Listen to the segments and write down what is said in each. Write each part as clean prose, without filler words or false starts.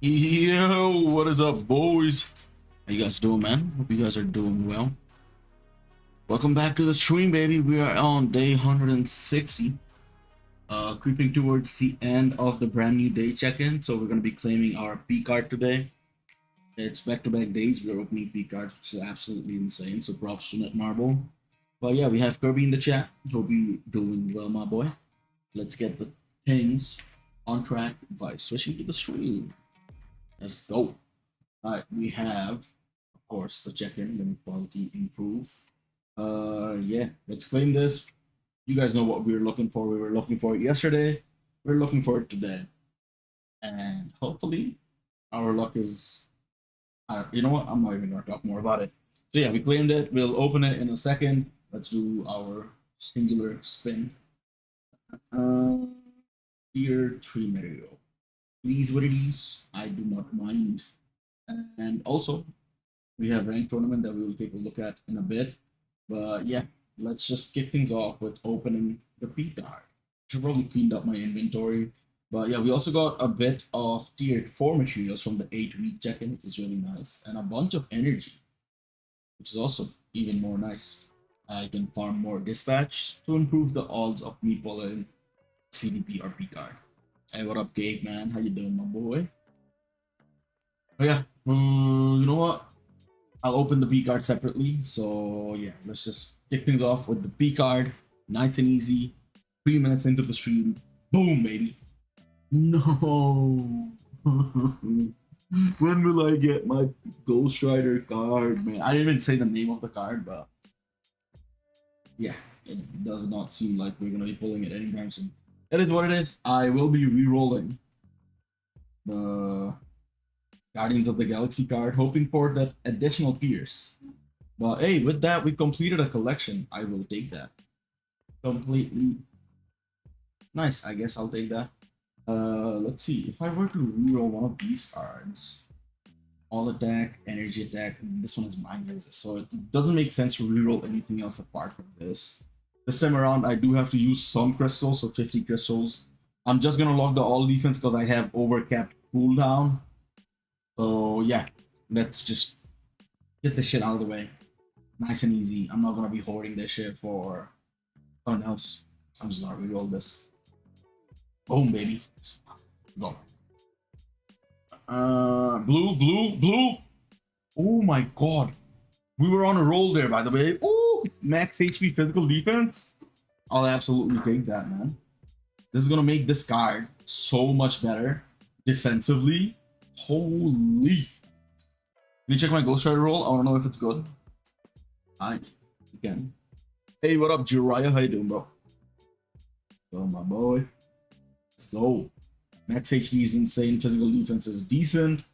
Yo, what is up, boys? How you guys doing, man? Hope you guys are doing well. Welcome back to the stream, baby. We are on day 160, creeping towards the end of the brand new day check-in. So we're gonna be claiming our P card today. It's back-to-back days. We're opening P cards, which is absolutely insane. So props to Netmarble. But yeah, we have Kirby in the chat. Hope you doing well, my boy. Let's get the things on track by switching to the stream. Let's go. All right, we have, of course, the check-in. Let me quality improve. Yeah, let's claim this. You guys know what we were looking for. We were looking for it yesterday. We're looking for it today, and hopefully, our luck is. You know what? I'm not even gonna talk more about it. So yeah, we claimed it. We'll open it in a second. Let's do our singular spin. Tier 3 material. It is what it is. I do not mind. And also, we have ranked tournament that we will take a look at in a bit. But yeah, let's just kick things off with opening the P card. Should probably cleaned up my inventory. But yeah, we also got a bit of tier 4 materials from the 8-week check-in, which is really nice. And a bunch of energy, which is also even more nice. I can farm more dispatch to improve the odds of me pulling CDP or P card. Hey, what up, Cake, man? How you doing, my boy? Oh yeah, you know what? I'll open the P card separately. So yeah, let's just kick things off with the P card. Nice and easy. 3 minutes into the stream. Boom, baby. No. When will I get my Ghost Rider card, man? I didn't even say the name of the card, but yeah, it does not seem like we're gonna be pulling it anytime soon. That is what it is. I will be re-rolling the Guardians of the Galaxy card, hoping for that additional Pierce. But hey, with that, we completed a collection. I will take that. Completely nice. I guess I'll take that. Let's see. If I were to reroll one of these cards, all attack, energy attack, this one is mind resist, so it doesn't make sense to reroll anything else apart from this. This time around, I do have to use some crystals, so 50 crystals. I'm just gonna lock the all defense because I have overcapped cooldown. So yeah, let's just get this shit out of the way. Nice and easy. I'm not gonna be hoarding this shit for something else. I'm just gonna reroll this. Boom, baby. Go. Blue. Oh my god. We were on a roll there, by the way. Oh, max HP physical defense. I'll absolutely take that, man. This is gonna make this card so much better defensively. Holy. Can you check my Ghost Rider roll? I wanna know if it's good. Alright, you can. Hey, what up, Jiraiya? How you doing, bro? Go, my boy. Let's go. Max HP is insane. Physical defense is decent.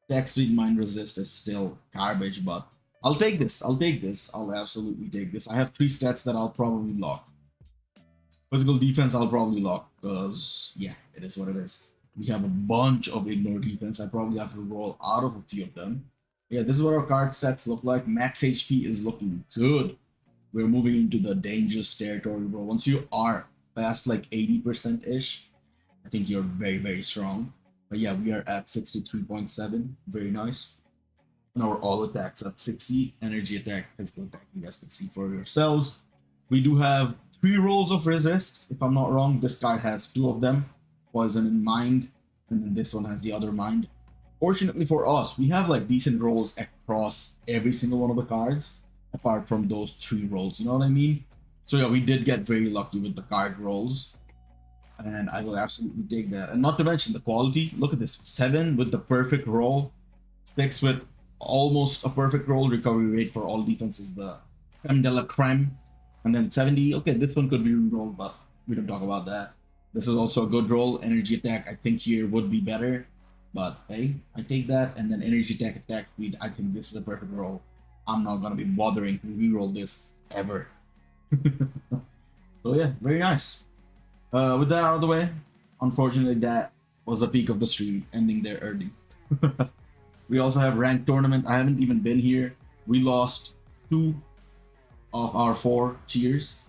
Attack speed, mind resist is still garbage, but I'll take this. I'll absolutely take this. I have 3 stats that I'll probably lock. Physical defense, I'll probably lock because, yeah, it is what it is. We have a bunch of ignore defense. I probably have to roll out of a few of them. Yeah, this is what our card stats look like. Max HP is looking good. We're moving into the dangerous territory, bro. Once you are past like 80%-ish, I think you're very, very strong. But yeah, we are at 63.7. Very nice. And our all attacks at 60. Energy attack, physical attack, you guys can see for yourselves. We do have 3 rolls of resists, if I'm not wrong. This card has 2 of them. Poison and mind. And then this one has the other mind. Fortunately for us, we have like decent rolls across every single one of the cards. Apart from those 3 rolls, you know what I mean? So yeah, we did get very lucky with the card rolls. And I will absolutely take that. And not to mention the quality. Look at this. 7 with the perfect roll. 6 with almost a perfect roll. Recovery rate for all defenses, the creme de la creme. And then 70. Okay, this one could be re-rolled, but we don't talk about that. This is also a good roll. Energy attack, I think here would be better. But hey, I take that. And then energy attack, attack speed. I think this is a perfect roll. I'm not going to be bothering to re-roll this ever. So yeah, very nice. With that out of the way, unfortunately, that was the peak of the stream, ending there early. We also have ranked tournament. I haven't even been here. We lost 2 of our 4 cheers,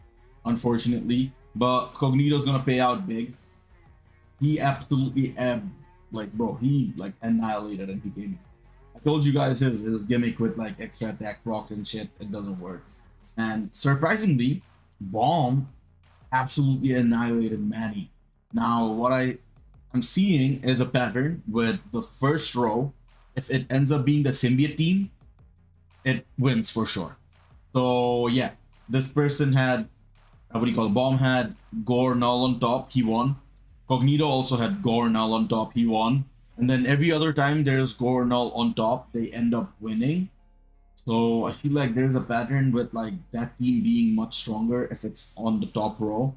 unfortunately. But Cognito's gonna pay out big. He absolutely ebbed like bro, he like annihilated NPK. I told you guys his gimmick with like extra attack proc and shit, it doesn't work. And surprisingly, Bomb absolutely annihilated Manny. Now, what I'm seeing is a pattern with the first row. If it ends up being the symbiote team, it wins for sure. So yeah, this person had what do you call it? Bomb had Gore Null on top, he won. Cognito also had Gore Null on top, he won. And then every other time there's Gore Null on top, they end up winning. So I feel like there's a pattern with like that team being much stronger if it's on the top row,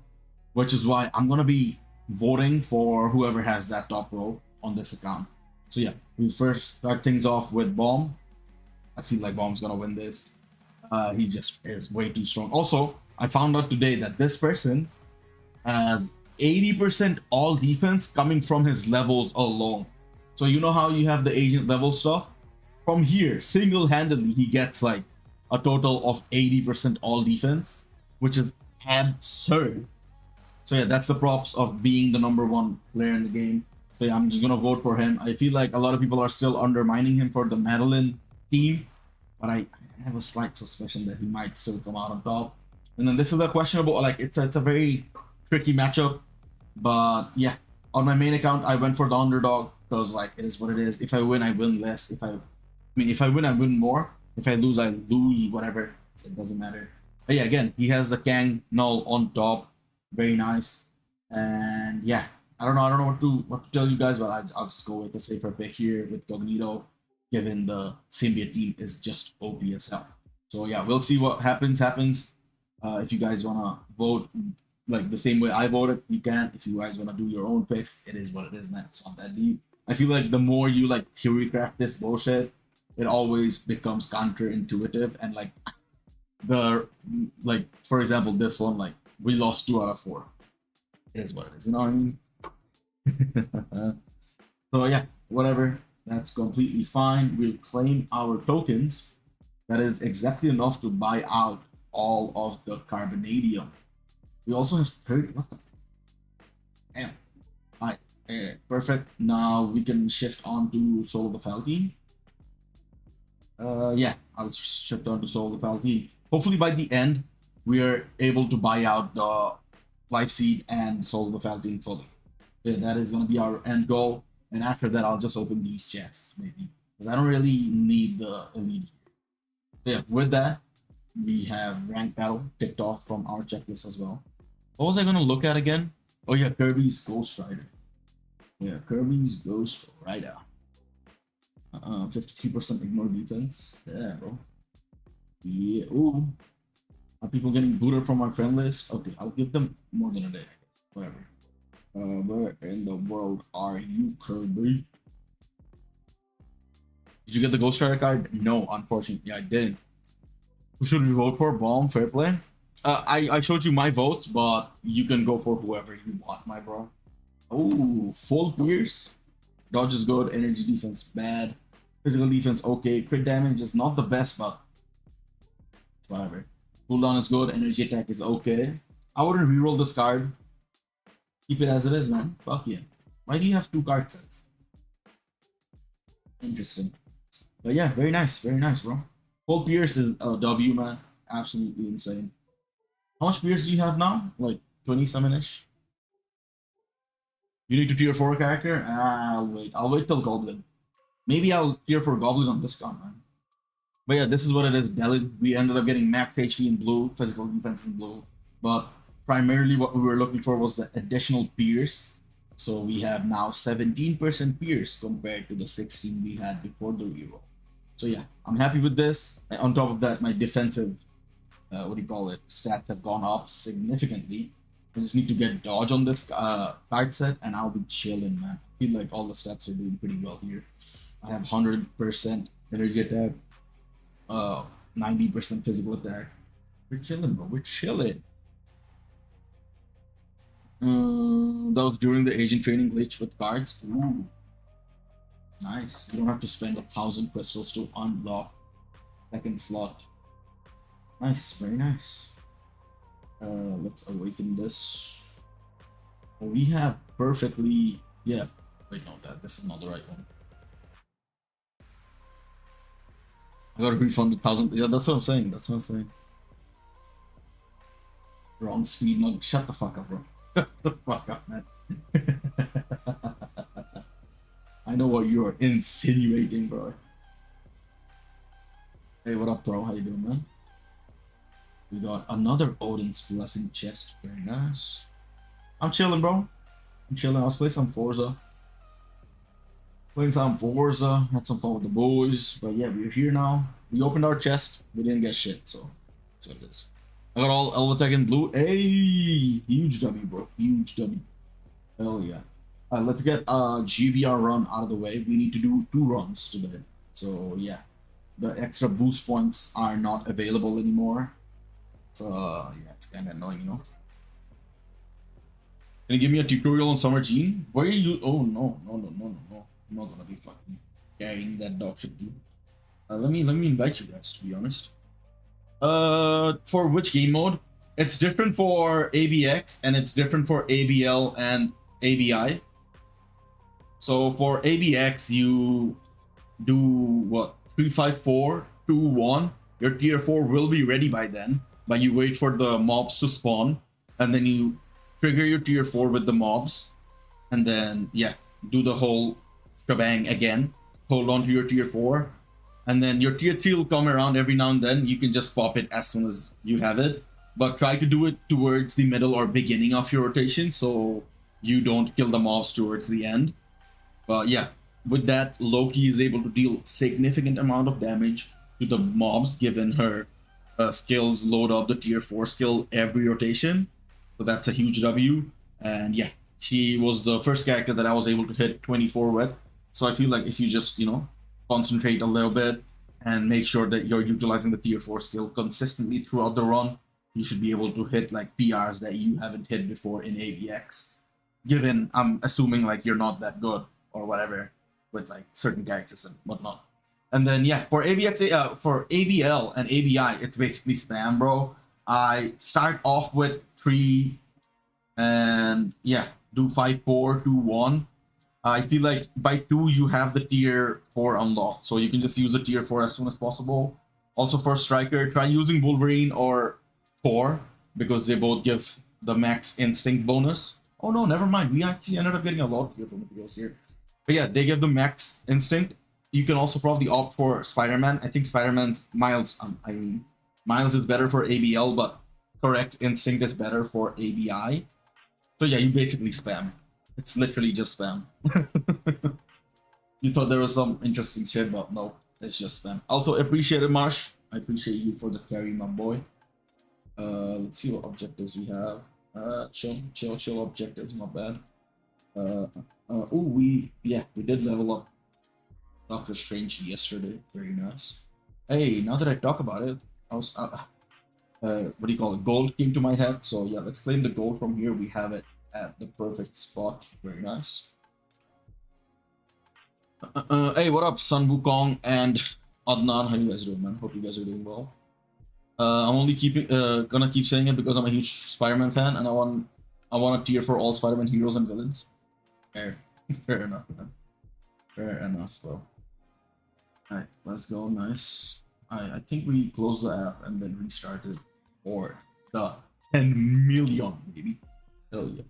which is why I'm gonna be voting for whoever has that top row on this account. So yeah, we first start things off with Bomb. I feel like Bomb's gonna win this. He just is way too strong. Also, I found out today that this person has 80% all defense coming from his levels alone. So you know how you have the agent level stuff? From here, single-handedly, he gets like a total of 80% all defense, which is absurd. So yeah, that's the props of being the #1 player in the game. So yeah, I'm just gonna vote for him. I feel like a lot of people are still undermining him for the Madeline team, but I have a slight suspicion that he might still come out on top. And then this is a questionable, like it's a very tricky matchup. But yeah, on my main account, I went for the underdog because like it is what it is. If I win, I win less. If I win, I win more. If I lose, whatever. So it doesn't matter. But yeah, again, he has the Kang Null on top. Very nice. And yeah, I don't know what to tell you guys, but I'll just go with a safer pick here with Cognito, given the symbiote team is just OP as hell. So yeah, we'll see what happens. If you guys wanna vote like the same way I voted, you can. If you guys wanna do your own picks, it is what it is, man. It's not that deep. I feel like the more you like theory craft this bullshit, it always becomes counterintuitive. And like for example, this one, like we lost 2 out of 4. It is what it is, you know what I mean? So yeah, whatever. That's completely fine. We'll claim our tokens. That is exactly enough to buy out all of the carbonadium. We also have 30. What the? Damn. Alright, perfect. Now we can shift on to Soul of the Falcon. Yeah, I'll shift on to Soul of the Falcon. Hopefully by the end, we are able to buy out the Life Seed and Soul of the Falcon fully. Yeah, that is going to be our end goal. And after that, I'll just open these chests, maybe. Because I don't really need the elite. So yeah, with that, we have rank battle ticked off from our checklist as well. What was I going to look at again? Oh yeah, Kirby's Ghost Rider. Yeah, Kirby's Ghost Rider. 53% ignore defense. Yeah, bro. Yeah, ooh. Are people getting booted from our friend list? Okay, I'll give them more than a day. Whatever. Where in the world are you, Kirby? Did you get the Ghost Rider card? No, unfortunately, I didn't. Who should we vote for? Bomb, fair play. I showed you my votes, but you can go for whoever you want, my bro. Oh, full Pierce. Dodge is good. Energy defense bad. Physical defense okay. Crit damage is not the best, but whatever. Cooldown is good. Energy attack is okay. I wouldn't reroll this card. Keep it as it is, man. Fuck yeah. Why do you have 2 card sets? Interesting. But yeah, very nice, bro. Full Pierce is a W, man. Absolutely insane. How much Pierce do you have now? Like 20 summon-ish? You need to tier 4 character? I'll wait till Goblin. Maybe I'll tier for Goblin on discount, man. But yeah, this is what it is. Delid. We ended up getting max HP in blue, physical defense in blue. But primarily what we were looking for was the additional Pierce. So we have now 17% Pierce compared to the 16 we had before the reroll. So yeah, I'm happy with this. On top of that, my defensive, stats have gone up significantly. I just need to get dodge on this card set and I'll be chilling, man. I feel like all the stats are doing pretty well here. I have 100% energy attack, 90% physical attack. We're chilling, bro. We're chilling. That was during the Asian training glitch with cards. Ooh. Nice. You don't have to spend 1,000 crystals to unlock second slot. Nice, very nice. Let's awaken this. We have perfectly, yeah, Wait, no, this is not the right one. I got a refund 1,000. Yeah, that's what I'm saying. That's what I'm saying. Wrong speed. No, shut the fuck up, bro. Shut the fuck up, man. I know what you're insinuating, bro. Hey, what up, bro? How you doing, man? We got another Odin's Blessing chest. Very nice. I'm chilling, bro. I'm chilling. I was playing some Forza. Had some fun with the boys. But yeah, we're here now. We opened our chest. We didn't get shit, so that's what it is. I got all Elvatech in blue. Hey, huge W, bro. Huge W. Hell yeah. Let's get a GBR run out of the way. We need to do 2 runs today. So yeah, the extra boost points are not available anymore. So yeah, it's kind of annoying, you know. Can you give me a tutorial on Summer Gene? Where are you? Oh no. I'm not gonna be fucking carrying that dog shit, dude. Let me invite you guys, to be honest. For which game mode? It's different for ABX and it's different for ABL and ABI. So for ABX, you do what? 3, 5, 4, 2, 1. Your tier 4 will be ready by then, but you wait for the mobs to spawn, and then you trigger your tier 4 with the mobs, and then yeah, do the whole shebang again. Hold on to your tier 4, and then your tier 3 will come around every now and then. You can just pop it as soon as you have it, but try to do it towards the middle or beginning of your rotation so you don't kill the mobs towards the end. But yeah, with that, Loki is able to deal significant amount of damage to the mobs given her skills load up the tier 4 skill every rotation. So that's a huge W. And yeah, she was the first character that I was able to hit 24 with. So I feel like if you just, you know, concentrate a little bit and make sure that you're utilizing the tier 4 skill consistently throughout the run, you should be able to hit like PRs that you haven't hit before in AVX. Given, I'm assuming like you're not that good or whatever with like certain characters and whatnot. And then yeah, for AVX, for ABL and ABI, it's basically spam, bro. I start off with 3 and yeah, do 5, 4, 2, 1. I feel like by 2 you have the tier 4 unlocked, so you can just use the tier 4 as soon as possible. Also for Striker, try using Wolverine or Thor because they both give the max instinct bonus. Oh no, never mind. We actually ended up getting a lot here from the videos here. But yeah, they give the max instinct. You can also probably opt for Spider-Man. I think Spider-Man's Miles. I mean, Miles is better for ABL, but correct instinct is better for ABI. So yeah, you basically spam. It's literally just spam. You thought there was some interesting shit, but no, it's just spam. Also appreciate it, Marsh. I appreciate you for the carry, my boy. Let's see what objectives we have. Chill objectives, not bad. We did level up Doctor Strange yesterday. Very nice. Hey, now that I talk about it, I was what do you call it? Gold came to my head. So yeah, let's claim the gold from here. We have it at the perfect spot. Very nice. Hey, what up, Sun Wukong and Adnan? How you guys doing, man? Hope you guys are doing well. I'm only gonna keep saying it because I'm a huge Spider-Man fan, and I want a tier for all Spider-Man heroes and villains. Fair enough, man. Fair enough, bro. Alright, let's go. Nice. I think we closed the app and then restarted for the 10 million, baby. Hell yeah.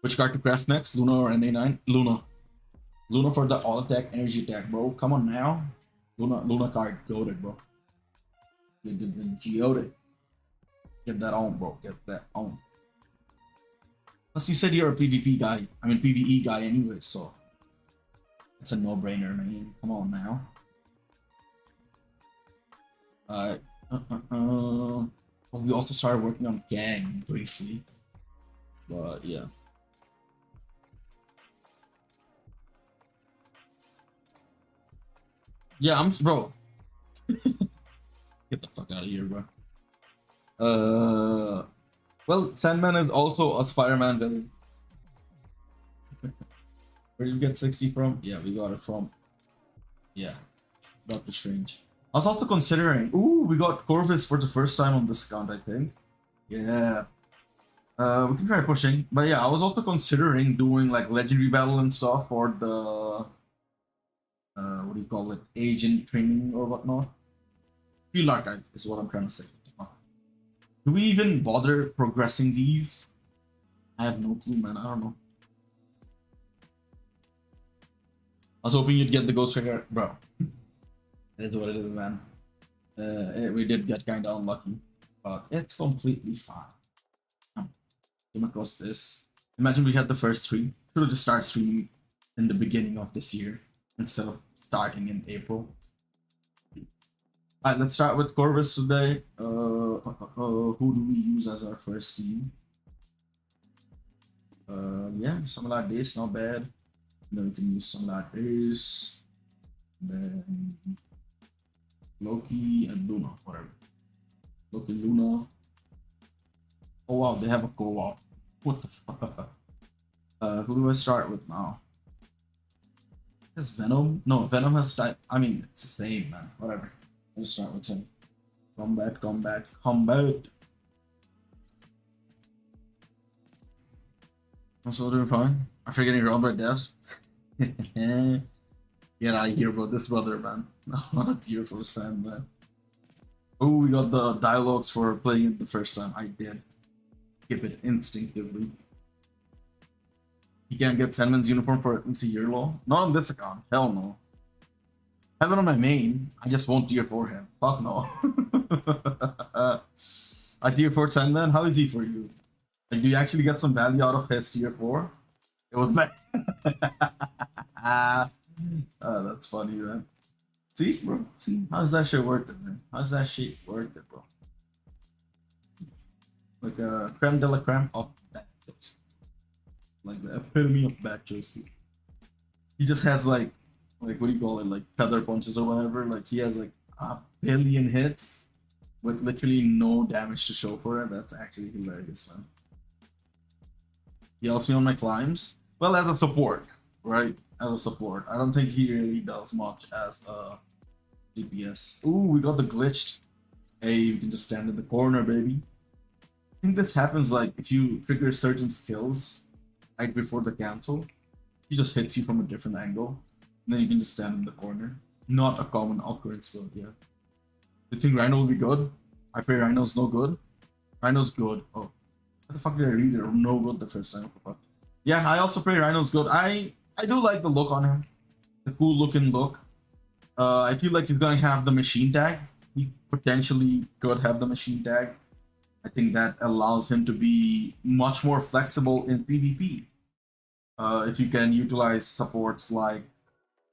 Which card to craft next? Luna or NA9? Luna. Luna for the all attack, energy attack, bro. Come on now. Luna card, goated, bro. Goated. Get that on, bro. Get that on. Plus, you said you're a PvP guy. I mean, PvE guy anyway, so it's a no-brainer, man. Come on now. We also started working on Gang briefly, but yeah. Yeah, bro. Get the fuck out of here, bro. Well, Sandman is also a Spider-Man villain. Where did you get 60 from? Yeah, we got it from, yeah, Doctor Strange. I was also considering, ooh, we got Corvus for the first time on this account, I think. Yeah. We can try pushing, but yeah, I was also considering doing like legendary battle and stuff for the what do you call it, agent training or whatnot. Field archive is what I'm trying to say. Do we even bother progressing these? I have no clue, man. I don't know. I was hoping you'd get the ghost trigger, bro. It is what it is, man. We did get kind of unlucky, but it's completely fine. Came across this. Imagine we had the first three. Should have just started streaming in the beginning of this year instead of starting in April. Alright, let's start with Corvus today. Who do we use as our first team? Yeah, some like this, not bad. Then we can use some like this. Then Loki and Luna, whatever. Loki, Luna. Oh wow, they have a co-op. What the fuck? Who do I start with now? Is Venom? No, Venom has type. I mean, it's the same, man. Whatever. Let's start with him. Combat, combat, combat. I'm still doing fine. After getting robbed by deaths. Get out of here, bro. This brother, man. Not a beautiful stand, man. Oh, we got the dialogues for playing it the first time. I did. Skip it instinctively. You can't get Sandman's uniform for at least a year long. Not on this account. Hell no. I have it on my main. I just won't tier 4 him. Fuck no. I tier 4 Sandman? How is he for you? Like, do you actually get some value out of his tier 4? It was my. That's funny, man. See, bro? See? How's that shit worth it, man? How's that shit worth it, bro? Like a creme de la creme of bad jokes. Like the epitome of bad jokes, dude. He just has like what do you call it? Like feather punches or whatever. Like he has like a billion hits with literally no damage to show for it. That's actually hilarious, man. He helps me on my climbs. Well, as a support, right? As a support. I don't think he really does much as a DPS. Ooh, we got the glitched. Hey, you can just stand in the corner, baby. I think this happens like if you trigger certain skills right before the cancel, he just hits you from a different angle. And then you can just stand in the corner. Not a common occurrence, but yeah. You think Rhino will be good? I pray Rhino's no good. Rhino's good. Oh. What the fuck did I read it? No good the first time. What the fuck? Yeah, I also pray Rhino's good. I do like the look on him. The cool looking look. I feel like he's gonna have the machine tag. He potentially could have the machine tag. I think that allows him to be much more flexible in PvP. If you can utilize supports like,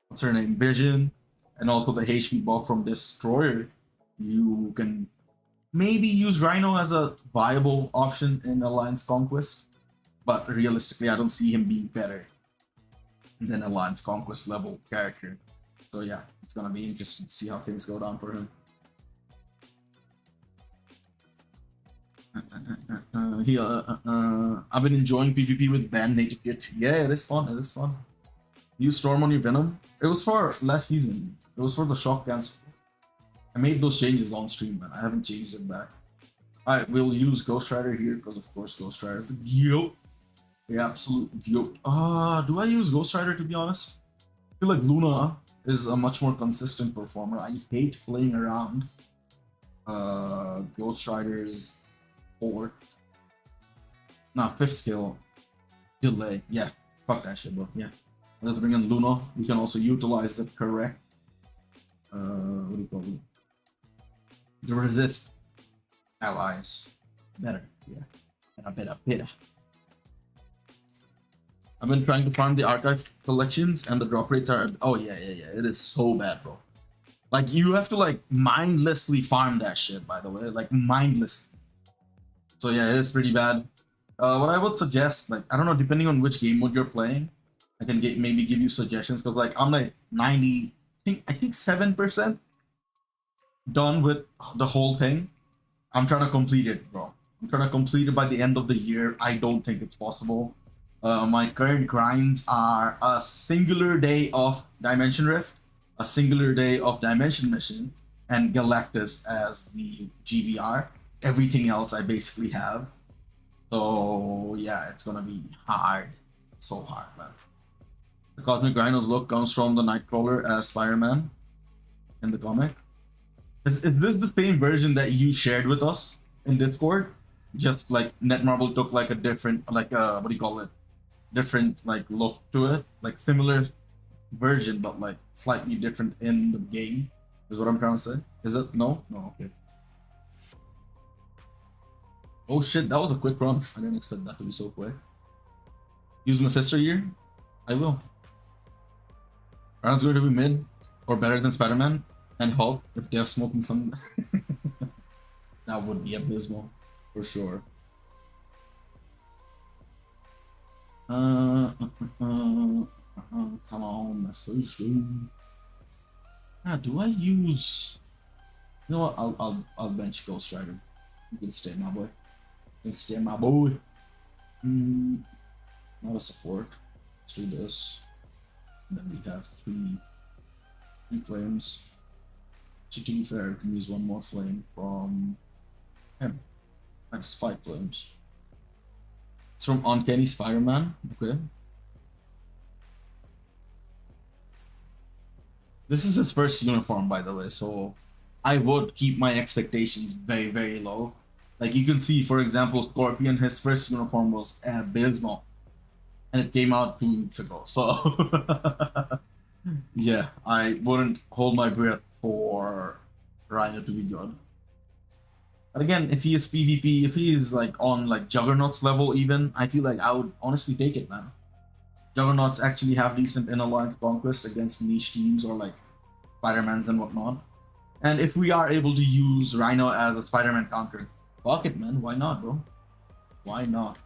what's her name, Vision, and also the HP buff from Destroyer, you can maybe use Rhino as a viable option in Alliance Conquest. But realistically, I don't see him being better than Alliance Conquest level character. So yeah, it's gonna be interesting to see how things go down for him. I've been enjoying PvP with banned native tier 2. Yeah, it is fun. It is fun. Use Storm on your Venom. It was for last season. It was for the shock cancel. I made those changes on stream, man. I haven't changed it back. Alright, we'll use Ghost Rider here because, of course, Ghost Rider is the goat. The absolute goat. Do I use Ghost Rider, to be honest? I feel like Luna is a much more consistent performer. I hate playing around Ghost Rider's 4th. Nah, 5th skill. Delay. Yeah, fuck that shit, bro. Yeah. Let's bring in Luna. We can also utilize the correct what do you call it? The resist allies better. Yeah. Better. I've been trying to farm the archive collections and the drop rates are, oh yeah. It is so bad, bro. Like you have to like mindlessly farm that shit, by the way, like mindlessly. So yeah, it is pretty bad. What I would suggest, like, I don't know, depending on which game mode you're playing, I can maybe give you suggestions, because like I'm like 90, I think 7% done with the whole thing. I'm trying to complete it, bro. I'm trying to complete it by the end of the year. I don't think it's possible. My current grinds are a singular day of Dimension Rift, a singular day of Dimension Mission, and Galactus as the GBR. Everything else I basically have. So yeah, it's gonna be hard. So hard, man. The Cosmic Rhino's look comes from the Nightcrawler as Spider-Man in the comic. Is this the same version that you shared with us in Discord? Just like Netmarble took like a different, like what do you call it? Different like look to it, like similar version, but like slightly different in the game. Is what I'm trying to say. Is it? No? No, okay. Oh shit, that was a quick run. I didn't expect that to be so quick. Use Mephisto here? I will. Round's going to be mid or better than Spider-Man and Hulk if they have smoking some. That would be abysmal for sure. Come on, Mephisto. Ah, do I use? You know what? I'll bench Ghost Rider. You can stay, my boy. You can stay, my boy. Not a support. Let's do this. And then we have three flames. To be fair, we can use one more flame from him. That's 5 flames. It's from Uncanny Spider-Man. Okay. This is his first uniform, by the way, so I would keep my expectations very, very low. Like you can see, for example, Scorpion, his first uniform was abysmal. And it came out 2 weeks ago, so yeah, I wouldn't hold my breath for Rhino to be good. But again, if he is PvP, if he is like on like Juggernaut's level even, I feel like I would honestly take it, man. Juggernauts actually have decent in Alliance Conquest against niche teams or like Spider-Mans and whatnot. And if we are able to use Rhino as a Spider-Man counter, fuck it, man. Why not, bro? Why not?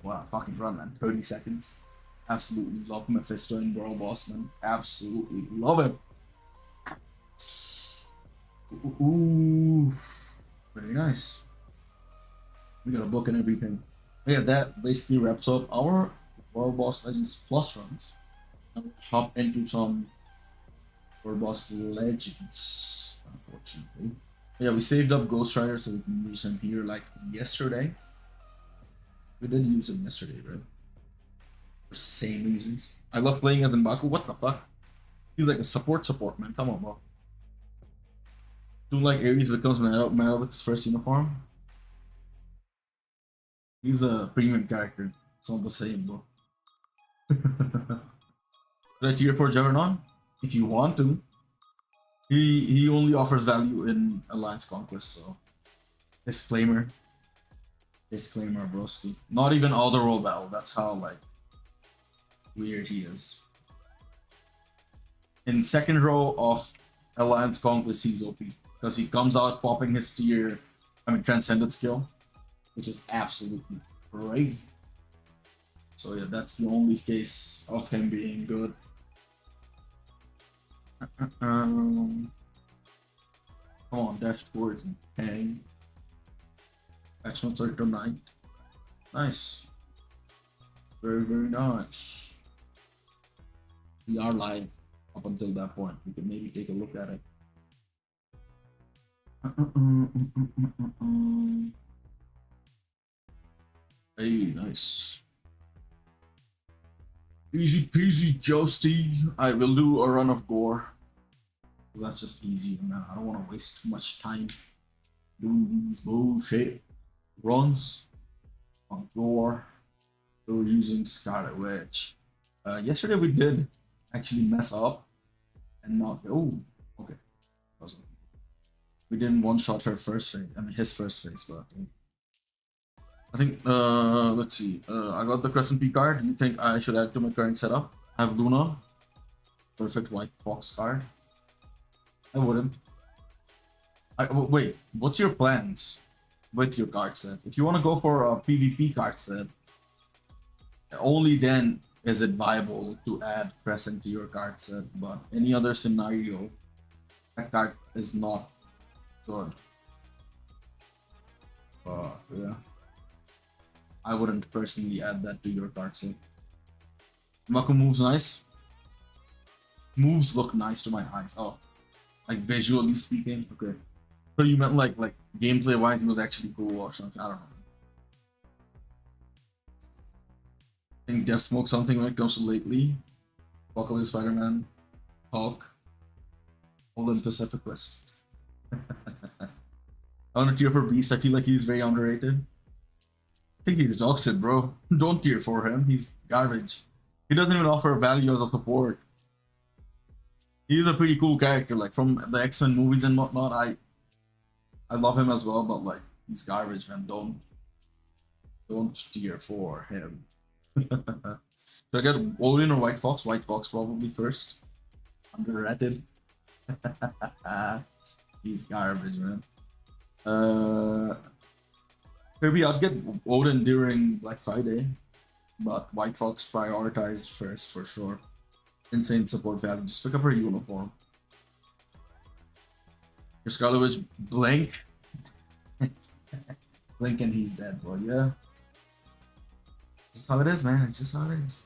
What a fucking run, man. 30 seconds. Absolutely love Mephisto and World Boss, man. Absolutely love it. Ooh. Very nice. We got a book and everything. Yeah, that basically wraps up our World Boss Legends Plus runs. Now we'll hop into some World Boss Legends, unfortunately. Yeah, we saved up Ghost Rider so we can use him here like yesterday. We did use him yesterday, right? For same reasons. I love playing as Mbaku. What the fuck? He's like a support, man. Come on, bro. Soon like Ares becomes meta with his first uniform. He's a premium character. It's not the same, bro. That tier 4 Juggernaut? If you want to. He only offers value in Alliance Conquest, so disclaimer. Disclaimer, broski. Not even Other World Battle. That's how like weird he is. In second row of Alliance Conquest, he's OP because he comes out popping his Transcendent skill, which is absolutely crazy. So yeah, that's the only case of him being good. Come on, dash towards and hang. Patch notes are tonight. Nice. Very, very nice. We are live up until that point. We can maybe take a look at it. Hey, nice. Easy peasy, Joesty. I will do a run of gore. That's just easy, man. I don't want to waste too much time doing these bullshit runs on gore. We were using Scarlet Witch. Yesterday we did actually mess up and not. Oh, okay. We didn't one-shot her first phase. I mean, his first phase, but I think. Let's see. I got the Crescent P card. You think I should add to my current setup? I have Luna. Perfect White Fox card. I wouldn't. Wait. What's your plans with your card set? If you want to go for a PvP card set, only then is it viable to add Crescent to your card set. But any other scenario, that card is not good. Yeah. I wouldn't personally add that to your card set. Mako moves nice. Moves look nice to my eyes. Oh, like visually speaking. Okay. So you meant like gameplay wise, it was actually cool or something. I don't know. I think Death Smoke something when it comes to lately. Apocalypse, Spider-Man, Hulk, Olympus, Epic Quest. I want to tier for Beast. I feel like he's very underrated. I think he's dog shit, bro. Don't tier for him. He's garbage. He doesn't even offer value as a support. He's a pretty cool character, like from the X-Men movies and whatnot. I love him as well, but like he's garbage, man. Don't tier for him. Should I get Odin or White Fox? White Fox probably first. Underrated. He's garbage, man. Maybe I'd get Odin during Black Friday, but White Fox prioritized first for sure. Insane support value. Just pick up her uniform. Your Scarlet Witch, blink. Blink and he's dead, bro. Yeah. Just how it is, man. It's just how it is.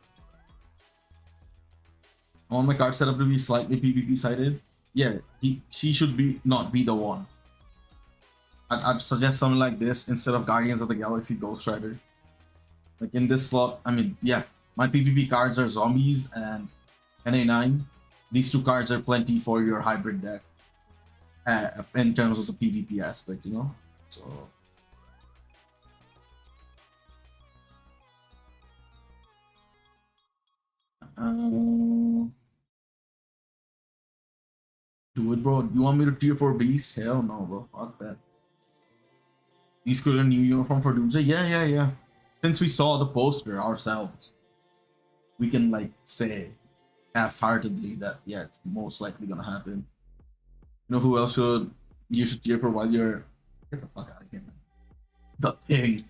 I want my card setup to be slightly PvP sided. Yeah, she should not be the one. I'd suggest something like this instead of Guardians of the Galaxy Ghost Rider. Like in this slot, I mean, yeah, my PvP cards are zombies and NA9. These two cards are plenty for your hybrid deck in terms of the PvP aspect, you know? So. Do it, bro. You want me to tier for Beast? Hell no, bro. Fuck that. Beast could get a new uniform for Doomsday? Yeah. Since we saw the poster ourselves, we can like say half-heartedly that yeah, it's most likely gonna happen. You know who else you should tier for while you're get the fuck out of here, man. The Ping.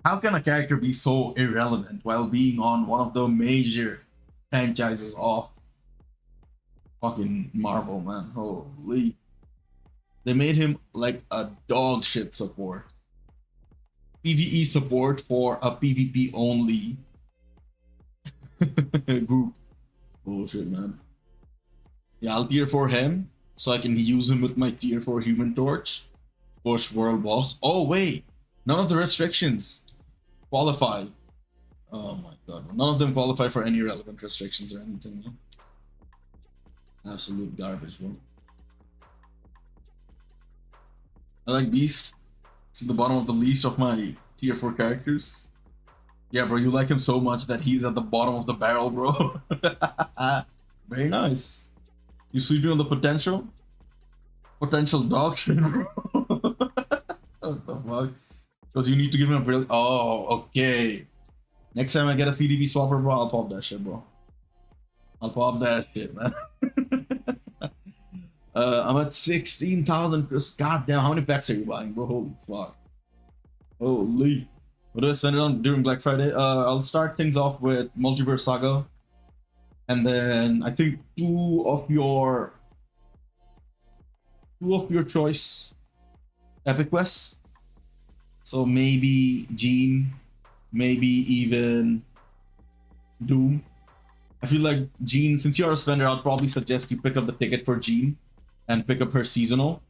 How can a character be so irrelevant while being on one of the major franchises of fucking Marvel, man? Holy. They made him like a dog shit support. PvE support for a PvP only group. Bullshit, man. Yeah, I'll tier for him so I can use him with my tier 4 Human Torch. Push World Boss. Oh, wait. None of the restrictions qualify. Oh my god. None of them qualify for any relevant restrictions or anything. No? Absolute garbage, bro. I like Beast. It's at the bottom of the list of my tier 4 characters. Yeah, bro, you like him so much that he's at the bottom of the barrel, bro. Very nice. You sleeping on the potential? Potential dog shit, bro. What the fuck? Because you need to give him a brilliant. Oh, okay. Next time I get a CDB swapper, bro, I'll pop that shit, bro. I'll pop that shit, man. I'm at 16,000. God damn, how many packs are you buying, bro? Holy fuck. Holy. What do I spend it on during Black Friday? I'll start things off with Multiverse Saga. And then I think two of your choice epic quests. So maybe Jean, maybe even Doom. I feel like Jean, since you're a spender, I'll probably suggest you pick up the ticket for Jean and pick up her seasonal.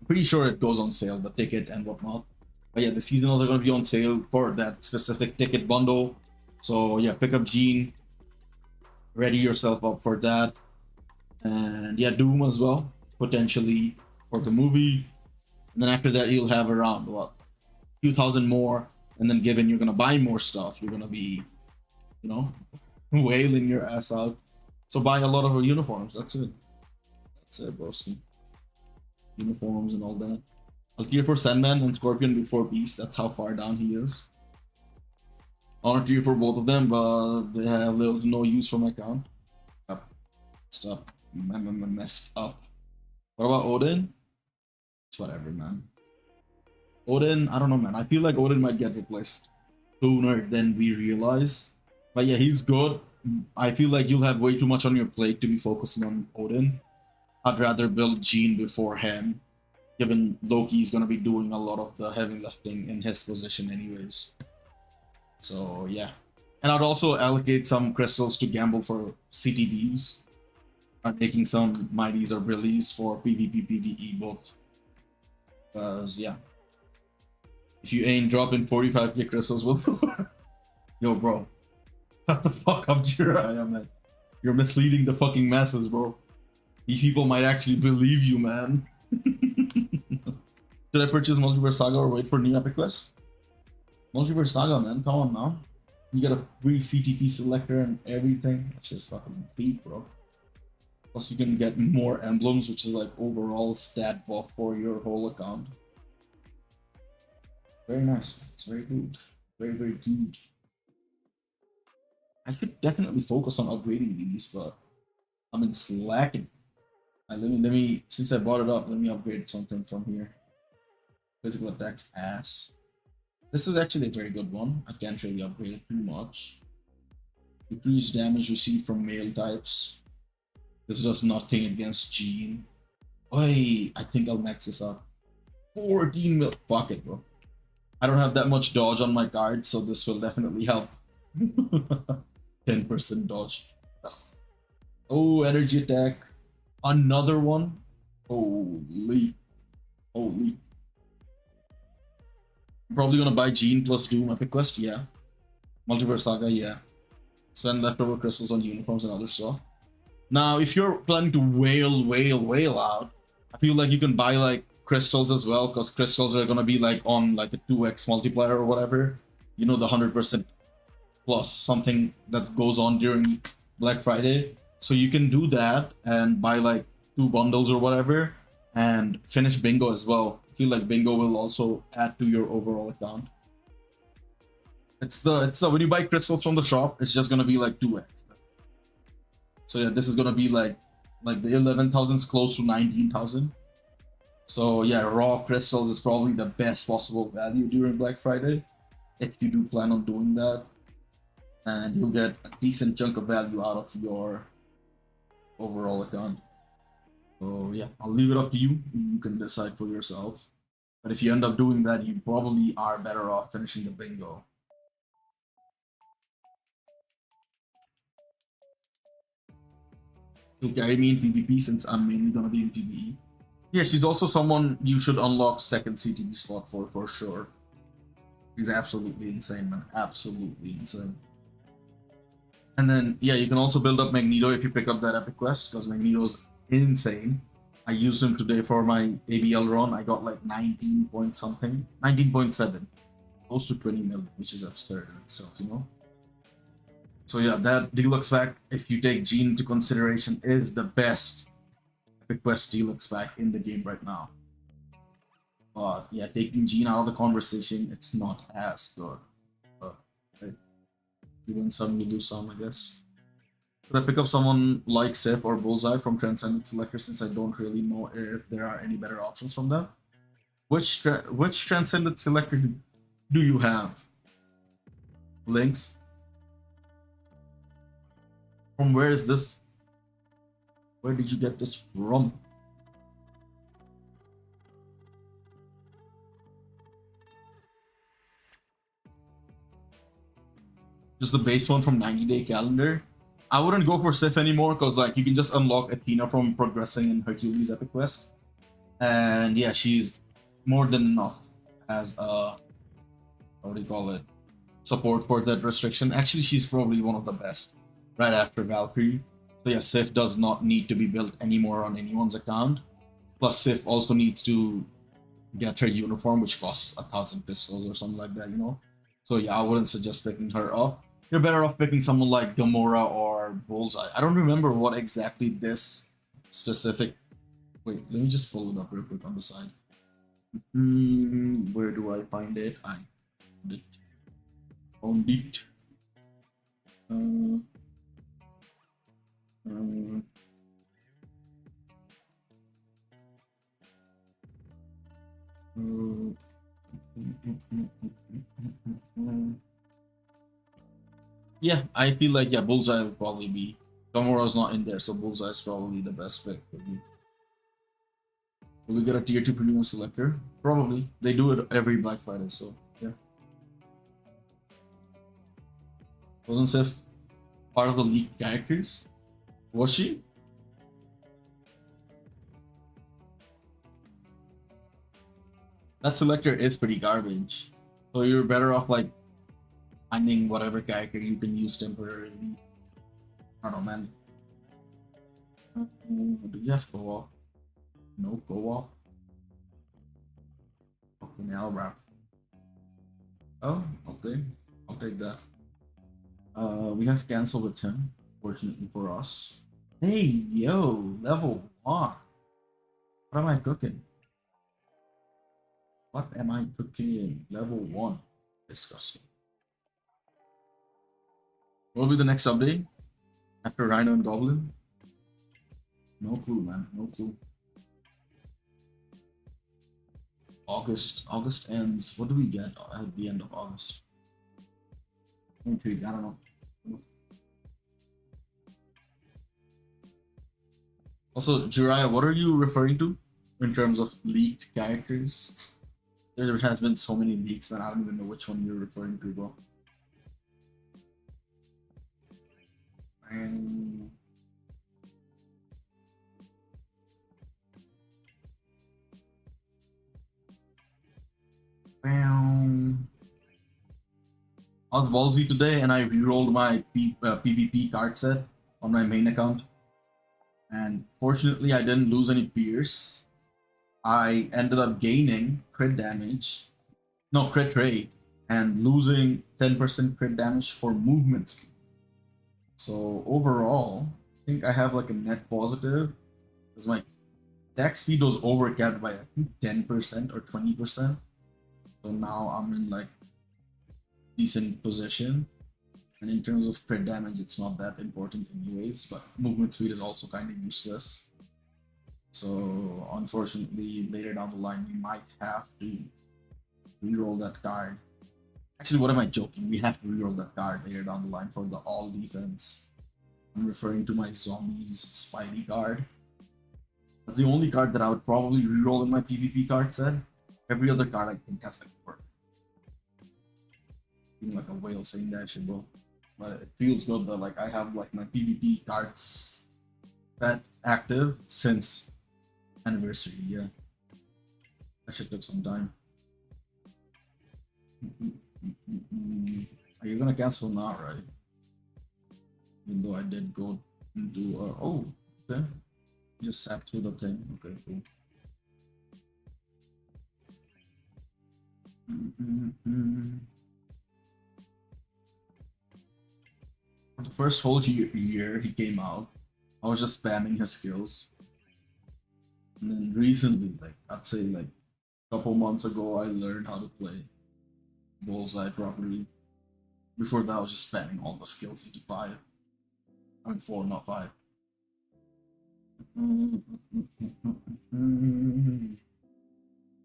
I'm pretty sure it goes on sale, the ticket and whatnot. But yeah, the seasonals are going to be on sale for that specific ticket bundle. So yeah, pick up Jean. Ready yourself up for that. And yeah, Doom as well, potentially for the movie. And then after that, you'll have around, what, a few thousand more. And then given you're going to buy more stuff, you're going to be, you know, wailing your ass out. So buy a lot of uniforms. That's it. That's it, broski. Uniforms and all that. I'll tier for Sandman and Scorpion before Beast. That's how far down he is. I'll tier for both of them, but they have little to no use for my account. Stop. Messed up. What about Odin? It's whatever, man. Odin, I don't know, man. I feel like Odin might get replaced sooner than we realize. But yeah, he's good. I feel like you'll have way too much on your plate to be focusing on Odin. I'd rather build Jean before him, given Loki's gonna be doing a lot of the heavy lifting in his position anyways. So yeah. And I'd also allocate some crystals to gamble for CTBs. I'm making some mighties or brillies for PvP, PvE both. Because yeah. If you ain't dropping 45k crystals, well, Yo, bro. Shut the fuck up, Jiraiya, man. You're misleading the fucking masses, bro. These people might actually believe you, man. Should I purchase Multiverse Saga or wait for new Epic Quest? Multiverse Saga, man. Come on now. You get a free CTP selector and everything. It's just fucking beat, bro. Plus, you can get more emblems, which is like overall stat buff for your whole account. Very nice. It's very good. Very, very good. I should definitely focus on upgrading these, but I'm in slacking. Let me, since I brought it up, let me upgrade something from here. Physical attacks ass. This is actually a very good one. I can't really upgrade it too much. Decrease damage received from male types. This does nothing against Gene. Oi, I think I'll max this up. 14 mil. Fuck it, bro. I don't have that much dodge on my card, so this will definitely help. 10% dodge. Oh, energy attack. Another one. Holy. Holy. I'm probably gonna buy Gene plus Doom Epic Quest, yeah. Multiverse Saga, yeah. Spend leftover crystals on uniforms and other stuff. Now, if you're planning to whale out, I feel like you can buy like crystals as well, because crystals are gonna be like on like a 2x multiplier or whatever. You know, the 100% plus something that goes on during Black Friday. So you can do that and buy like 2 bundles or whatever and finish bingo as well. I feel like bingo will also add to your overall account. It's the when you buy crystals from the shop, it's just gonna be like 2x. So yeah, this is gonna be like the 11,000 is close to 19,000. So yeah, raw crystals is probably the best possible value during Black Friday, if you do plan on doing that, and you'll get a decent chunk of value out of your overall account. So yeah, I'll leave it up to you. You can decide for yourself. But if you end up doing that, you probably are better off finishing the bingo. She'll carry me in PvP since I'm mainly gonna be in PvE. Yeah, she's also someone you should unlock second CTB slot for sure. She's absolutely insane, man. Absolutely insane. And then, yeah, you can also build up Magneto if you pick up that epic quest, because Magneto's insane. I used him today for my ABL run. I got like 19 point something, 19.7, close to 20 million, which is absurd in itself, you know? So yeah, that deluxe pack, if you take Gene into consideration, is the best epic quest deluxe pack in the game right now. But yeah, taking Gene out of the conversation, it's not as good. But right, you win some, you lose some, I guess. Could I pick up someone like Sif or Bullseye from Transcendent Selector, since I don't really know if there are any better options from them? Which Transcendent Selector do you have? Links? From where is this? Where did you get this from? Just the base one from 90-day calendar. I wouldn't go for Sif anymore, because like you can just unlock Athena from progressing in Hercules Epic Quest. And yeah, she's more than enough as a, what do you call it, support for that restriction. Actually, she's probably one of the best, right after Valkyrie. So yeah, Sif does not need to be built anymore on anyone's account. Plus Sif also needs to get her uniform, which costs 1,000 pistols or something like that, you know? So yeah, I wouldn't suggest picking her up. You're better off picking someone like Gamora or Bullseye. I don't remember what exactly this specific... Wait, let me just pull it up real quick on the side. Where do I find it? I found it. Yeah, I feel like, yeah, Bullseye would probably be. Gamora's not in there, so Bullseye is probably the best pick for you. Will we get a tier 2 premium selector? Probably. They do it every Black Friday, so yeah. Wasn't Sif part of the leaked characters? Was she? That selector is pretty garbage. So you're better off like finding whatever character you can use temporarily. I don't know, man. Do you have co-op? No co-op. Okay, now wrap. Oh, okay. I'll take that. We have cancel with him, fortunately for us. Hey, yo, level 1. What am I cooking? What am I cooking? Level 1. Disgusting. What will be the next update? After Rhino and Goblin? No clue, man. No clue. August ends. What do we get at the end of August? Intrigue, I don't know. Also, Jiraiya, what are you referring to in terms of leaked characters? There has been so many leaks, man. I don't even know which one you're referring to, bro. I was ballsy today and I rerolled my PvP card set on my main account. And fortunately, I didn't lose any Pierce. I ended up gaining crit damage, no, crit rate, and losing 10% crit damage for movement speed. So overall, I think I have like a net positive because my attack speed was overcapped by I think 10% or 20%. So now I'm in like decent position. And in terms of crit damage, it's not that important anyways, but movement speed is also kind of useless. So unfortunately, later down the line, we might have to reroll that card. Actually, what am I joking? We have to reroll that card later down the line for the all defense. I'm referring to my zombies Spidey card. That's the only card that I would probably reroll in my PvP card set. Every other card I think has like work. Feeling like a whale saying that shit, bro. But it feels good that like I have like my PvP cards set active since anniversary. Yeah, that shit took some time. Are you gonna cancel now, right? Even though I did go into oh, okay, just sat through the thing. Okay, cool. For the first whole year he came out, I was just spamming his skills. And then recently, like I'd say like a couple months ago, I learned how to play Bullseye properly. Before that, I was just spamming all the skills into 5. I mean 4, not 5.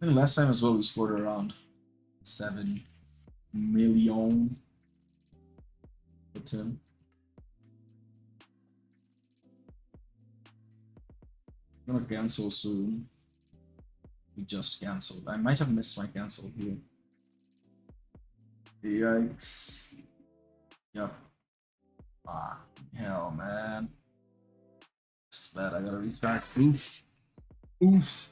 I think last time as well we scored around 7 million with him. I'm gonna cancel soon. We just canceled. I might have missed my cancel here. Yikes. Yep. Ah, hell, man. It's bad. I gotta restart. Oof. Oof.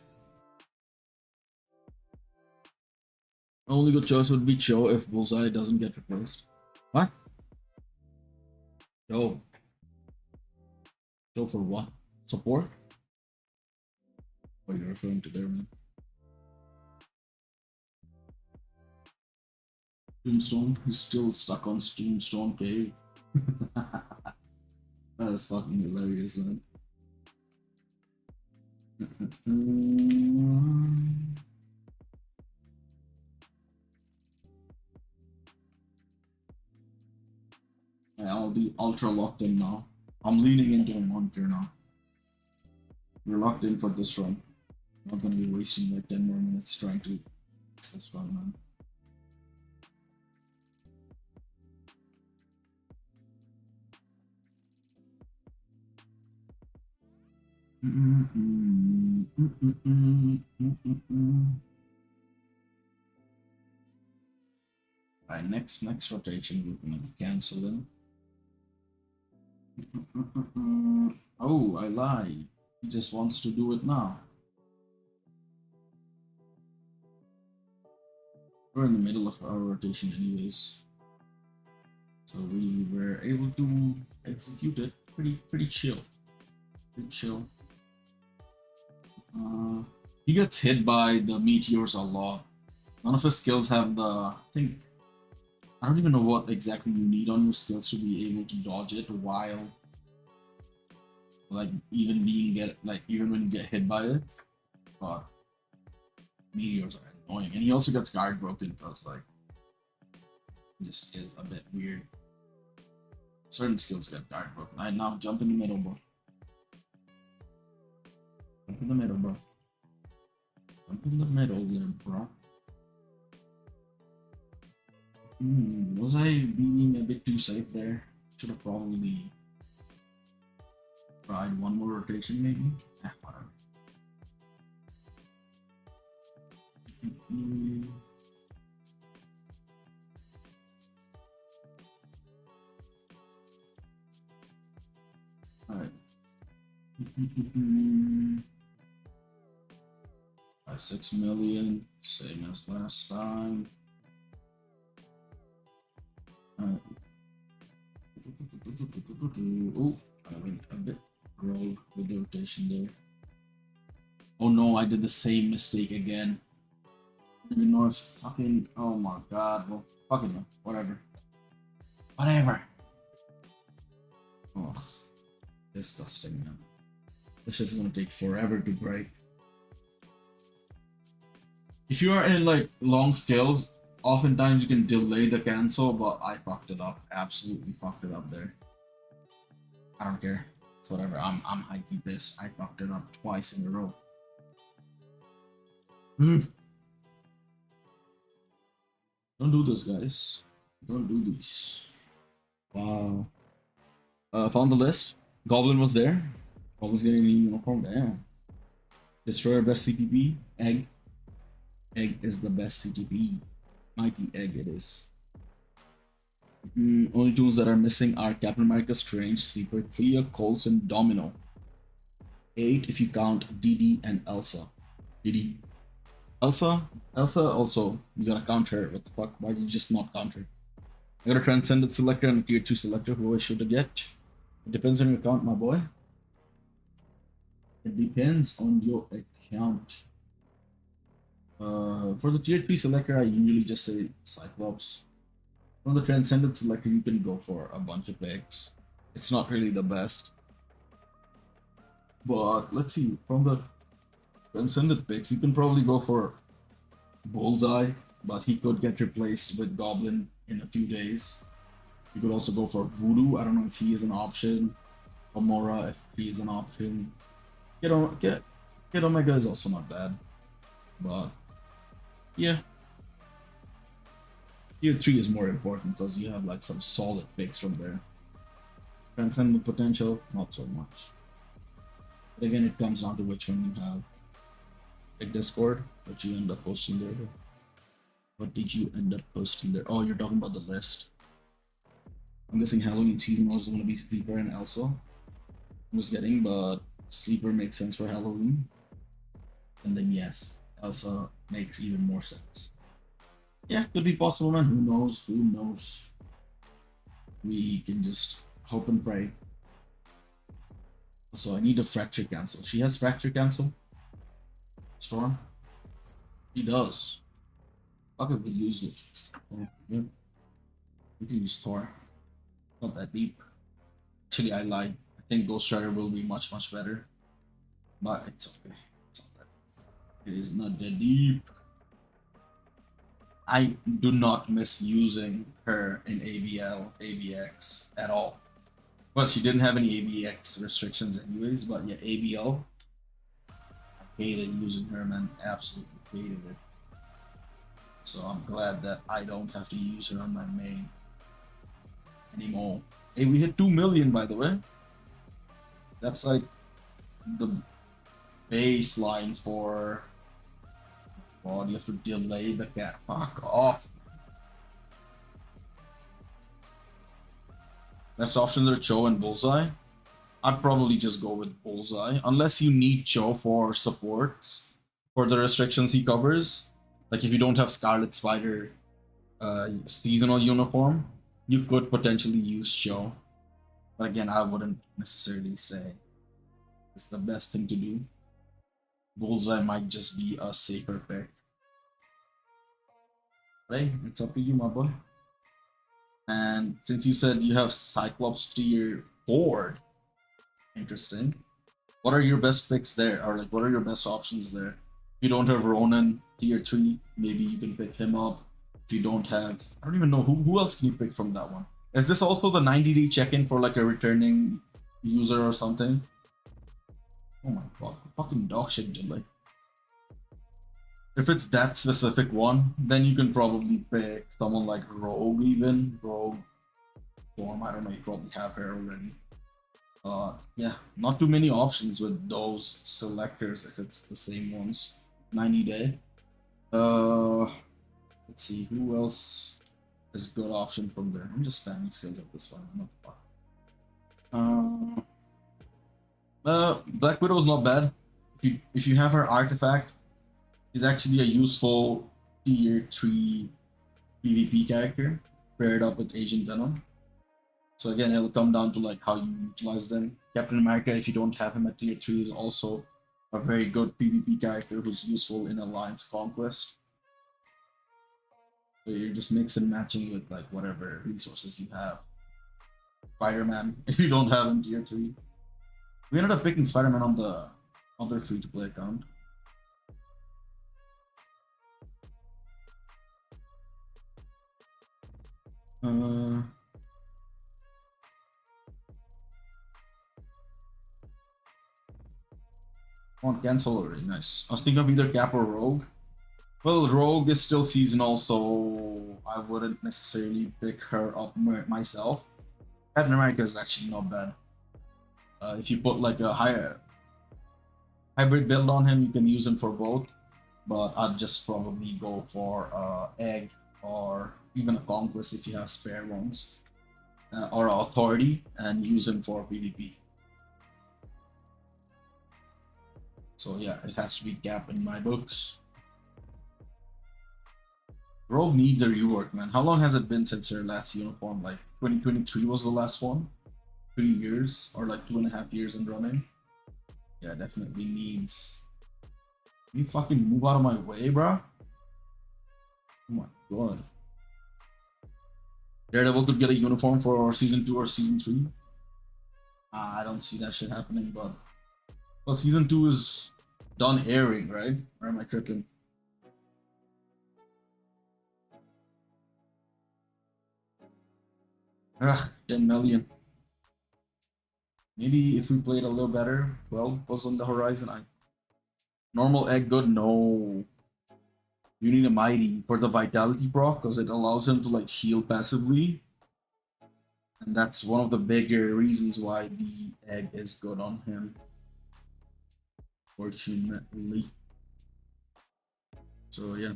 The only good choice would be Cho if Bullseye doesn't get replaced. What? Cho. Cho for what? Support? What are you referring to there, man? Tombstone? He's still stuck on Tombstone Cave. That is fucking hilarious, man. I'll be ultra locked in now. I'm leaning into a monitor now. We're locked in for this run. I'm not gonna be wasting like 10 more minutes trying to fix this run, man. Alright, next rotation we're gonna be canceling. Oh, I lied. He just wants to do it now. We're in the middle of our rotation anyways. So we were able to execute it pretty chill. Pretty chill. He gets hit by the meteors a lot. None of his skills have the, I don't even know what exactly you need on your skills to be able to dodge it while like even when you get hit by it. But meteors are annoying. And he also gets guard broken because like it just is a bit weird. Certain skills get guard broken. I now jump in the middle, bro. Jump in the middle, bro. Jump in the middle there, bro. Was I being a bit too safe there? Should have probably tried one more rotation, maybe? Whatever. Alright. 6 million, same as last time. Alright. Oh, I went a bit rogue with the rotation there. Oh no, I did the same mistake again. I don't even know if fucking, oh my god, well, fucking no, whatever. Whatever. Ugh. Disgusting, man. This is gonna take forever to break. If you are in like long skills, oftentimes you can delay the cancel, but I fucked it up. Absolutely fucked it up there. I don't care. It's whatever. I'm hypey pissed. I fucked it up twice in a row. Don't do this, guys. Don't do this. Wow. Found the list. Goblin was there. Goblin's getting a new uniform. Damn. Destroyer best CTP. Egg. Egg is the best CTP. Mighty Egg it is. Only tools that are missing are Captain America, Strange, Sleeper, Clea, Coulson, Domino. 8 if you count DD and Elsa. DD. Elsa also, you gotta count her. What the fuck? Why did you just not count her? I got a Transcendent Selector and a Tier 2 Selector. Who I should get? It depends on your account, my boy. It depends on your account. For the Tier 3 Selector, I usually just say Cyclops. From the Transcendent Selector, you can go for a bunch of picks. It's not really the best. But let's see, from the Transcendent picks, you can probably go for Bullseye, but he could get replaced with Goblin in a few days. You could also go for Voodoo. I don't know if he is an option. Omora, if he is an option. Get Omega is also not bad. But yeah. Tier 3 is more important because you have like some solid picks from there. Transcendent potential, not so much. But again, it comes down to which one you have. Like Discord, what you end up posting there. What did you end up posting there? Oh, you're talking about the list. I'm guessing Halloween season was going to be Sleeper and Elsa. I'm just getting, but Sleeper makes sense for Halloween. And then yes, Elsa makes even more sense. Yeah, could be possible, man. Who knows? Who knows? We can just hope and pray. So I need a Fracture Cancel. She has Fracture Cancel? Storm? She does. Fuck it, we use it. Oh, yeah. We can use Thor. Not that deep. Actually, I lied. I think Ghost Rider will be much better. But it's okay. It's not that. It is not that deep. I do not miss using her in ABL, ABX at all. Well, she didn't have any ABX restrictions anyways, but yeah, ABL. I hated using her, man. Absolutely hated it. So I'm glad that I don't have to use her on my main anymore. Hey, we hit 2 million, by the way. That's like the baseline for... Oh, you have to delay the cat. Fuck off. Best options are Cho and Bullseye. I'd probably just go with Bullseye. Unless you need Cho for supports for the restrictions he covers. Like if you don't have Scarlet Spider seasonal uniform, You could potentially use Show, but again, I wouldn't necessarily say it's the best thing to do. Bullseye might just be a safer pick. Hey, it's up to you, my boy. And since you said you have Cyclops tier 4, interesting. What are your best picks there? Or like, what are your best options there? If you don't have Ronan tier 3, maybe you can pick him up. If you don't have, I don't even know who else can you pick from that one. Is this also the 90-day check-in for like a returning user or something? Oh my god, fucking dog shit, Dilly. If it's that specific one, then you can probably pick someone like Rogue even. Rogue Storm, I don't know, you probably have her already. Yeah, not too many options with those selectors if it's the same ones. 90-day. Let's see, who else is a good option from there? I'm just spamming skills at this one, not the part. Black Widow's not bad. If you have her artifact, she's actually a useful tier 3 PvP character paired up with Agent Venom. So again, it'll come down to like how you utilize them. Captain America, if you don't have him at tier 3, is also a very good PvP character who's useful in Alliance Conquest. So you're just mix and matching with like whatever resources you have. Spider-Man, if you don't have him tier 3. We ended up picking Spider-Man on the other free-to-play account. On cancel already, nice. I was thinking of either Cap or Rogue. Well, Rogue is still seasonal, so I wouldn't necessarily pick her up myself. Captain America is actually not bad. If you put like a higher hybrid build on him, you can use him for both. But I'd just probably go for Egg or even a Conquest if you have spare ones. Or Authority and use him for PvP. So yeah, it has to be Cap in my books. Rogue needs a rework, man. How long has it been since her last uniform? Like 2023 was the last one? 3 years or like 2.5 years in running? Yeah, definitely needs. Can you fucking move out of my way, bro? Oh my god. Daredevil could get a uniform for season 2 or season 3. I don't see that shit happening, but well, season 2 is done airing, right? Or am I tripping? Ah, 10 million. Maybe if we played a little better, 12 was on the horizon. Normal egg good? No. You need a mighty for the vitality proc because it allows him to like heal passively. And that's one of the bigger reasons why the egg is good on him. Fortunately. So yeah.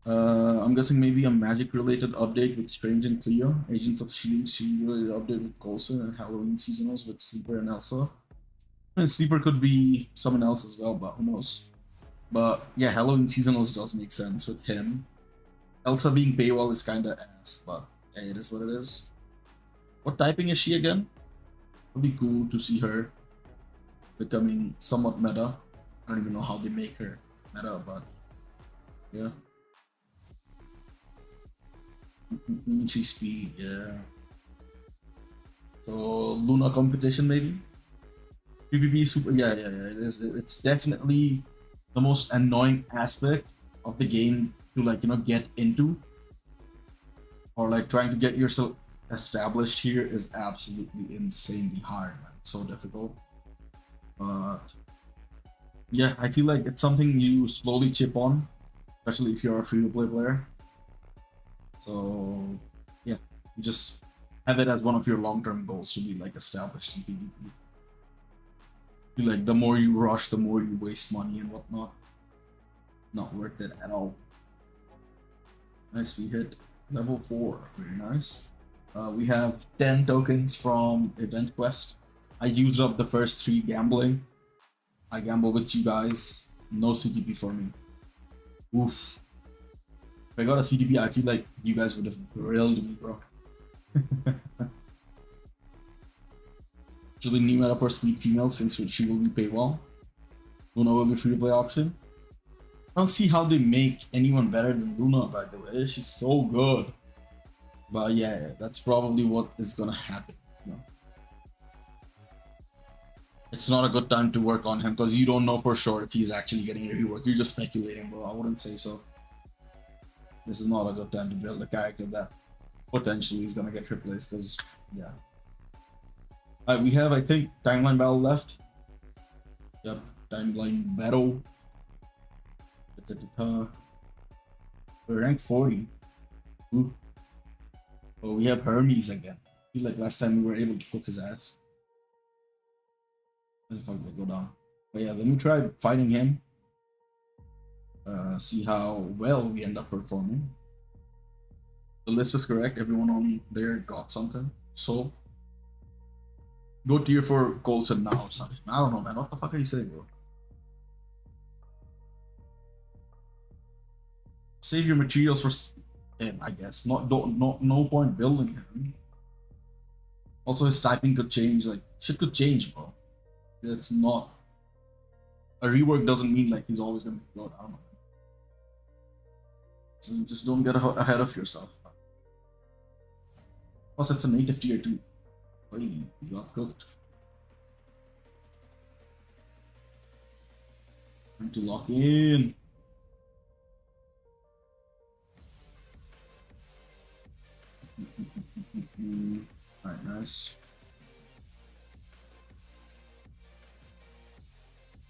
I'm guessing maybe a magic related update with Strange and Cleo, Agents of S.H.I.E.L.D. related update with Coulson, and Halloween seasonals with Sleeper and Elsa. And Sleeper could be someone else as well, but who knows. But yeah, Halloween seasonals does make sense with him. Elsa being paywall is kinda ass, but yeah, it is what it is. What typing is she again? It would be cool to see her becoming somewhat meta. I don't even know how they make her meta, but yeah. She's speed, yeah. So Luna competition maybe? PvP super, yeah, it is. It's definitely the most annoying aspect of the game to like, you know, get into. Or like trying to get yourself established here is absolutely insanely hard, man. It's so difficult. But yeah, I feel like it's something you slowly chip on, especially if you're a free-to-play player. So yeah, you just have it as one of your long-term goals to be like established in PvP. Feel like the more you rush, the more you waste money and whatnot. Not worth it at all. Nice, we hit level 4. Very nice. We have 10 tokens from Event Quest. I used up the first 3 gambling. I gamble with you guys. No CTP for me. Oof. If I got a CTP, I feel like you guys would have grilled me, bro. She'll be new meta for speed female since she will be paywall. Luna will be free to play option. I don't see how they make anyone better than Luna, by the way. She's so good. But yeah, that's probably what is gonna happen. You know? It's not a good time to work on him because you don't know for sure if he's actually getting a rework. You're just speculating, bro. I wouldn't say so. This is not a good time to build a character that potentially is gonna get replaced because, yeah. We have, I think, timeline battle left. Yep, timeline battle. We're ranked 40. Ooh. Oh, we have Hermes again. I feel like last time we were able to cook his ass. Where the fuck did I go down? But yeah, let me try fighting him. See how well we end up performing. The list is correct. Everyone on there got something. So go tier for Colson now or something. I don't know, man. What the fuck are you saying, bro? Save your materials for him, I guess. No point building him. Also, his typing could change. Like, shit could change, bro. It's not. A rework doesn't mean like he's always gonna be good. I don't know. So just don't get ahead of yourself. Plus, it's a native tier 2. Oh, you got cooked. Time to lock in. Alright, nice.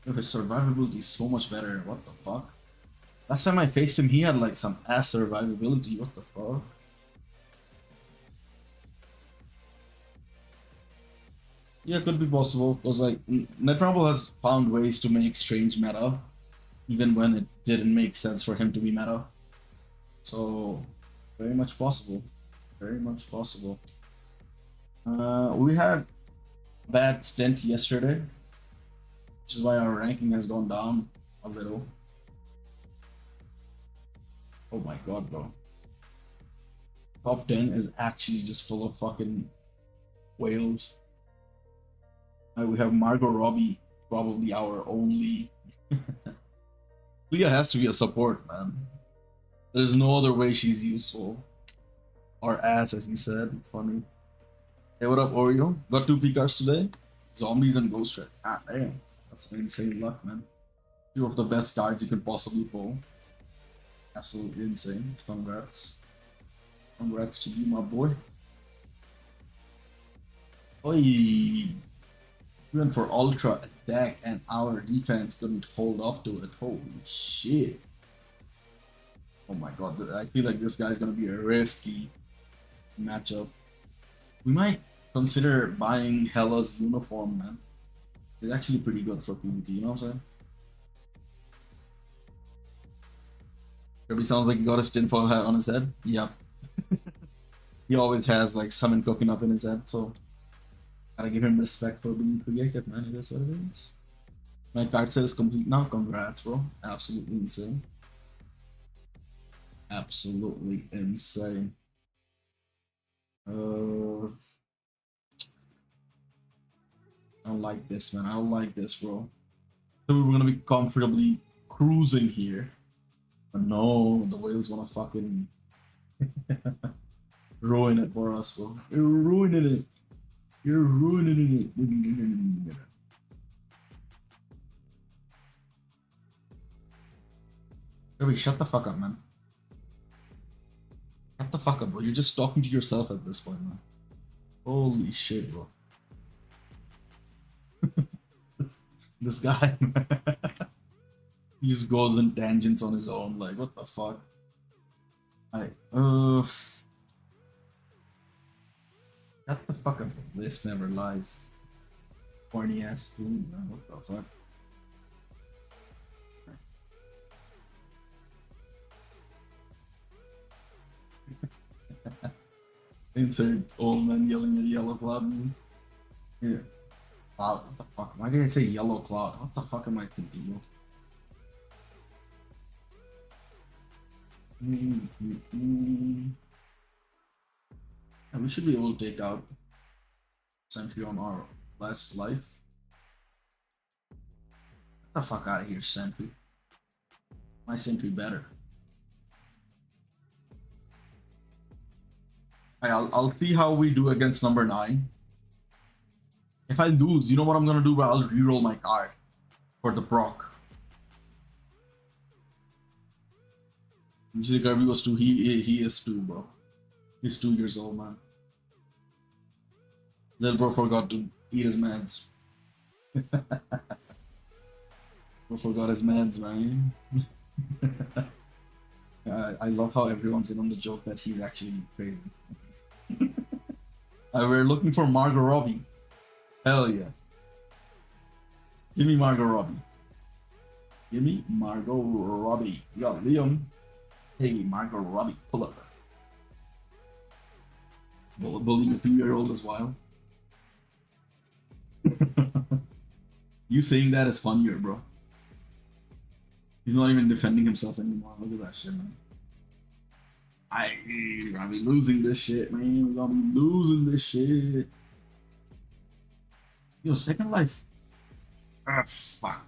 Yo, his survivability is so much better. What the fuck? Last time I faced him, he had like some ass survivability. What the fuck? Yeah, could be possible. Because like Netmarble has found ways to make strange meta, even when it didn't make sense for him to be meta. So very much possible. Very much possible. We had a bad stint yesterday, which is why our ranking has gone down a little. Oh my god, bro. Top 10 is actually just full of fucking whales. We have Margot Robbie, probably our only. Leah has to be a support, man. There's no other way she's useful. Or ass, as you said. It's funny. Hey, what up, Oreo? Got 2 P cards today. Zombies and Ghost Red. Ah, damn. That's an insane luck, man. 2 of the best cards you could possibly pull. Absolutely insane. Congrats. Congrats to you, my boy. Oi. We went for ultra attack and our defense couldn't hold up to it. Holy shit. Oh my god, I feel like this guy's gonna be a risky matchup. We might consider buying Hella's uniform, man. It's actually pretty good for PvP, you know what I'm saying? Kirby sounds like he got a tinfoil hat on his head. Yep. He always has like summon cooking up in his head, so gotta give him respect for being creative, man. It is what it is. My card set is complete now. Congrats, bro. Absolutely insane. Absolutely insane. I don't like this, man. I don't like this, bro. So we're gonna be comfortably cruising here. But no, the whales wanna fucking ruin it for us, bro. You're ruining it. You're ruining it. Kirby, shut the fuck up, man. Shut the fuck up, bro. You're just talking to yourself at this point, man. Holy shit, bro. this guy, man. He just goes in tangents on his own. Like, what the fuck? Shut the fuck up. This never lies. Corny ass food, man. What the fuck? Insert old man yelling at Yellow Cloud. Yeah. Cloud, what the fuck? Why did I say Yellow Cloud? What the fuck am I thinking? And we should be able to take out Sentry on our last life. Get the fuck out of here, Sentry. My Sentry better. I'll see how we do against number 9. If I lose, you know what I'm gonna do? I'll reroll my card for the proc. Usually Kirby was 2. He is 2, bro. He's 2 years old, man. Little bro forgot to eat his meds. Bro forgot his meds, man. I love how everyone's in on the joke that he's actually crazy. We're looking for Margot Robbie. Hell yeah. Give me Margot Robbie. Give me Margot Robbie. Yo, Liam. Hey, Margot Robbie, pull up. Bullying a 2-year-old as well. You saying that is funnier, bro. He's not even defending himself anymore. Look at that shit, man. We're gonna be losing this shit, man. We're gonna be losing this shit. Yo, second life. Ah, fuck.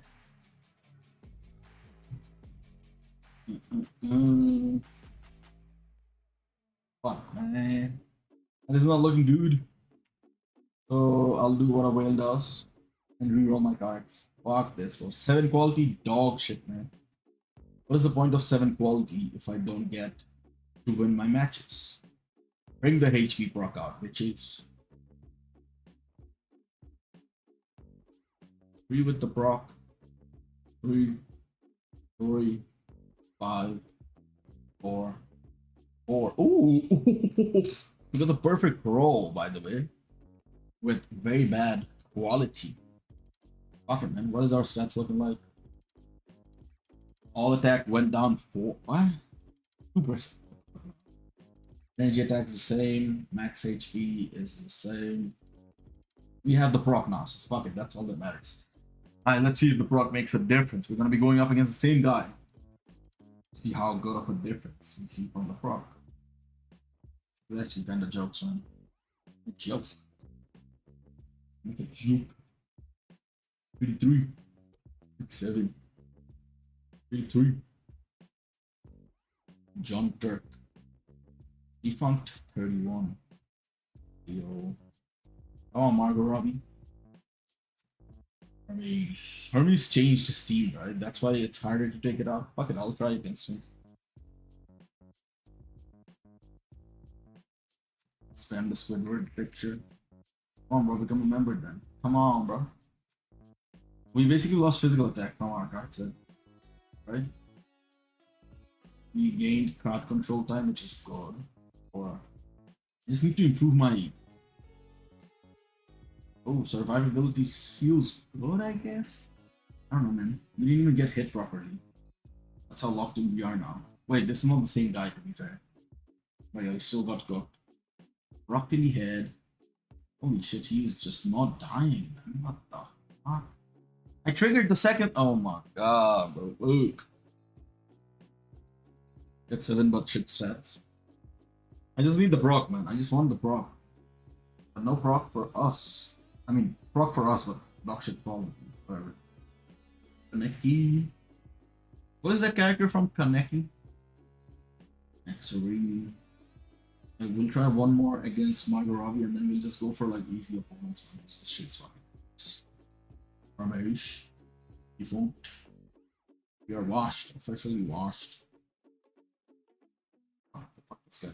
Fuck, man. This is not looking good. So I'll do what a whale does and reroll my cards. Fuck this, bro. 7 quality dog shit, man. What is the point of 7 quality if I don't get to win my matches? Bring the HP proc out, bitches. 3 with the proc. 3, 3, 5, 4, 4. Ooh! We got the perfect roll, by the way. With very bad quality. Fuck it, man. What is our stats looking like? All attack went down 4. What? 2%. Energy attack is the same. Max HP is the same. We have the proc now, so fuck it. That's all that matters. Alright, let's see if the proc makes a difference. We're gonna be going up against the same guy. See how good of a difference we see from the proc. It's actually kind of jokes, man. A joke. Make a joke. 33. 37. 33. John Turk. Defunct 31. Yo. Come on, Margot Robbie. Hermes changed his team, right? That's why it's harder to take it out. Fuck it, I'll try against him. Spam the Squidward picture. Come on, bro, become a member then. Come on, bro. We basically lost physical attack from our card set, right? We gained card control time, which is good. Or I just need to improve my. Oh, survivability feels good, I guess. I don't know, man. We didn't even get hit properly. That's how locked in we are now. Wait, this is not the same guy, to be fair. But yeah, we still got cooked. Rock in the head. Holy shit, he's just not dying, man. What the fuck? I triggered the second. Oh my god, bro. Look. Get 7 but shit stats. I just need the proc, man. I just want the proc. But no proc for us. I mean, proc for us, but dog shit problem. Whatever. Kaneki. What is that character from Kaneki? X-Ray. We'll try one more against Margot Robbie and then we'll just go for like easy opponents. This shit's fucking. Ramesh. Defunct. We are washed. Officially washed. What the fuck this guy?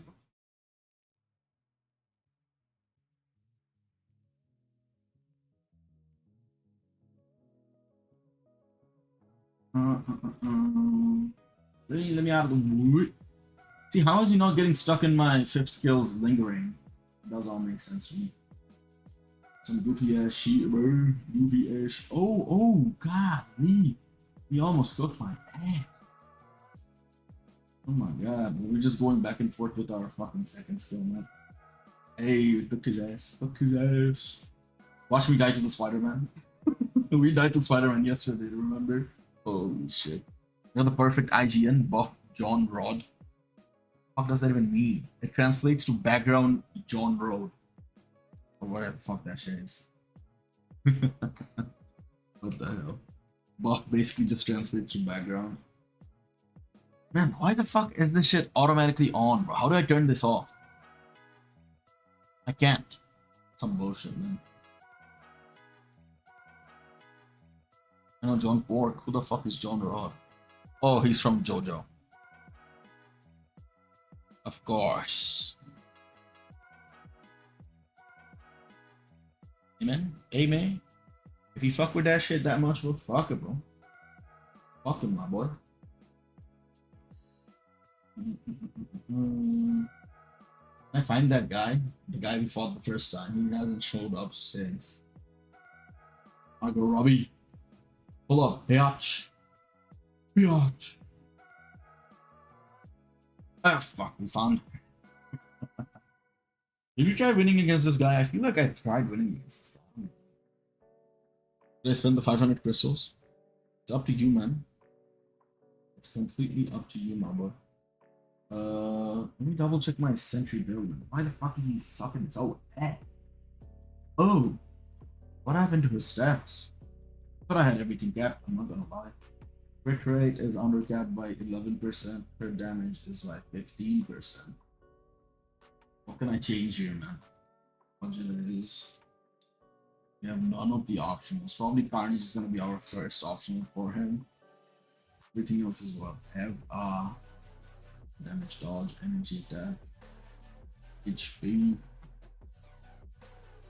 Let me out of the wood. See, how is he not getting stuck in my 5th skills lingering? It does all make sense to me. Some goofy ass shit, bro. Goofy ass. Oh, golly. He almost cooked my ass. Oh my god, we're just going back and forth with our fucking 2nd skill, man. Hey, we cooked his ass. Cooked his ass. Watch me die to the Spider-Man. We died to Spider-Man yesterday, remember? Holy shit. You're the perfect IGN buff John Rod. What does that even mean? It translates to background genre or whatever the fuck that shit is. What the hell? Buff basically just translates to background. Man, why the fuck is this shit automatically on, bro? How do I turn this off? I can't. Some bullshit, man. I know John Pork. Who the fuck is John Rod? Oh, he's from JoJo. Of course. Amen? Amen? If you fuck with that shit that much, well, fuck it, bro. Fuck him, my boy. I find that guy, the guy we fought the first time, he hasn't showed up since. I go, Robbie. Pull up, biatch. Biatch. Ah, fuck, we found. Did you try winning against this guy? I feel like I tried winning against this guy. Did I spend the 500 crystals? It's up to you, man. It's completely up to you, my boy. Let me double check my sentry building. Why the fuck is he sucking so bad? Oh, what happened to his stats? I thought I had everything capped, I'm not gonna lie. Crit rate is undercapped by 11%, per damage is by 15%. What can I change here, man? Budget is. We have none of the options. Probably Carnage is gonna be our first option for him. Everything else is what? Have damage dodge, energy attack, HP.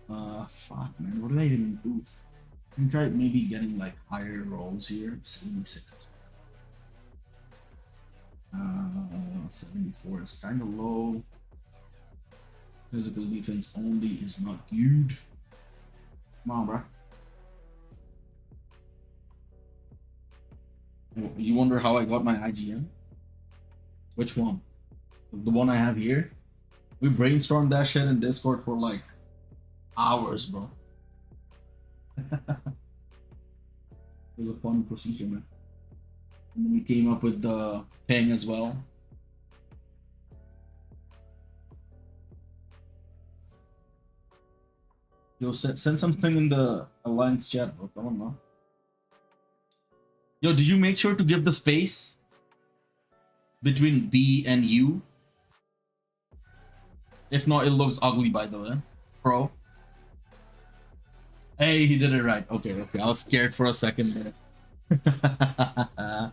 Fuck, man. What did I even do? I can try maybe getting like higher rolls here. 76. 74 is kind of low. Physical defense only is not good. Come on, bro. You wonder how I got my IGN? Which one? The one I have here? We brainstormed that shit in Discord for like hours, bro. It was a fun procedure, man. And then we came up with the ping as well. Yo, send something in the Alliance chat, bro. Come on, man. Yo, did you make sure to give the space between B and U? If not, it looks ugly, by the way. Bro. Hey, he did it right. Okay, okay. I was scared for a second there.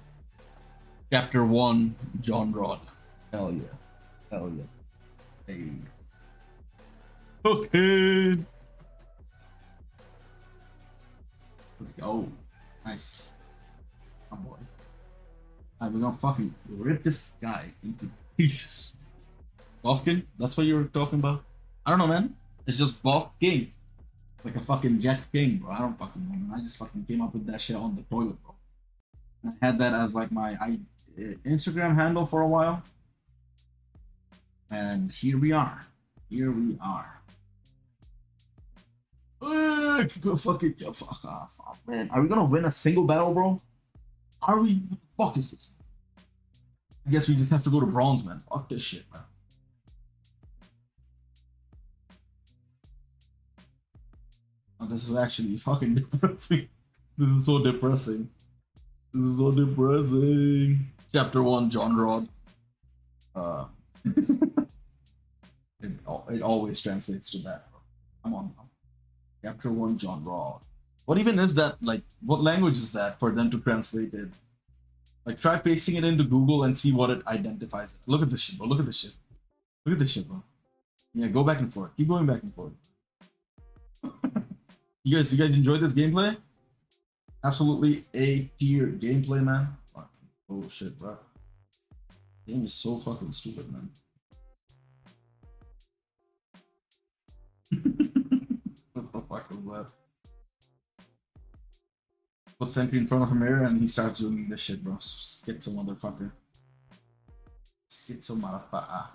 Chapter 1, John Rod. Hell yeah. Hell yeah. Hey. Okay. Let's go. Nice. Oh boy. Alright, we're gonna fucking rip this guy into pieces. Bufkin? That's what you were talking about? I don't know, man. It's just Bufkin. Like a fucking Jet King, bro. I don't fucking know, man. I just fucking came up with that shit on the toilet, bro. I had that as like my Instagram handle for a while. And here we are. Here we are. Fucking fuck, man. Are we gonna win a single battle, bro? Are we? What the fuck is this? I guess we just have to go to bronze, man. Fuck this shit, man. Oh, this is actually fucking depressing. This is so depressing. This is so depressing. Chapter 1, John Rod. It always translates to that. Come on. Chapter 1, John Rod. What even is that? Like, what language is that for them to translate it? Like, try pasting it into Google and see what it identifies. Look at this shit, bro. Look at this shit. Look at this shit, bro. Yeah, go back and forth. Keep going back and forth. You guys enjoyed this gameplay? Absolutely A-tier gameplay, man. Fucking bullshit, bro. Game is so fucking stupid, man. What the fuck was that? Put Sentry in front of a mirror and he starts doing this shit, bro. Schizo motherfucker. Schizo motherfucker.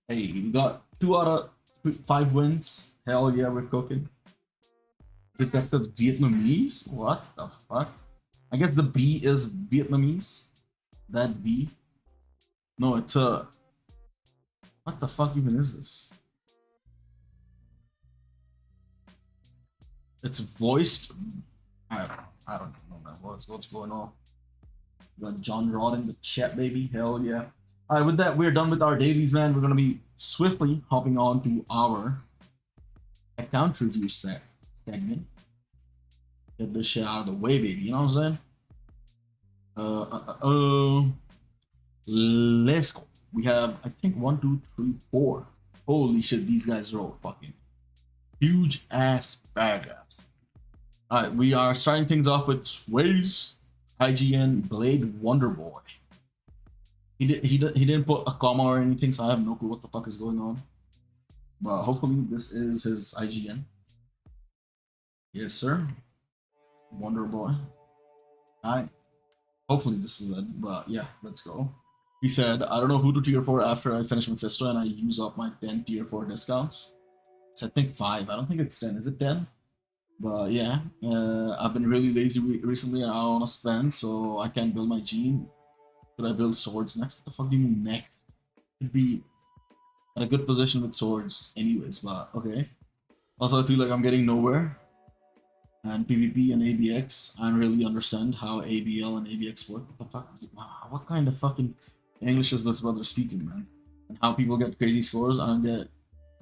Hey, we got 2 out of 5 wins. Hell yeah, we're cooking. Detected Vietnamese? What the fuck? I guess the B is Vietnamese. That B. No, it's a What the fuck even is this? It's voiced. I don't know, man. What's going on? We got John Rod in the chat, baby. Hell yeah. All right, with that, we're done with our dailies, man. We're gonna be swiftly hopping on to our account review segment. Get this shit out of the way, baby. You know what I'm saying? Let's go. We have, I think, 1, 2, 3, 4. Holy shit, these guys roll fucking huge ass paragraphs. All right, we are starting things off with Sway's IGN Blade Wonder Boy. He didn't put a comma or anything, so I have no clue what the fuck is going on. But hopefully this is his IGN. Yes, sir. Wonder Boy. Alright. Hopefully this is it, but yeah, let's go. He said, I don't know who to tier for after I finish Mephisto and I use up my 10 tier 4 discounts. It's I think 5. I don't think it's 10. Is it 10? But yeah, I've been really lazy recently and I don't want to spend, so I can't build my gene. Should I build swords next? What the fuck do you mean next? Should be at a good position with swords anyways, but okay. Also, I feel like I'm getting nowhere. And PvP and ABX, I don't really understand how ABL and ABX work. What the fuck? What kind of fucking English is this brother speaking, man? And how people get crazy scores, I don't get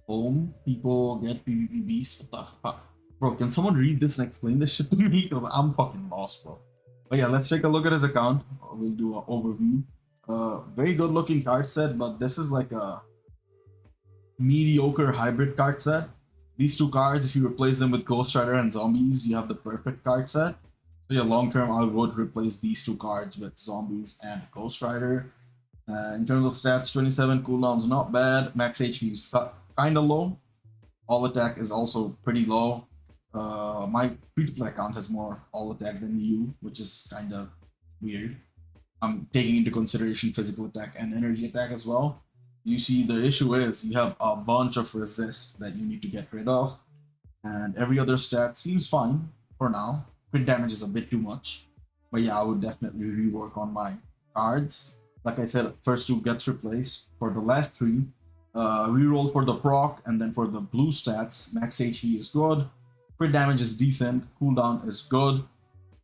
home. People get PvP beasts. What the fuck? Bro, can someone read this and explain this shit to me? Because I'm fucking lost, bro. But yeah, let's take a look at his account. We'll do an overview. Very good looking card set, but this is like a mediocre hybrid card set. These two cards, if you replace them with Ghost Rider and Zombies, you have the perfect card set. So yeah, long term, I would replace these two cards with Zombies and Ghost Rider. In terms of stats, 27 cooldowns, not bad. Max HP is kind of low. All attack is also pretty low. My free-to-play account has more all attack than you, which is kind of weird. I'm taking into consideration physical attack and energy attack as well. You see, the issue is you have a bunch of resist that you need to get rid of, and every other stat seems fine for now. Crit damage is a bit too much, but yeah, I would definitely rework on my cards. Like I said, first two gets replaced. For the last three, reroll for the proc, and then for the blue stats, max HP is good. Crit damage is decent, cooldown is good.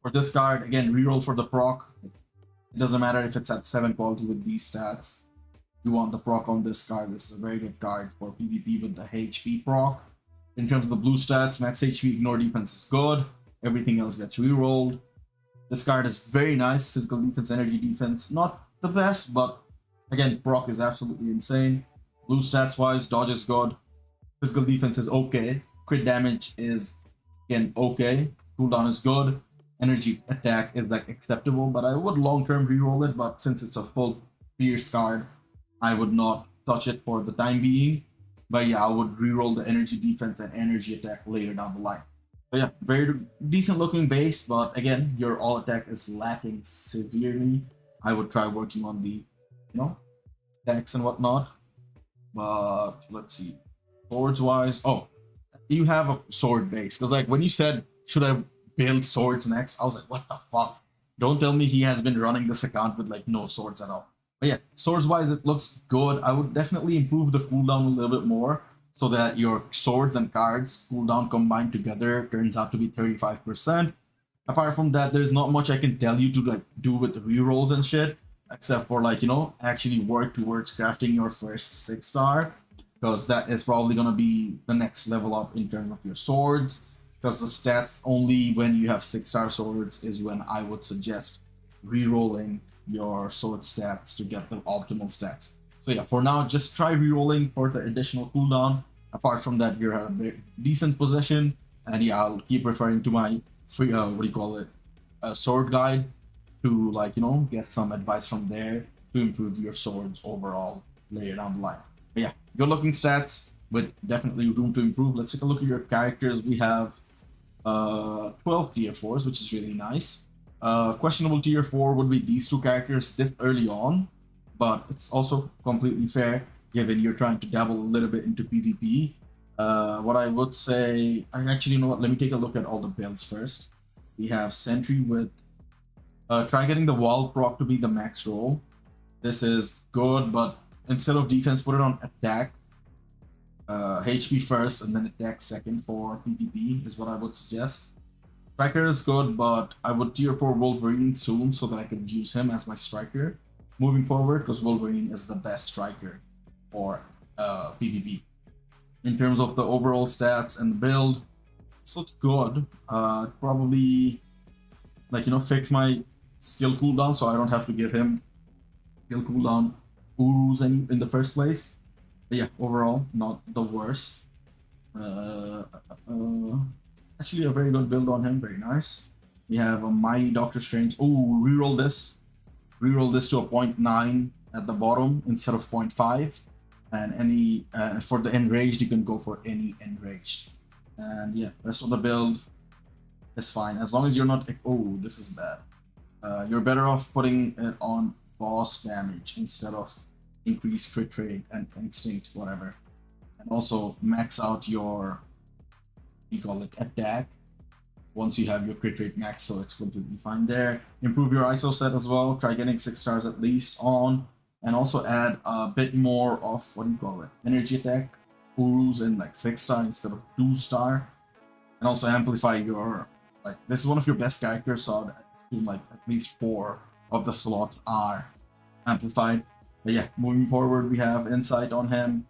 For this card, again, reroll for the proc. It doesn't matter if it's at 7 quality with these stats. You want the proc on this card. This is a very good card for PvP with the HP proc. In terms of the blue stats, max HP, ignore defense is good. Everything else gets rerolled. This card is very nice. Physical defense, energy defense, not the best, but again, proc is absolutely insane. Blue stats wise, dodge is good. Physical defense is okay. Crit damage is again okay. Cooldown is good. Energy attack is like acceptable, but I would long term reroll it. But since it's a full pierce card, I would not touch it for the time being. But yeah, I would reroll the energy defense and energy attack later down the line. But yeah, very decent looking base, but again, your all attack is lacking severely. I would try working on the, attacks and whatnot. But let's see. Swords wise, oh, you have a sword base. Because like when you said, should I build swords next? I was like, what the fuck? Don't tell me he has been running this account with like no swords at all. But yeah, swords wise, it looks good. I would definitely improve the cooldown a little bit more so that your swords and cards cooldown combined together turns out to be 35%. Apart from that, there's not much I can tell you to like do with rerolls and shit, except for like, actually work towards crafting your first 6-star, because that is probably going to be the next level up in terms of your swords, because the stats only when you have 6-star swords is when I would suggest rerolling your sword stats to get the optimal stats. So yeah, for now, just try rerolling for the additional cooldown. Apart from that, you're at a very decent position, and yeah, I'll keep referring to my free, sword guide to like, get some advice from there to improve your swords overall later down the line. But yeah, good looking stats with definitely room to improve. Let's take a look at your characters. We have 12 tier 4s, which is really nice. Questionable tier 4 would be these two characters this early on, but it's also completely fair given you're trying to dabble a little bit into PvP. What I would say, actually, you know what, let me take a look at all the builds first. We have Sentry with, try getting the wall proc to be the max roll. This is good, but instead of defense, put it on attack. HP first and then attack second for PvP is what I would suggest. Striker is good, but I would tier 4 Wolverine soon so that I could use him as my striker moving forward, because Wolverine is the best striker for PvP. In terms of the overall stats and the build, this looks good. Probably, like, you know, fix my skill cooldown so I don't have to give him skill cooldown Urus in the first place. But yeah, overall, not the worst. Actually, a very good build on him. Very nice. We have a Mighty Doctor Strange. Oh, reroll this. Reroll this to a 0.9 at the bottom instead of 0.5. And any for the enraged, you can go for any enraged. And yeah, rest of the build is fine as long as you're not. Oh, this is bad. You're better off putting it on boss damage instead of increased crit rate and instinct, whatever. And also max out your, you call it, attack once you have your crit rate max, so it's completely fine there. Improve your ISO set as well. Try getting 6 stars at least on, and also add a bit more of, what do you call it, energy attack Urus in like 6 star instead of 2 star. And also amplify your, like, this is one of your best characters, so I feel like at least 4 of the slots are amplified. But yeah, moving forward, we have insight on him.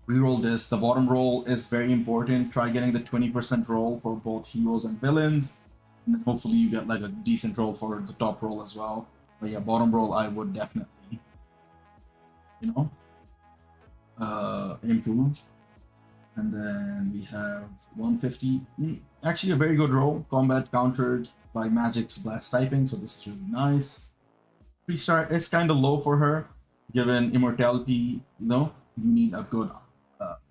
Reroll this. The bottom roll is very important. Try getting the 20% roll for both heroes and villains. And then hopefully you get like a decent roll for the top roll as well. But yeah, bottom roll I would definitely, you know, improve. And then we have 150. Actually a very good roll. Combat countered by Magic's blast typing, so this is really nice. 3 star is kind of low for her, given immortality. No, you need a good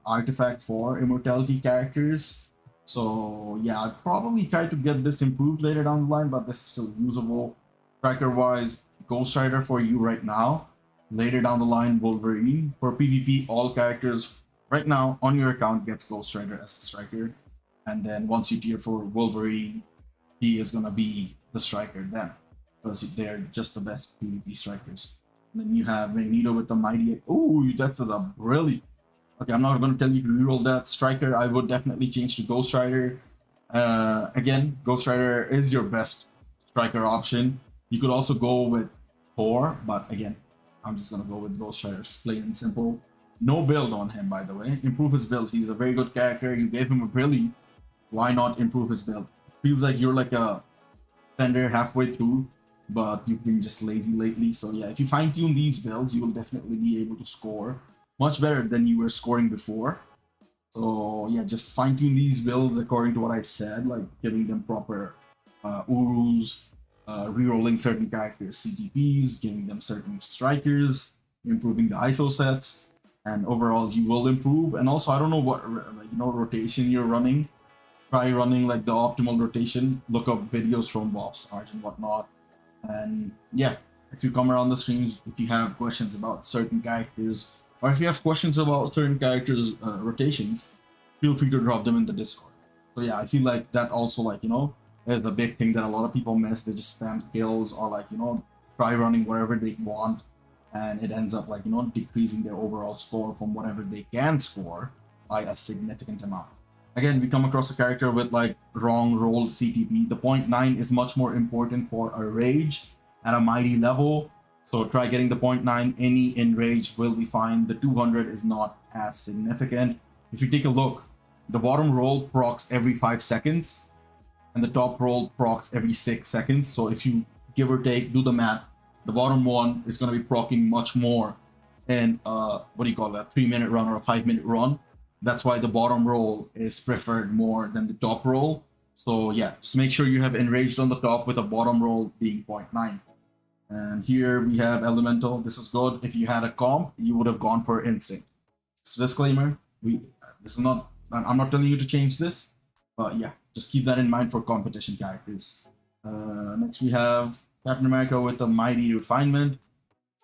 artifact for immortality characters. So yeah, I'd probably try to get this improved later down the line, but this is still usable. Striker wise, Ghost Rider for you right now. Later down the line, Wolverine. For PvP, all characters right now on your account gets Ghost Rider as the striker. And then once you tier for Wolverine, he is gonna be the striker then, because they're just the best PvP strikers. And then you have Magneto with the mighty. Oh, that's a brilliant. Okay, I'm not going to tell you to reroll that. Striker, I would definitely change to Ghost Rider. Again, Ghost Rider is your best striker option. You could also go with Thor, but again, I'm just going to go with Ghost Rider. Plain and simple. No build on him, by the way. Improve his build. He's a very good character. You gave him a brilliant. Why not improve his build? Feels like you're like a tender halfway through, but you've been just lazy lately. So yeah, if you fine-tune these builds, you will definitely be able to score much better than you were scoring before. So yeah, just fine-tune these builds according to what I said, like giving them proper Urus, re-rolling certain characters CTPs, giving them certain strikers, improving the ISO sets, and overall you will improve. And also, I don't know what, like, you know, rotation you're running. Try running like the optimal rotation. Look up videos from BUFFSD and whatnot. And yeah, if you come around the streams, if you have questions about certain characters, or if you have questions about certain characters' rotations, feel free to drop them in the Discord. So yeah, I feel like that also, like, you know, is the big thing that a lot of people miss. They just spam skills, or like, you know, try running wherever they want, and it ends up, like, you know, decreasing their overall score from whatever they can score by a significant amount. Again, we come across a character with like wrong rolled CTP. The 0.9 is much more important for a rage at a mighty level. So try getting the 0.9. Any enraged will be fine. The 200 is not as significant. If you take a look, the bottom roll procs every 5 seconds, and the top roll procs every 6 seconds. So if you give or take, do the math, the bottom one is going to be procking much more in what do you call that, 3-minute run or a 5-minute run. That's why the bottom roll is preferred more than the top roll. So yeah, just make sure you have enraged on the top with a bottom roll being 0.9. And here we have elemental. This is good. If you had a comp, you would have gone for instinct. So disclaimer, this is not, I'm not telling you to change this, but yeah, just keep that in mind for competition characters. Next we have Captain America with the mighty refinement.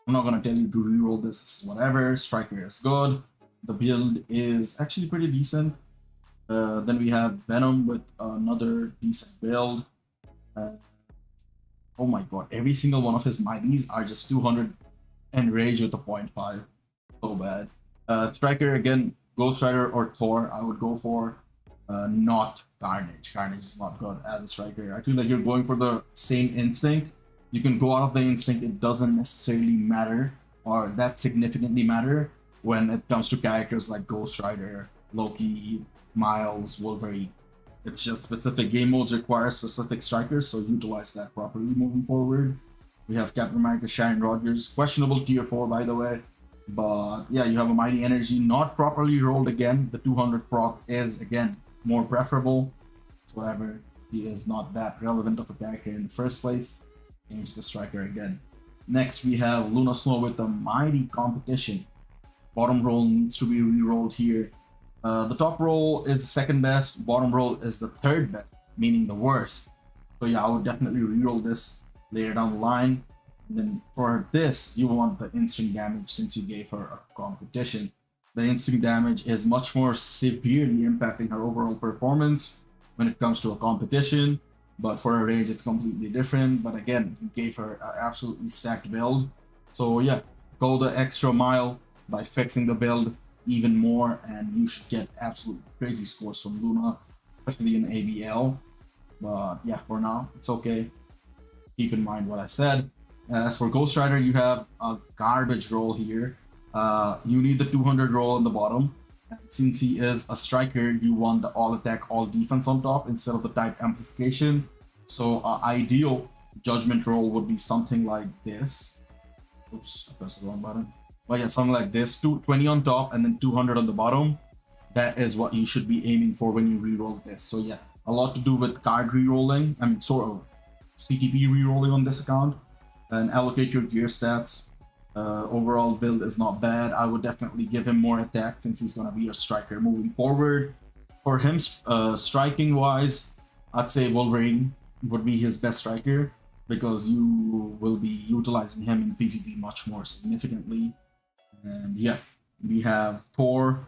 I'm not going to tell you to reroll this, whatever. Striker is good. The build is actually pretty decent. Then we have Venom with another decent build. Oh my god, every single one of his mighties are just 200 enraged with a 0.5. So bad. Striker again, Ghost Rider or Thor. I would go for not Carnage. Carnage is not good as a striker. I feel like you're going for the same instinct. You can go out of the instinct. It doesn't necessarily matter, or that significantly matter when it comes to characters like Ghost Rider, Loki, Miles, Wolverine. It's just specific game modes require specific strikers, so utilize that properly moving forward. We have Captain America, Sharon Rogers, questionable tier 4 by the way. But yeah, you have a Mighty Energy, not properly rolled again. The 200 proc is again more preferable. However, he is not that relevant of a character in the first place. Change the striker again. Next, we have Luna Snow with the Mighty Competition. Bottom roll needs to be re-rolled here. The top roll is the second best. Bottom roll is the third best, meaning the worst. So yeah, I would definitely re-roll this later down the line. And then for this, you want the instant damage since you gave her a competition. The instant damage is much more severely impacting her overall performance when it comes to a competition. But for a range, it's completely different. But again, you gave her an absolutely stacked build. So yeah, go the extra mile by fixing the build even more, and you should get absolute crazy scores from Luna, especially in ABL. But yeah, for now, it's okay. Keep in mind what I said. As for Ghost Rider, you have a garbage roll here. You need the 200 roll on the bottom. And since he is a striker, you want the all attack, all defense on top instead of the type amplification. So ideal judgment roll would be something like this. Oops, I pressed the wrong button. But yeah, something like this, 20 on top and then 200 on the bottom. That is what you should be aiming for when you reroll this. So yeah, a lot to do with card rerolling. I mean, sort of CTP rerolling on this account. And allocate your gear stats. Overall build is not bad. I would definitely give him more attack since he's going to be a striker moving forward. For him, striking wise, I'd say Wolverine would be his best striker because you will be utilizing him in PvP much more significantly. And yeah, we have Thor.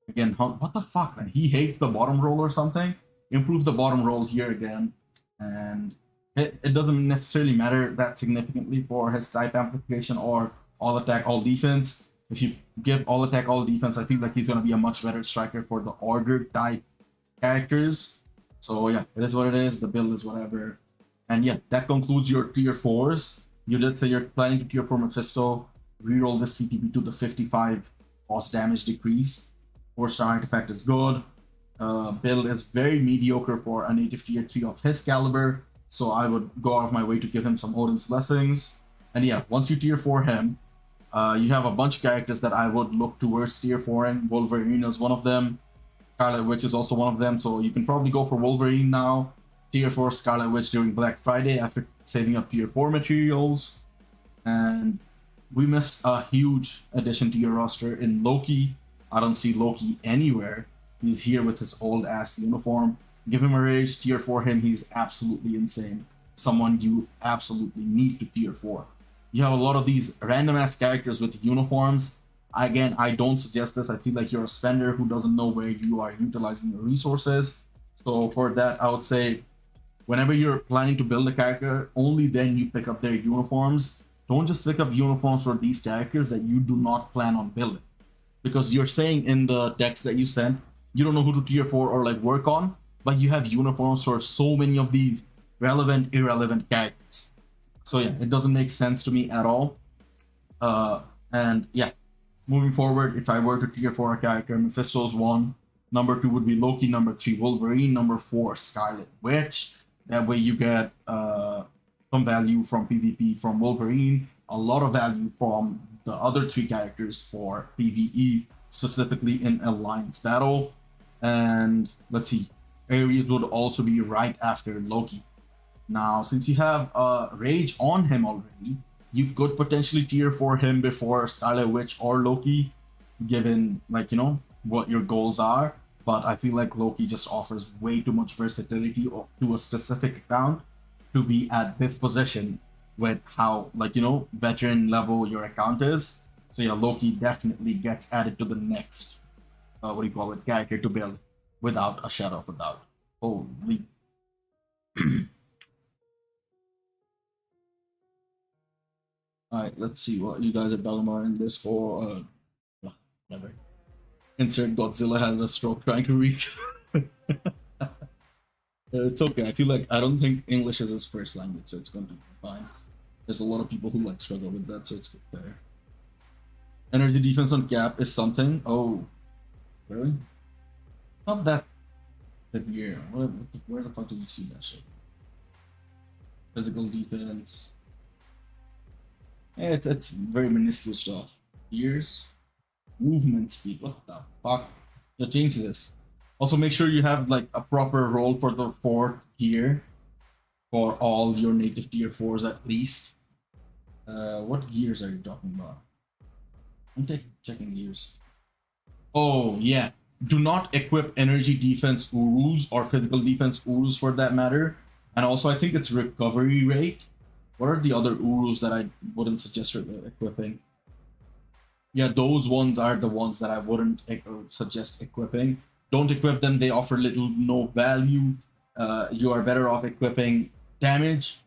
Again, what the fuck, man? He hates the bottom roll or something. Improve the bottom roll here again. And it doesn't necessarily matter that significantly for his type amplification or all attack, all defense. If you give all attack, all defense, I feel like he's going to be a much better striker for the order type characters. So yeah, it is what it is. The build is whatever. And yeah, that concludes your tier 4s. You did say you're planning to tier 4 Mephisto. Reroll this CTP to the 55 boss damage decrease. 4-star artifact is good. Build is very mediocre for a native tier 3 of his caliber. So I would go out of my way to give him some Odin's Blessings. And yeah, once you tier 4 him, you have a bunch of characters that I would look towards tier 4ing. Wolverine is one of them. Scarlet Witch is also one of them. So you can probably go for Wolverine now. Tier 4 Scarlet Witch during Black Friday after saving up tier 4 materials. And we missed a huge addition to your roster in Loki. I don't see Loki anywhere. He's here with his old ass uniform. Give him a rage, tier 4 him, he's absolutely insane. Someone you absolutely need to tier 4. You have a lot of these random ass characters with uniforms. Again, I don't suggest this. I feel like you're a spender who doesn't know where you are utilizing your resources. So for that, I would say whenever you're planning to build a character, only then you pick up their uniforms. Don't just pick up uniforms for these characters that you do not plan on building. Because you're saying in the text that you sent, you don't know who to tier 4 or like work on, but you have uniforms for so many of these relevant, irrelevant characters. So yeah, it doesn't make sense to me at all. And yeah, moving forward, if I were to tier 4 a character, Mephisto's 1, number 2 would be Loki, number 3 Wolverine, number 4 Scarlet Witch. That way you get some value from PvP from Wolverine, a lot of value from the other 3 characters for PvE, specifically in Alliance Battle. And let's see, Ares would also be right after Loki. Now, since you have Rage on him already, you could potentially tier 4 him before Scarlet Witch or Loki, given, like, you know, what your goals are. But I feel like Loki just offers way too much versatility to a specific account to be at this position with how, like, you know, veteran level your account is. So yeah, Loki definitely gets added to the next, what do you call it, character to build without a shadow of a doubt. Holy. Alright, let's see what you guys are talking about in Discord. Never. Insert Godzilla has a stroke trying to read. It's okay. I feel like I don't think English is his first language, so it's going to be fine. There's a lot of people who like struggle with that, so it's good there. Energy defense on cap is something. Oh, really? Not that severe. Where the fuck did you see that shit? Physical defense. Yeah, it's very minuscule stuff. Gears, movement speed. What the fuck? You change this. Also, make sure you have like a proper roll for the 4th gear for all your native tier 4s at least. What gears are you talking about? I'm checking gears. Oh yeah, do not equip energy defense Urus or physical defense Urus for that matter. And also, I think it's recovery rate. What are the other Urus that I wouldn't suggest equipping? Yeah, those ones are the ones that I wouldn't suggest equipping. Don't equip them. They offer little no value. You are better off equipping damage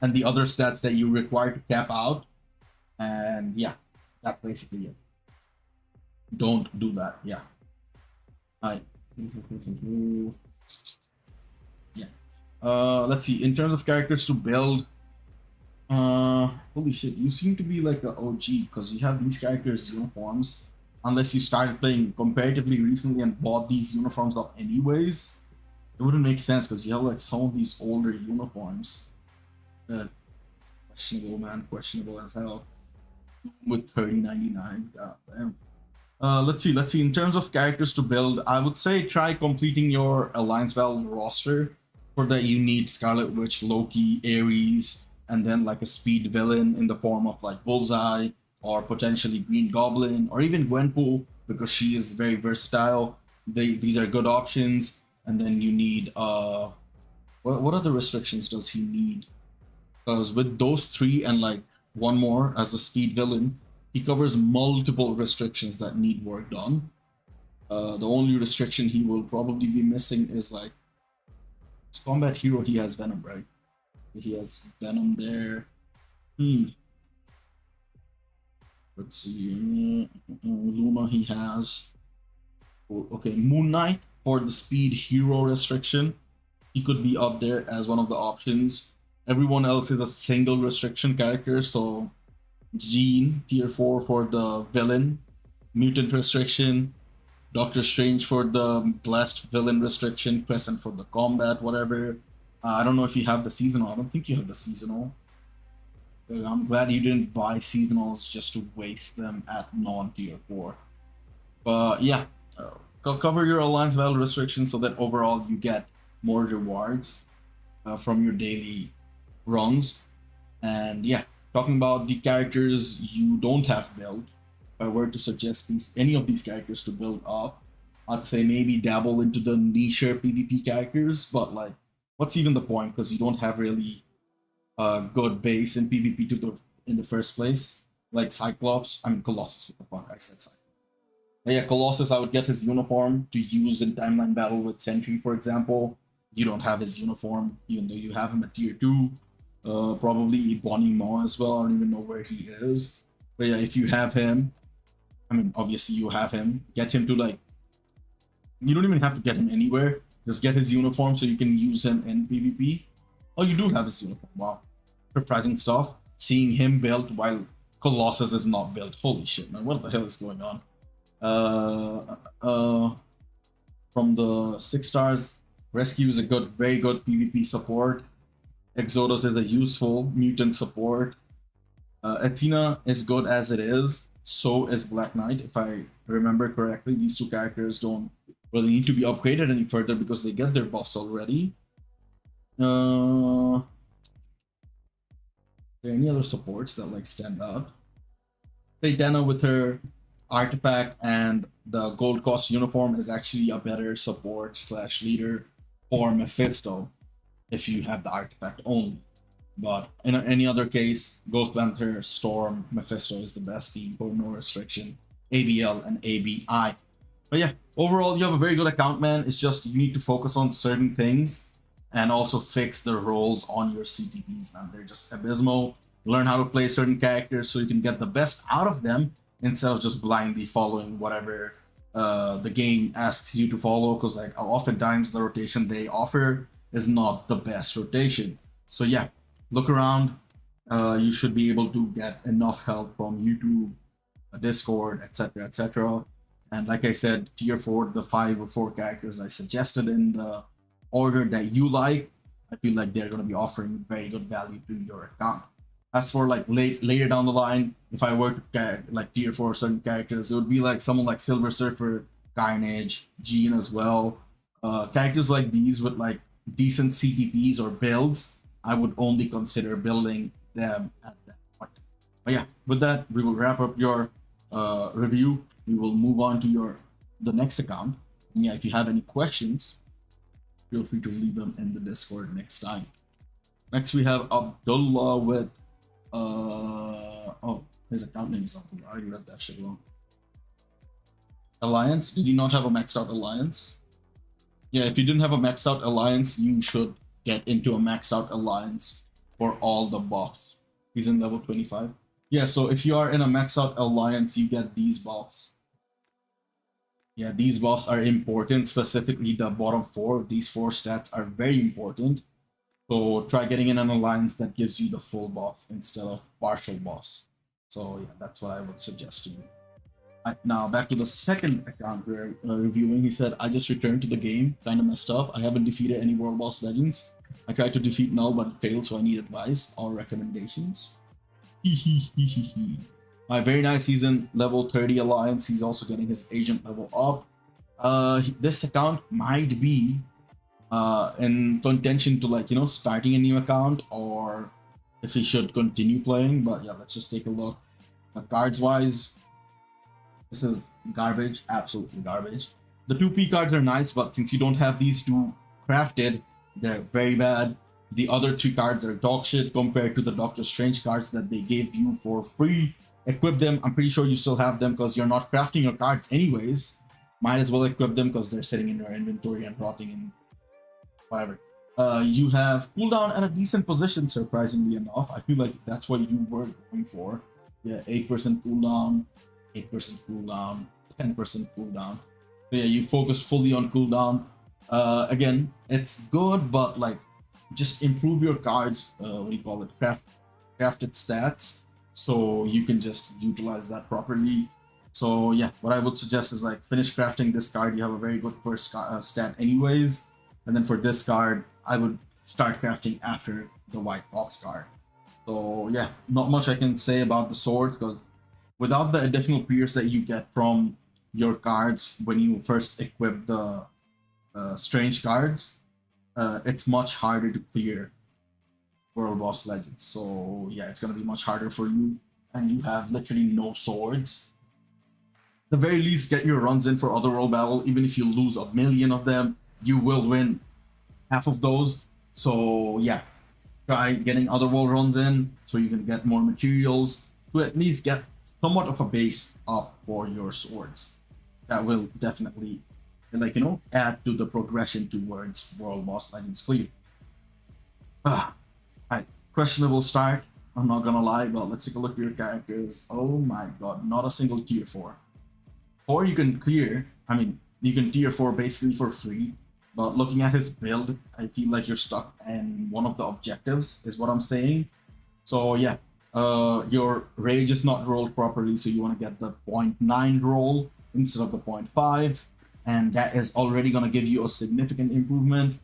and the other stats that you require to cap out. And yeah, that's basically it. Don't do that. Yeah. Alright. Yeah. Let's see. In terms of characters to build, holy shit, you seem to be like an OG because you have these characters' uniforms. Unless you started playing comparatively recently and bought these uniforms up anyways, it wouldn't make sense because you have like some of these older uniforms. Questionable, man. Questionable as hell. With 30.99. God damn. Let's see. In terms of characters to build, I would say try completing your Alliance Battle roster. For that, you need Scarlet Witch, Loki, Ares, and then like a speed villain in the form of like Bullseye or potentially Green Goblin or even Gwenpool because she is very versatile. These are good options. And then you need what other restrictions does he need? Because with those 3 and like one more as a speed villain, he covers multiple restrictions that need work done. The only restriction he will probably be missing is like his combat hero. He has Venom, right? He has Venom there. Let's see. Luna he has. Okay, Moon Knight for the speed hero restriction. He could be up there as one of the options. Everyone else is a single restriction character, so Jean, tier 4 for the villain, mutant restriction, Doctor Strange for the blessed villain restriction, Crescent for the combat, whatever. I don't know if you have the seasonal. I don't think you have the seasonal. I'm glad you didn't buy seasonals just to waste them at non-tier 4. But yeah, cover your Alliance Battle restrictions so that overall you get more rewards from your daily runs. And yeah, talking about the characters you don't have built, if I were to suggest any of these characters to build up, I'd say maybe dabble into the nicher PvP characters, but like, what's even the point? Because you don't have really a good base in PvP in the first place. Like Cyclops, I mean Colossus, what the fuck, I said Cyclops. But yeah, Colossus, I would get his uniform to use in timeline battle with Sentry, for example. You don't have his uniform, even though you have him at tier 2. Probably Bonnie Maw as well. I don't even know where he is. But yeah, if you have him, I mean, obviously you have him. Get him to like, you don't even have to get him anywhere. Just get his uniform so you can use him in PvP. Oh, you do have his uniform. Wow. Surprising stuff. Seeing him built while Colossus is not built. Holy shit, man. What the hell is going on? From the 6 stars, Rescue is a very good PvP support. Exodus is a useful mutant support. Athena is good as it is. So is Black Knight. If I remember correctly, these 2 characters don't really need to be upgraded any further because they get their buffs already. Are there any other supports that like stand out? Dana with her artifact and the gold cost uniform is actually a better support / leader for Mephisto if you have the artifact only. But in any other case, Ghost Panther, Storm, Mephisto is the best team for no restriction, ABL and ABI. But yeah, overall you have a very good account, man. It's just you need to focus on certain things and also fix the roles on your CTPs, man. They're just abysmal. Learn how to play certain characters so you can get the best out of them instead of just blindly following whatever the game asks you to follow, because like oftentimes the rotation they offer is not the best rotation. So yeah, look around. You should be able to get enough help from YouTube, Discord, etc., etc. And like I said, tier 4, the 5 or 4 characters I suggested in the order that you like, I feel like they're going to be offering very good value to your account. As for like later down the line, if I were to like tier 4 certain characters, it would be like someone like Silver Surfer, Carnage, Jean as well. Characters like these with like decent CTPs or builds, I would only consider building them at that point. But yeah, with that, we will wrap up your review. We will move on to the next account. And yeah, if you have any questions, feel free to leave them in the Discord next time. Next, we have Abdullah with oh, his account name is Abdullah. I already read that shit wrong. Alliance? Did you not have a maxed out alliance? Yeah, if you didn't have a maxed out alliance, you should get into a maxed out alliance for all the buffs. He's in level 25. Yeah, so if you are in a maxed out alliance, you get these buffs. Yeah, these buffs are important, specifically the bottom 4. These 4 stats are very important. So try getting in an alliance that gives you the full buffs instead of partial buffs. So yeah, that's what I would suggest to you. Now back to the second account we're reviewing. He said, I just returned to the game, kind of messed up. I haven't defeated any World Boss Legends. I tried to defeat Null but failed, so I need advice or recommendations. Very nice. He's in level 30 alliance. He's also getting his agent level up. This account might be in contention to, like, you know, starting a new account, or if he should continue playing. But yeah, let's just take a look. Cards wise, this is garbage, absolutely garbage. The 2P cards are nice, but since you don't have these 2 crafted, they're very bad. The other 3 cards are dog shit compared to the Doctor Strange cards that they gave you for free. Equip them. I'm pretty sure you still have them because you're not crafting your cards anyways. Might as well equip them because they're sitting in your inventory and rotting in whatever. You have cooldown at a decent position, surprisingly enough. I feel like that's what you were going for. Yeah, 8% cooldown, 8% cooldown, 10% cooldown. So yeah, you focus fully on cooldown. Again, it's good, but like, just improve your cards, what do you call it, crafted stats, so you can just utilize that properly. So yeah, what I would suggest is like finish crafting this card. You have a very good first stat anyways, and then for this card, I would start crafting after the White Fox card. So yeah, not much I can say about the swords, because without the additional pierce that you get from your cards when you first equip the strange cards, it's much harder to clear World Boss Legends. So yeah, it's gonna be much harder for you, and you have literally no swords. At the very least, get your runs in for Otherworld Battle. Even if you lose 1,000,000 of them, you will win half of those. So yeah, try getting Otherworld runs in so you can get more materials to at least get somewhat of a base up for your swords. That will definitely, like, you know, add to the progression towards World Boss Legends Fleet. Questionable start, I'm not gonna lie, but let's take a look at your characters. Oh my god, not a single tier 4. Or you can clear, I mean, you can tier 4 basically for free, but looking at his build, I feel like you're stuck in one of the objectives, is what I'm saying. So yeah, your rage is not rolled properly, so you want to get the 0.9 roll instead of the 0.5, and that is already going to give you a significant improvement.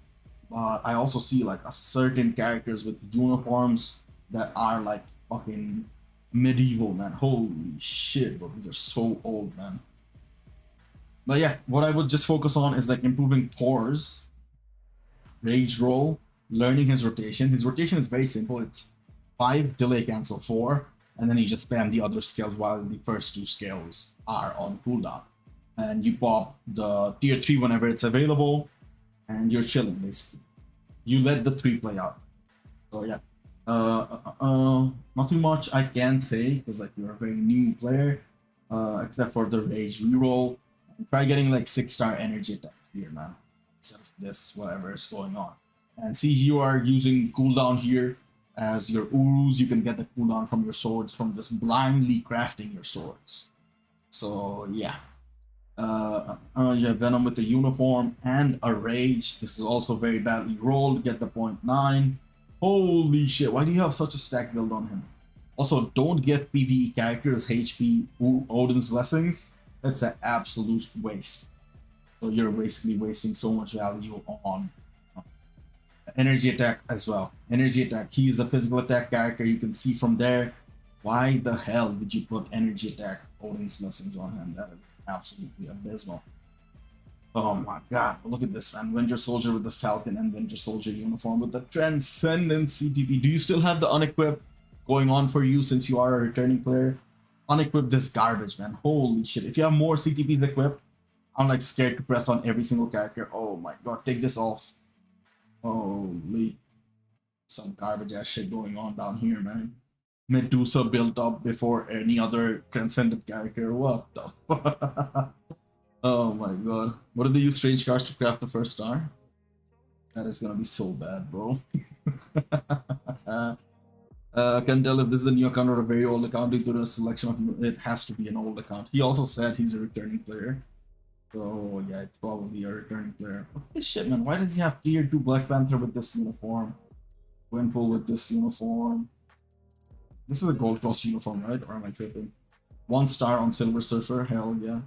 But I also see like a certain characters with uniforms that are like fucking medieval, man. Holy shit, bro, these are so old, man. But yeah, what I would just focus on is like improving Thor's rage roll, learning his rotation. His rotation is very simple. It's 5, delay cancel 4, and then you just spam the other skills while the first 2 skills are on cooldown. And you pop the tier 3 whenever it's available, and you're chilling basically. You let the 3 play out. So yeah, not too much I can say because like you're a very new player, except for the rage reroll. Try getting like 6-star energy attacks here, man, instead of this whatever is going on. And see, you are using cooldown here as your Urus. You can get the cooldown from your swords from just blindly crafting your swords. So yeah. You have Venom with the uniform and a Rage. This is also very badly rolled. Get the 0.9. Holy shit, why do you have such a stack build on him? Also, don't give PvE characters HP Odin's Blessings. That's an absolute waste. So you're basically wasting so much value on energy attack as well. Energy attack, he is a physical attack character. You can see from there. Why the hell did you put energy attack Odin's Blessings on him? That is absolutely abysmal. Oh my god, look at this, man. Winter Soldier with the Falcon and Winter Soldier uniform with the Transcendent CTP. Do you still have the unequip going on for you since you are a returning player? Unequip this garbage, man. Holy shit. If you have more CTPs equipped, I'm like scared to press on every single character. Oh my god, take this off. Holy. Some garbage ass shit going on down here, man. Medusa built up before any other Transcendent character. What the fuck? Oh my god. What if they use strange cards to craft the first star? That is gonna be so bad, bro. Can tell if this is a new account or a very old account due to the selection of it has to be an old account. He also said he's a returning player. So yeah, it's probably a returning player. Look at this shit, man. Why does he have tier 2 Black Panther with this uniform? Gwenpool with this uniform. This is a Gold Cross uniform, right? Or am I tripping? 1 star on Silver Surfer, hell yeah.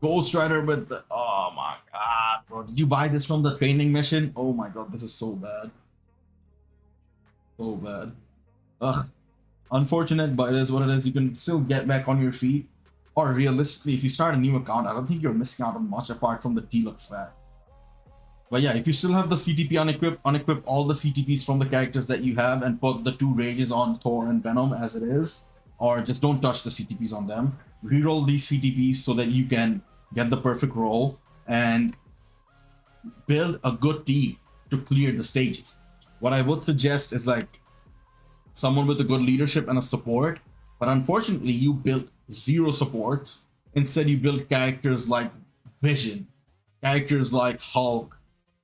Ghost Rider with the... Oh my god, bro. Did you buy this from the training mission? Oh my god, this is so bad. So bad. Ugh. Unfortunate, but it is what it is. You can still get back on your feet. Or realistically, if you start a new account, I don't think you're missing out on much apart from the deluxe pack. But yeah, if you still have the CTP unequip all the CTPs from the characters that you have and put the 2 rages on Thor and Venom as it is. Or just don't touch the CTPs on them. Reroll these CTPs so that you can get the perfect roll and build a good team to clear the stages. What I would suggest is like someone with a good leadership and a support, but unfortunately you built 0 supports. Instead you build characters like Vision, characters like Hulk,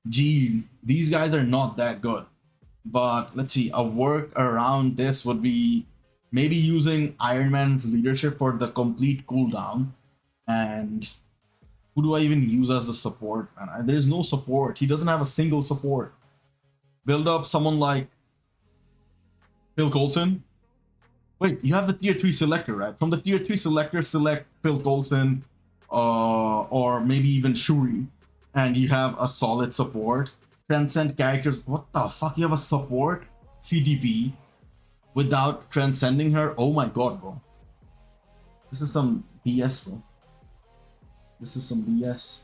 Jean. These guys are not that good. But let's see, a work around this would be maybe using Iron Man's leadership for the complete cooldown. And who do I even use as the support? And there's no support. He doesn't have a single support. Build up someone like Phil Coulson. Wait, you have the tier 3 selector, right? From the tier 3 selector, select Phil Coulson or maybe even Shuri. And you have a solid support. Transcend characters. What the fuck? You have a support CTP without transcending her? Oh my god, bro. This is some BS, bro. This is some BS.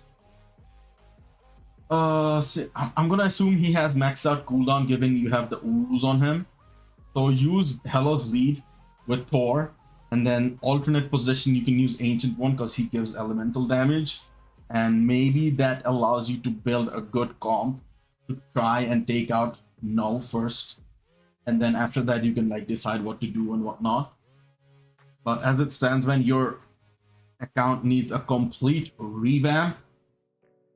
I'm gonna assume he has maxed out cooldown given you have the Urus on him. So use Hela's lead with Thor, and then alternate position you can use Ancient One because he gives elemental damage, and maybe that allows you to build a good comp to try and take out Null first, and then after that you can like decide what to do and what not. But as it stands, when your account needs a complete revamp,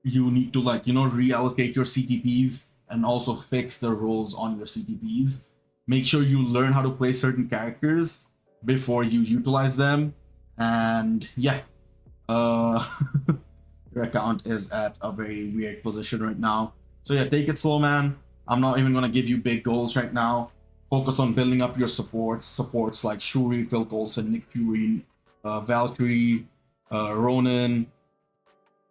you need to like, you know, reallocate your CTPs and also fix the roles on your CTPs. Make sure you learn how to play certain characters before you utilize them. And yeah, your account is at a very weird position right now. So yeah, take it slow, man. I'm not even gonna give you big goals right now. Focus on building up your supports like Shuri, Phil Coulson, Nick Fury, Valkyrie, Ronan,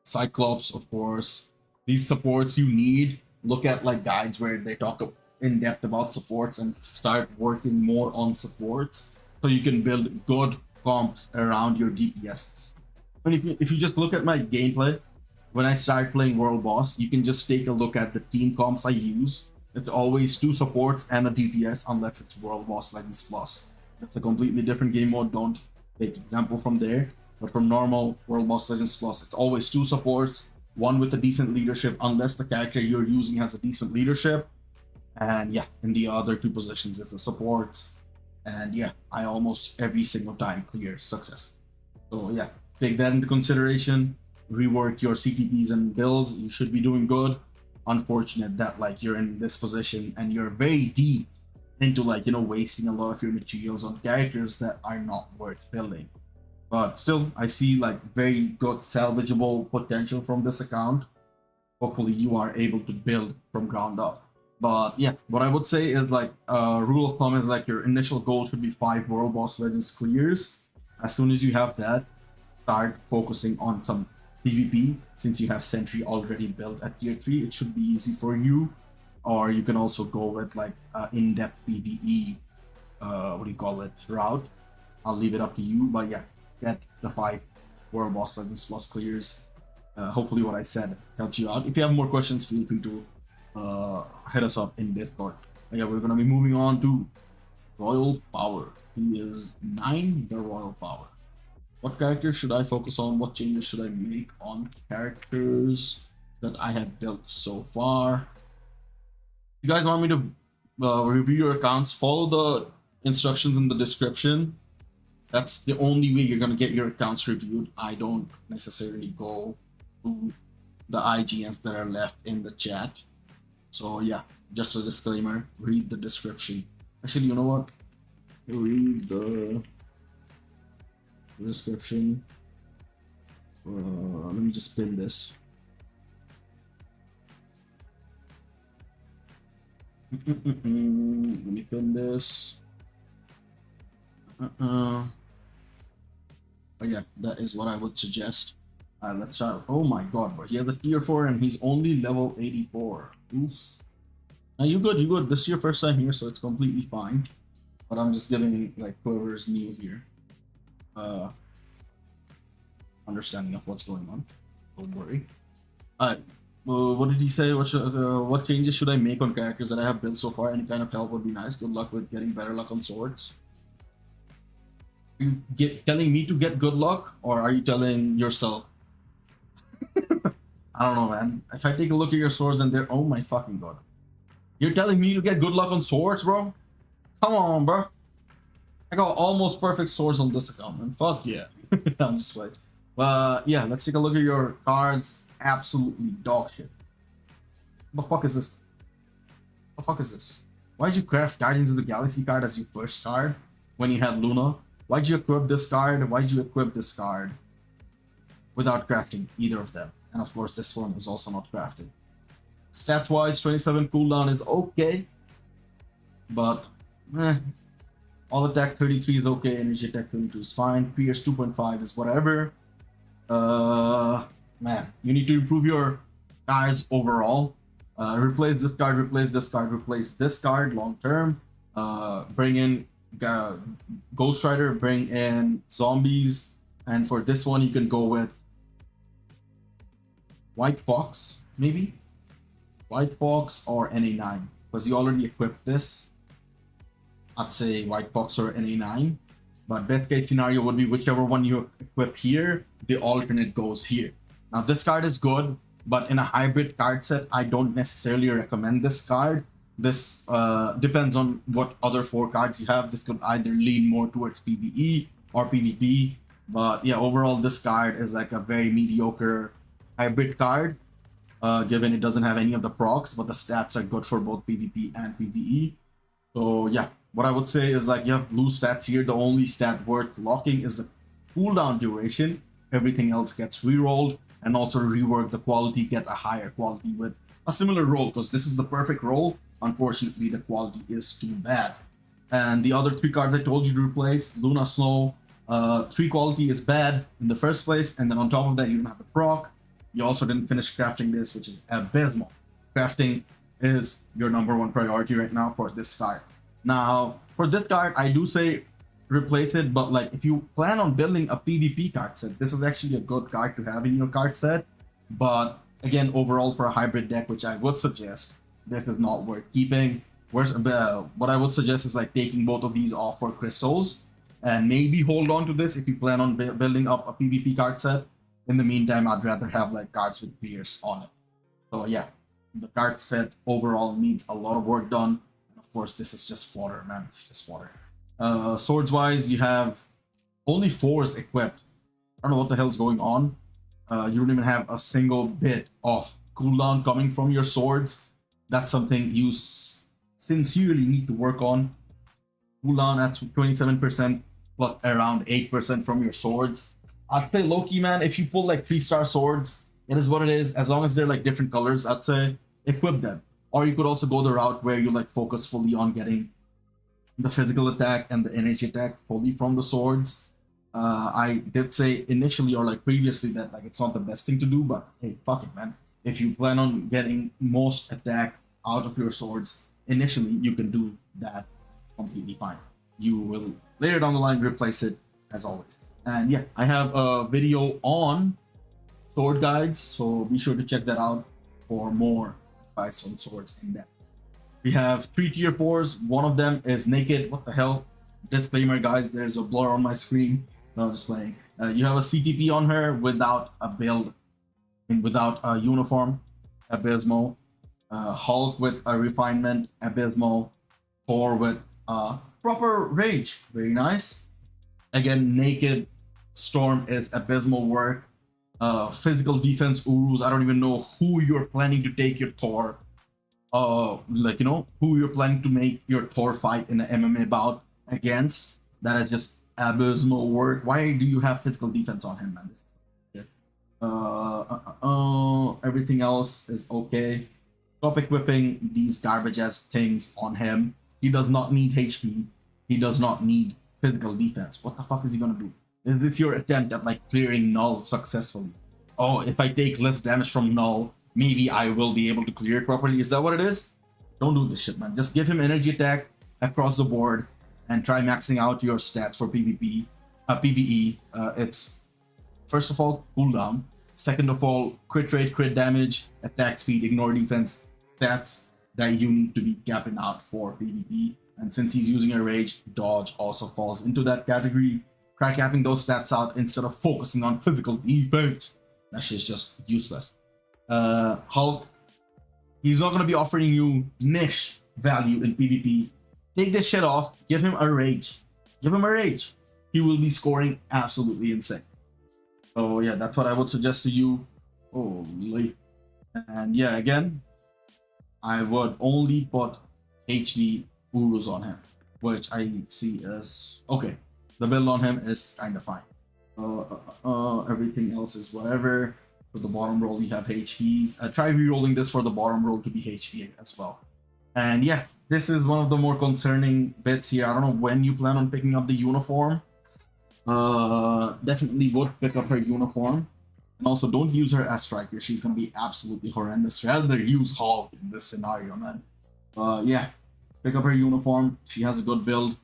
Cyclops, of course. These supports you need. Look at like guides where they talk in depth about supports and start working more on supports so you can build good comps around your DPSs. I mean, if you just look at my gameplay, when I start playing World Boss, you can just take a look at the team comps I use. It's always 2 supports and a DPS unless it's World Boss Legends Plus. That's a completely different game mode. Don't take example from there. But from normal World Boss Legends Plus, it's always 2 supports, 1 with a decent leadership unless the character you're using has a decent leadership. And yeah, in the other 2 positions, it's a support. And yeah, I almost every single time clear success. So yeah, take that into consideration. Rework your CTPs and builds. You should be doing good. Unfortunate that like you're in this position and you're very deep into like, you know, wasting a lot of your materials on characters that are not worth building. But still, I see like very good salvageable potential from this account. Hopefully you are able to build from ground up. But yeah, what I would say is like rule of thumb is like your initial goal should be 5 World Boss Legends clears. As soon as you have that, start focusing on some PvP. Since you have Sentry already built at tier 3, it should be easy for you. Or you can also go with like in-depth PvE, what do you call it, route. I'll leave it up to you, but yeah, get the 5 World Boss Legends plus clears. Hopefully what I said helps you out. If you have more questions, feel free to hit us up in Discord. But yeah, we're gonna be moving on to Royal Power. He is 9, the Royal Power. What characters should I focus on? What changes should I make on characters that I have built so far? If you guys want me to review your accounts, follow the instructions in the description. That's the only way you're gonna get your accounts reviewed. I don't necessarily go to the IGNs that are left in the chat. So yeah, just a disclaimer, read the description. Actually, you know what? Read the description. Let me just pin this. Let me pin this. But yeah, that is what I would suggest. Let's start. Oh my god, bro. He has a tier 4 and he's only level 84. Oof. Now you good, you good. This is your first time here, so it's completely fine. But I'm just giving like whoever's new here understanding of what's going on. Don't worry. Alright. What did he say? What changes should I make on characters that I have built so far? Any kind of help would be nice. Good luck with getting better luck on swords. Are you telling me to get good luck, or are you telling yourself? I don't know, man. If I take a look at your swords and they're, oh my fucking god. You're telling me to get good luck on swords, bro? Come on, bro. I got almost perfect swords on this account, man. Fuck yeah. I'm just like, yeah, let's take a look at your cards. Absolutely dog shit. What the fuck is this? What the fuck is this? Why'd you craft Guardians of the Galaxy card as your first card when you had Luna? Why'd you equip this card? Why'd you equip this card without crafting either of them? And of course, this one is also not crafted. Stats wise, 27 cooldown is okay, but all attack 33 is okay, energy attack 22 is fine, Pierce 2.5 is whatever. Man, you need to improve your cards overall. Replace this card, replace this card, replace this card long term. Bring in Ghost Rider, bring in zombies, and for this one you can go with White Fox, maybe? White Fox or NA9, because you already equipped this. I'd say White Fox or NA9, but best case scenario would be whichever one you equip here, the alternate goes here. Now this card is good, but in a hybrid card set, I don't necessarily recommend this card. This depends on what other 4 cards you have. This could either lean more towards PvE or PvP, but yeah, overall this card is like a very mediocre hybrid card, given it doesn't have any of the procs, but the stats are good for both PvP and PvE. So yeah, what I would say is like you have blue stats here. The only stat worth locking is the cooldown duration. Everything else gets rerolled, and also rework the quality, get a higher quality with a similar roll, because this is the perfect roll. Unfortunately, the quality is too bad. And the other 3 cards I told you to replace, Luna Snow, 3 quality is bad in the first place, and then on top of that, you don't have the proc. You also didn't finish crafting this, which is abysmal. Crafting is your #1 priority right now for this card. Now, for this card, I do say replace it, but like if you plan on building a PvP card set, this is actually a good card to have in your card set. But again, overall for a hybrid deck, which I would suggest, this is not worth keeping. What I would suggest is like taking both of these off for crystals, and maybe hold on to this if you plan on building up a PvP card set. In the meantime, I'd rather have like cards with Pierce on it. So yeah, the card set overall needs a lot of work done. And of course, this is just fodder, man. It's just fodder. Swords wise, you have only 4s equipped. I don't know what the hell's going on. You don't even have a single bit of cooldown coming from your swords. That's something you sincerely need to work on. Cooldown at 27%. plus around 8% from your swords. I'd say low-key, man, if you pull like 3-star swords, it is what it is. As long as they're like different colors, I'd say equip them. Or you could also go the route where you like focus fully on getting the physical attack and the energy attack fully from the swords. I did say initially or like previously that like it's not the best thing to do, but hey, fuck it, man. If you plan on getting most attack out of your swords initially, you can do that completely fine. You will later down the line replace it as always. And yeah, I have a video on sword guides, so be sure to check that out for more advice on swords in depth. We have 3 tier 4s. One of them is naked. What the hell? Disclaimer, guys, there's a blur on my screen. No, I'm just playing. You have a CTP on her without a build and without a uniform. Abysmal. Hulk with a refinement. Abysmal. Thor with proper rage. Very nice. Again, naked. Storm is abysmal work. Physical defense Urus. I don't even know who you're planning to take your Thor. Like, you know, who you're planning to make your Thor fight in an MMA bout against. That is just abysmal work. Why do you have physical defense on him, man? Everything else is okay. Stop equipping these garbage ass things on him. He does not need HP. He does not need physical defense. What the fuck is he gonna do? Is this your attempt at like clearing Null successfully? Oh, if I take less damage from Null, maybe I will be able to clear it properly. Is that what it is? Don't do this shit, man. Just give him energy attack across the board and try maxing out your stats for PvP, PvE. It's first of all cooldown, second of all crit rate, crit damage, attack speed, ignore defense stats that you need to be capping out for PvP. And since he's using a rage, dodge also falls into that category. Try capping those stats out instead of focusing on physical defense. That shit's just useless. Hulk, he's not going to be offering you niche value in PvP. Take this shit off, give him a rage. Give him a rage. He will be scoring absolutely insane. So yeah, that's what I would suggest to you. Holy. And yeah, again, I would only put HV Urus on him, which I see as okay. The build on him is kind of fine. Everything else is whatever. For the bottom roll, you have HVs. Try re-rolling this for the bottom roll to be HP as well. And yeah, this is one of the more concerning bits here. I don't know when you plan on picking up the uniform. Definitely would pick up her uniform. And also don't use her as striker. She's going to be absolutely horrendous. Rather use Hulk in this scenario, man. Yeah, pick up her uniform. She has a good build.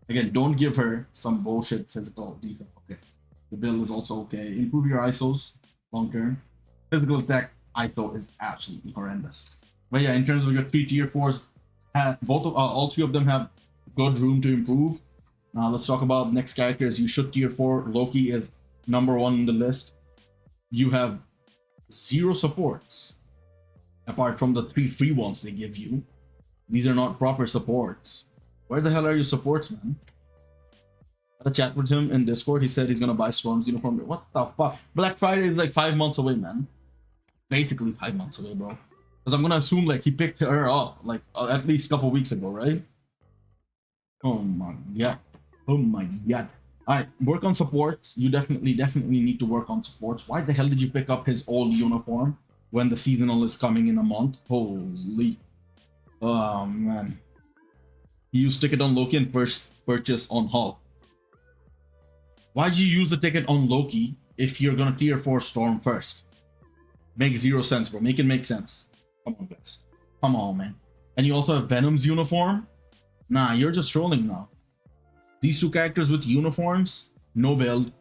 Again, don't give her some bullshit physical defense. Okay, the build is also okay. Improve your ISOs long term. Physical attack ISO is absolutely horrendous. But yeah, in terms of your 3 tier 4s, all 3 of them have good room to improve. Now let's talk about next characters. You should tier 4. Loki is number 1 on the list. You have 0 supports apart from the 3 free ones they give you. These are not proper supports. Where the hell are your supports, man? I had a chat with him in Discord. He said he's gonna buy Storm's uniform. What the fuck? Black Friday is like 5 months away, man. Basically 5 months away, bro. Because I'm gonna assume like he picked her up like at least a couple weeks ago, right? Oh my god. Oh my god. Alright, work on supports. You definitely need to work on supports. Why the hell did you pick up his old uniform when the seasonal is coming in a month? Holy. Oh man. You use ticket on Loki and first purchase on Hulk. Why'd you use the ticket on Loki if you're gonna tier 4 Storm first? Makes 0 sense, bro. Make it make sense. Come on, guys. Come on, man. And you also have Venom's uniform? Nah, you're just trolling now. These 2 characters with uniforms, no build.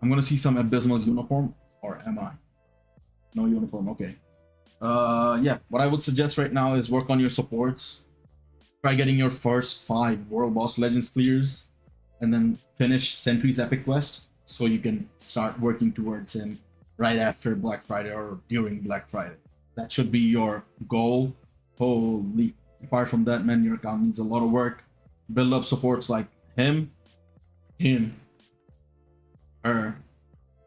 I'm gonna see some abysmal uniform, or am I? No uniform, okay. Yeah, what I would suggest right now is work on your supports. Try getting your first 5 World Boss Legends clears, and then finish Sentry's Epic Quest, so you can start working towards him right after Black Friday or during Black Friday. That should be your goal. Holy. Apart from that, man, your account needs a lot of work. Build up supports like him, her,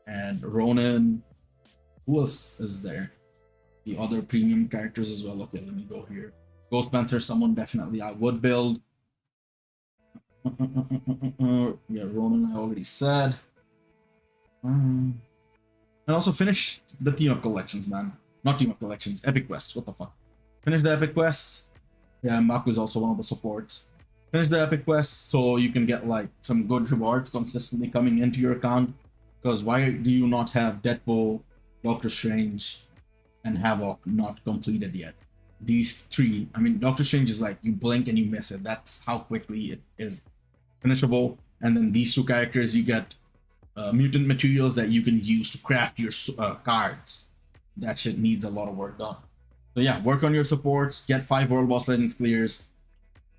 and Ronan. Who else is there? The other premium characters as well. Okay, let me go here. Ghost Panther, someone definitely I would build. Yeah, Ronan, I already said. And also finish the team up collections, man. Not team up collections, epic quests. What the fuck? Finish the epic quests. Yeah, Maku is also one of the supports. Finish the epic quests so you can get like some good rewards consistently coming into your account. Because why do you not have Deadpool, Doctor Strange, and Havoc not completed yet? These three, I mean, Doctor Strange is like you blink and you miss it. That's how quickly it is finishable. And then these two characters, you get mutant materials that you can use to craft your cards. That shit needs a lot of work done. So yeah, work on your supports, get 5 World Boss Legends clears,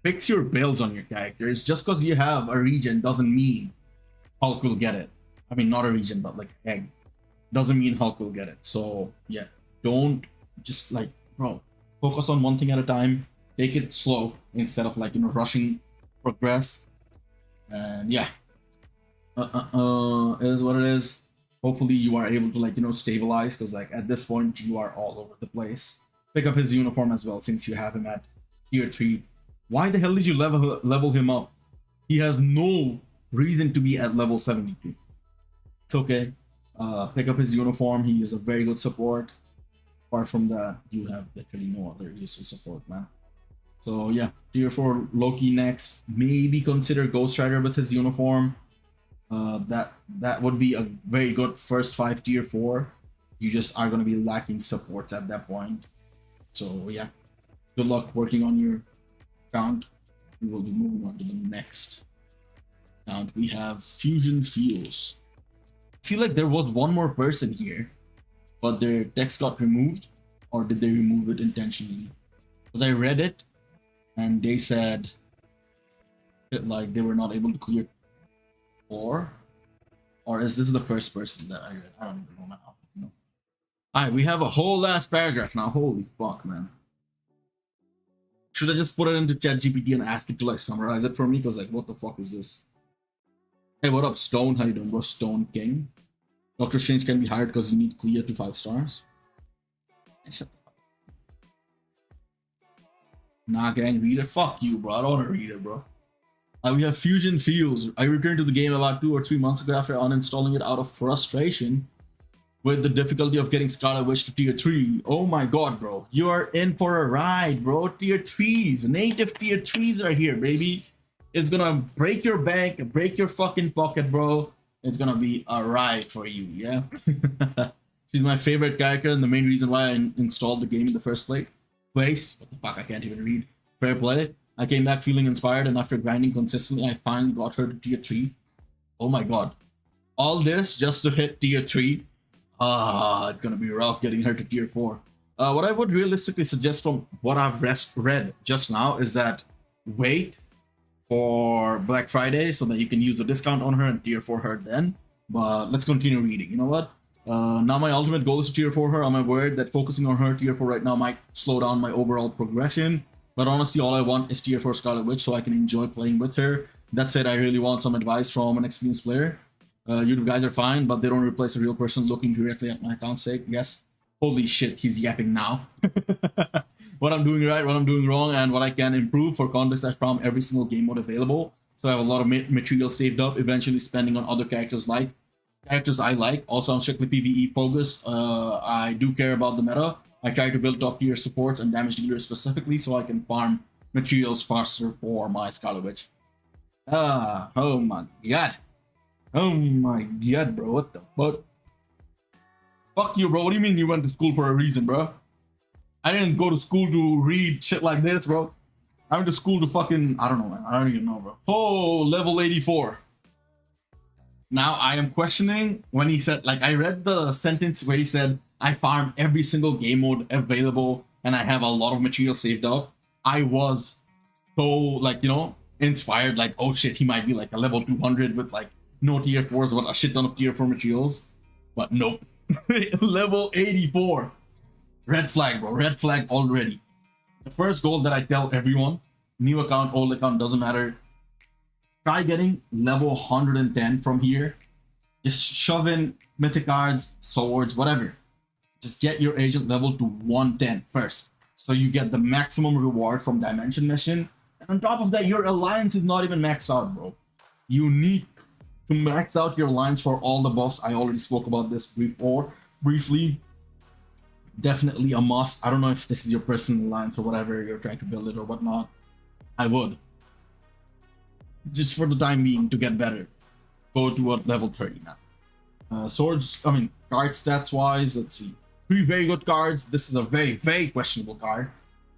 fix your builds on your characters. Just because you have a region doesn't mean Hulk will get it. I mean, not a region, but like egg. Doesn't mean Hulk will get it. So yeah, don't just like, bro, focus on one thing at a time. Take it slow instead of like, you know, rushing progress. And yeah, it is what it is. Hopefully you are able to like, you know, stabilize, because like at this point you are all over the place. Pick up his uniform as well since you have him at tier 3. Why the hell did you level him up? He has no reason to be at level 72. It's okay. Pick up his uniform. He is a very good support. Apart from that, you have literally no other useful support, man. So yeah, tier 4 Loki next. Maybe consider Ghost Rider with his uniform. That would be a very good first 5 tier 4. You just are going to be lacking supports at that point. So yeah, good luck working on your account. We will be moving on to the next account. We have Fusion Fields. I feel like there was one more person here, but their text got removed, or did they remove it intentionally? Because I read it and they said that like they were not able to clear 4, or is this the first person that I read? I don't even know now. Alright, we have a whole last paragraph now. Holy fuck, man. Should I just put it into ChatGPT and ask it to like summarize it for me? Because like, what the fuck is this? Hey, what up, Stone? How you doing, bro? Stone King. Doctor Strange can be hired because you need clear to 5 stars. Hey, shut the fuck up. Nah, gang, read it. Fuck you, bro. I don't want to read it, bro. We have Fusion Fields. I returned to the game about 2 or 3 months ago after uninstalling it out of frustration with the difficulty of getting Scarlet Witch to tier 3. Oh my god, bro. You are in for a ride, bro. Tier 3s. Native tier 3s are here, baby. It's gonna break your bank, break your fucking pocket, bro. It's gonna be a ride for you, yeah? She's my favorite character and the main reason why I installed the game in the first place. What the fuck, I can't even read. Fair play. I came back feeling inspired, and after grinding consistently, I finally got her to tier 3. Oh my god. All this just to hit tier 3. It's gonna be rough getting her to tier 4. What I would realistically suggest from what I've read just now is that wait for Black Friday so that you can use the discount on her and tier 4 her then. But let's continue reading. You know what? Now my ultimate goal is to tier 4 her. I'm aware that focusing on her tier 4 right now might slow down my overall progression. But honestly, all I want is tier 4 Scarlet Witch so I can enjoy playing with her. That said, I really want some advice from an experienced player. You guys are fine, but they don't replace a real person looking directly at my account's sake. Yes. Holy shit, he's yapping now. What I'm doing right, what I'm doing wrong, and what I can improve for context from every single game mode available. So I have a lot of material saved up, eventually spending on other characters I like. Also, I'm strictly PvE focused. I do care about the meta. I try to build top tier supports and damage dealers specifically so I can farm materials faster for my Scarlet Witch. Oh my god. Oh my god, bro. What the fuck? Fuck you, bro. What do you mean you went to school for a reason, bro? I didn't go to school to read shit like this, bro. I went to school to fucking... I don't know, man. I don't even know, bro. Oh, level 84. Now, I am questioning when he said... Like, I read the sentence where he said, I farm every single game mode available and I have a lot of material saved up. I was so, like, you know, inspired. Like, oh shit, he might be like a level 200 with, like, no tier 4s, but a shit ton of tier 4 materials. But nope. Level 84. Red flag, bro. Red flag already. The first goal that I tell everyone, new account, old account, doesn't matter. Try getting level 110 from here. Just shove in mythic cards, swords, whatever. Just get your agent level to 110 first. So you get the maximum reward from Dimension Mission. And on top of that, your alliance is not even maxed out, bro. You need to max out your alliance for all the buffs. I already spoke about this briefly. Definitely a must. I don't know if this is your personal alliance or whatever, you're trying to build it or whatnot. I would. Just for the time being, to get better, go to a level 30 now. Swords, I mean, card stats wise, let's see. 3 very good cards. This is a very, very questionable card.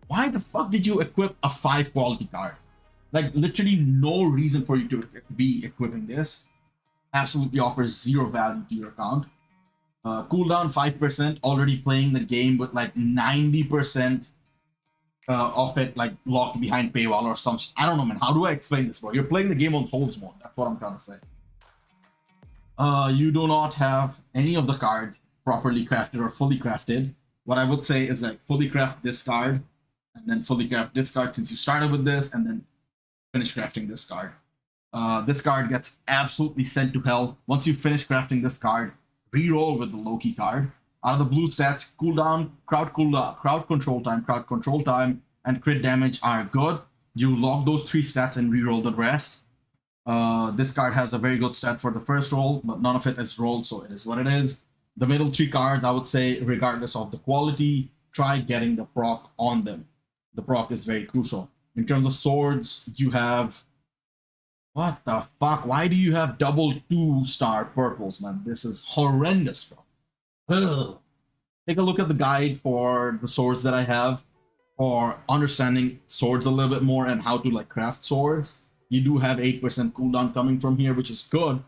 Why the fuck did you equip a 5 quality card? Like, literally no reason for you to be equipping this. Absolutely offers 0 value to your account. Cooldown 5%, already playing the game with like 90% of it like locked behind paywall or something. I don't know, man. How do I explain this, bro? You're playing the game on Souls mode. That's what I'm trying to say. You do not have any of the cards properly crafted or fully crafted. What I would say is like fully craft this card and then fully craft this card since you started with this and then finish crafting this card. This card gets absolutely sent to hell. Once you finish crafting this card, reroll with the Loki card. Out of the blue stats, cooldown, crowd control time, and crit damage are good. You log those 3 stats and reroll the rest. This card has a very good stat for the first roll, but none of it is rolled, so it is what it is. The middle 3 cards, I would say, regardless of the quality, try getting the proc on them. The proc is very crucial. In terms of swords, you have... What the fuck? Why do you have double 2-star purples, man? This is horrendous, bro. Ugh. Take a look at the guide for the swords that I have for understanding swords a little bit more and how to like craft swords. You do have 8% cooldown coming from here, which is good,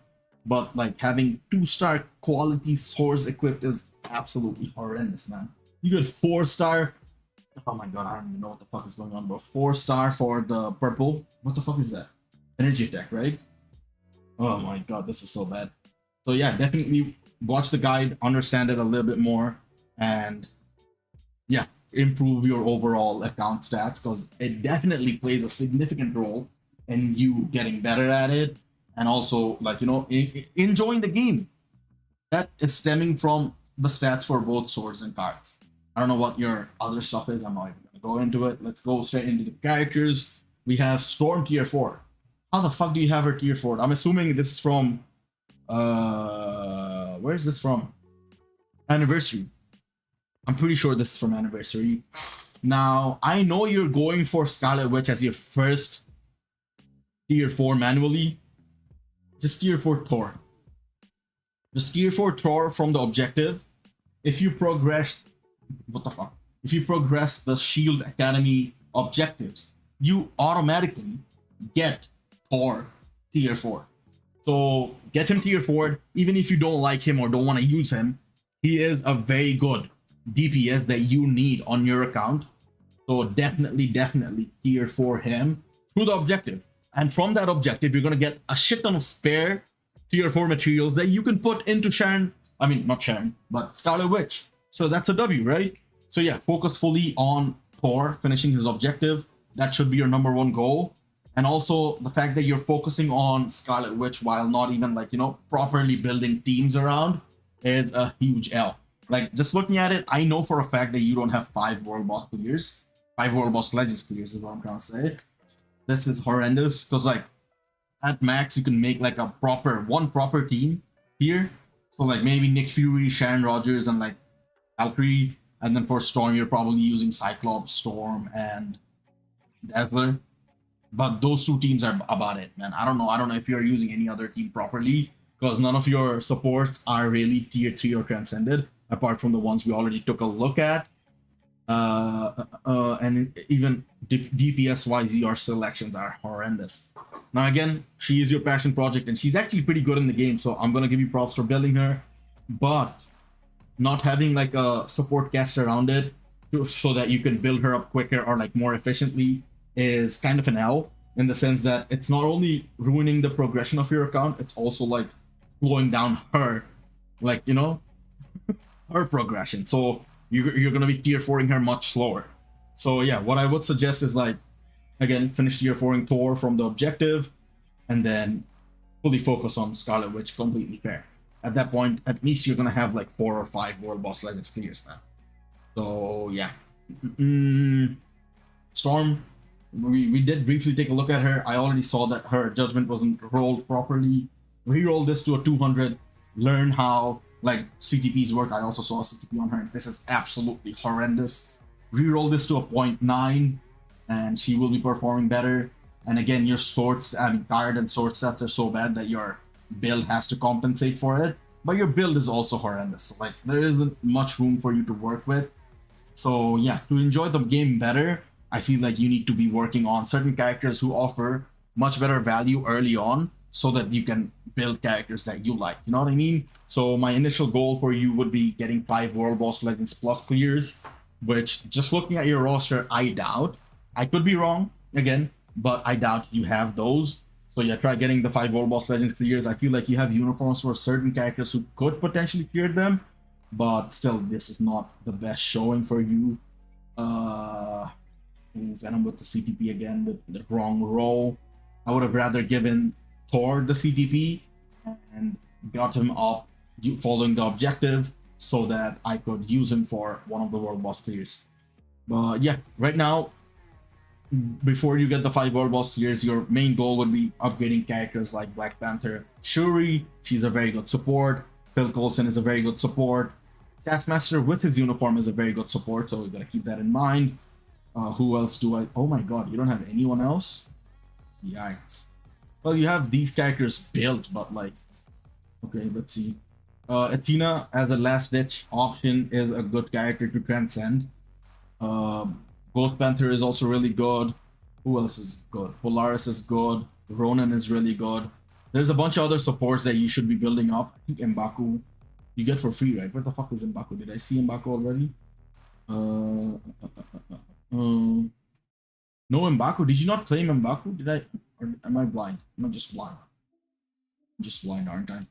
but like having 2-star quality swords equipped is absolutely horrendous, man. You get 4-star. Oh my god, I don't even know what the fuck is going on, bro. 4-star for the purple. What the fuck is that? Energy attack, right? Oh my god, this is so bad. So yeah, definitely watch the guide, understand it a little bit more, and yeah, improve your overall account stats because it definitely plays a significant role in you getting better at it and also like, you know, enjoying the game. That is stemming from the stats for both swords and cards. I don't know what your other stuff is. I'm not even gonna go into it. Let's go straight into the characters. We have Storm tier 4. How the fuck do you have her tier 4? I'm assuming this is from where is this from? Anniversary. I'm pretty sure this is from Anniversary. Now, I know you're going for Scarlet Witch as your first tier 4 manually. Just tier 4 Thor. Just tier 4 Thor from the objective. If you progress... What the fuck? If you progress the Shield Academy objectives, you automatically get Thor tier 4. So get him tier 4, even if you don't like him or don't want to use him. He is a very good DPS that you need on your account. So definitely tier 4 him through the objective. And from that objective, you're going to get a shit ton of spare tier 4 materials that you can put into Sharon. I mean, not Sharon, but Scarlet Witch. So that's a W, right? So yeah, focus fully on Thor finishing his objective. That should be your #1 goal. And also the fact that you're focusing on Scarlet Witch while not even like, you know, properly building teams around is a huge L. Like just looking at it, I know for a fact that you don't have 5 World Boss clears. 5 World Boss Legends clears is what I'm trying to say. This is horrendous because like at max you can make like a one proper team here. So like maybe Nick Fury, Sharon Rogers, and like Valkyrie. And then for Storm, you're probably using Cyclops, Storm, and Dazzler. But those 2 teams are about it, man. I don't know if you're using any other team properly because none of your supports are really tier 3 or transcended apart from the ones we already took a look at. And even DPS wise, your selections are horrendous. Now again, she is your passion project and she's actually pretty good in the game, so I'm gonna give you props for building her, but not having like a support cast around it so that you can build her up quicker or like more efficiently is kind of an L, in the sense that it's not only ruining the progression of your account, it's also like slowing down her, like, you know, her progression. So you're gonna be tier 4ing her much slower. So yeah, what I would suggest is like, again, finish tier 4ing Thor from the objective and then fully focus on Scarlet Witch. Completely fair. At that point, at least you're gonna have like 4 or 5 World Boss Legends clears now. So yeah. Storm, we did briefly take a look at her. I already saw that her judgment wasn't rolled properly. Reroll this to a 200. Learn how like CTPs work. I also saw a CTP on her. This is absolutely horrendous. Reroll this to a 0.9 and she will be performing better. And again, your swords, I mean, card and sword stats are so bad that your build has to compensate for it. But your build is also horrendous. Like, there isn't much room for you to work with. So yeah, to enjoy the game better, I feel like you need to be working on certain characters who offer much better value early on so that you can build characters that you like. You know what I mean? So my initial goal for you would be getting 5 World Boss Legends plus clears, which just looking at your roster, I doubt. I could be wrong again, but I doubt you have those. So yeah, try getting the 5 World Boss Legends clears. I feel like you have uniforms for certain characters who could potentially clear them, but still, this is not the best showing for you. Venom with the CTP again with the wrong roll. I would have rather given Thor the CTP and got him up following the objective so that I could use him for one of the World Boss clears. But yeah, right now, before you get the 5 World Boss clears, your main goal would be upgrading characters like Black Panther. Shuri, she's a very good support. Phil Coulson is a very good support. Taskmaster with his uniform is a very good support, so we gotta keep that in mind. Who else do I... Oh my god, you don't have anyone else? Yikes. Well, you have these characters built, but like... Okay, let's see. Athena as a last-ditch option is a good character to transcend. Ghost Panther is also really good. Who else is good? Polaris is good. Ronan is really good. There's a bunch of other supports that you should be building up. I think M'Baku you get for free, right? Where the fuck is M'Baku? Did I see M'Baku already? No M'Baku. Did you not claim M'Baku? Did I? Or am I blind? I'm not just blind. I'm just blind, aren't I?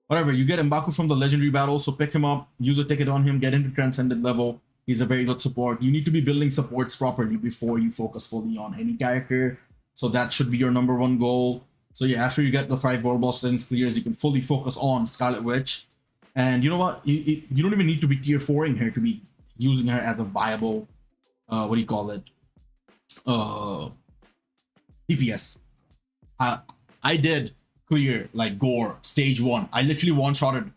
Whatever. You get M'Baku from the legendary battle, so pick him up, use a ticket on him, get into transcended level. He's a very good support. You need to be building supports properly before you focus fully on any character. So that should be your #1 goal. So yeah, after you get the 5 World Boss Legends clears, you can fully focus on Scarlet Witch. And you know what? You don't even need to be tier 4ing her to be using her as a viable, what do you call it? DPS. I did clear like Gore stage 1. I literally one-shotted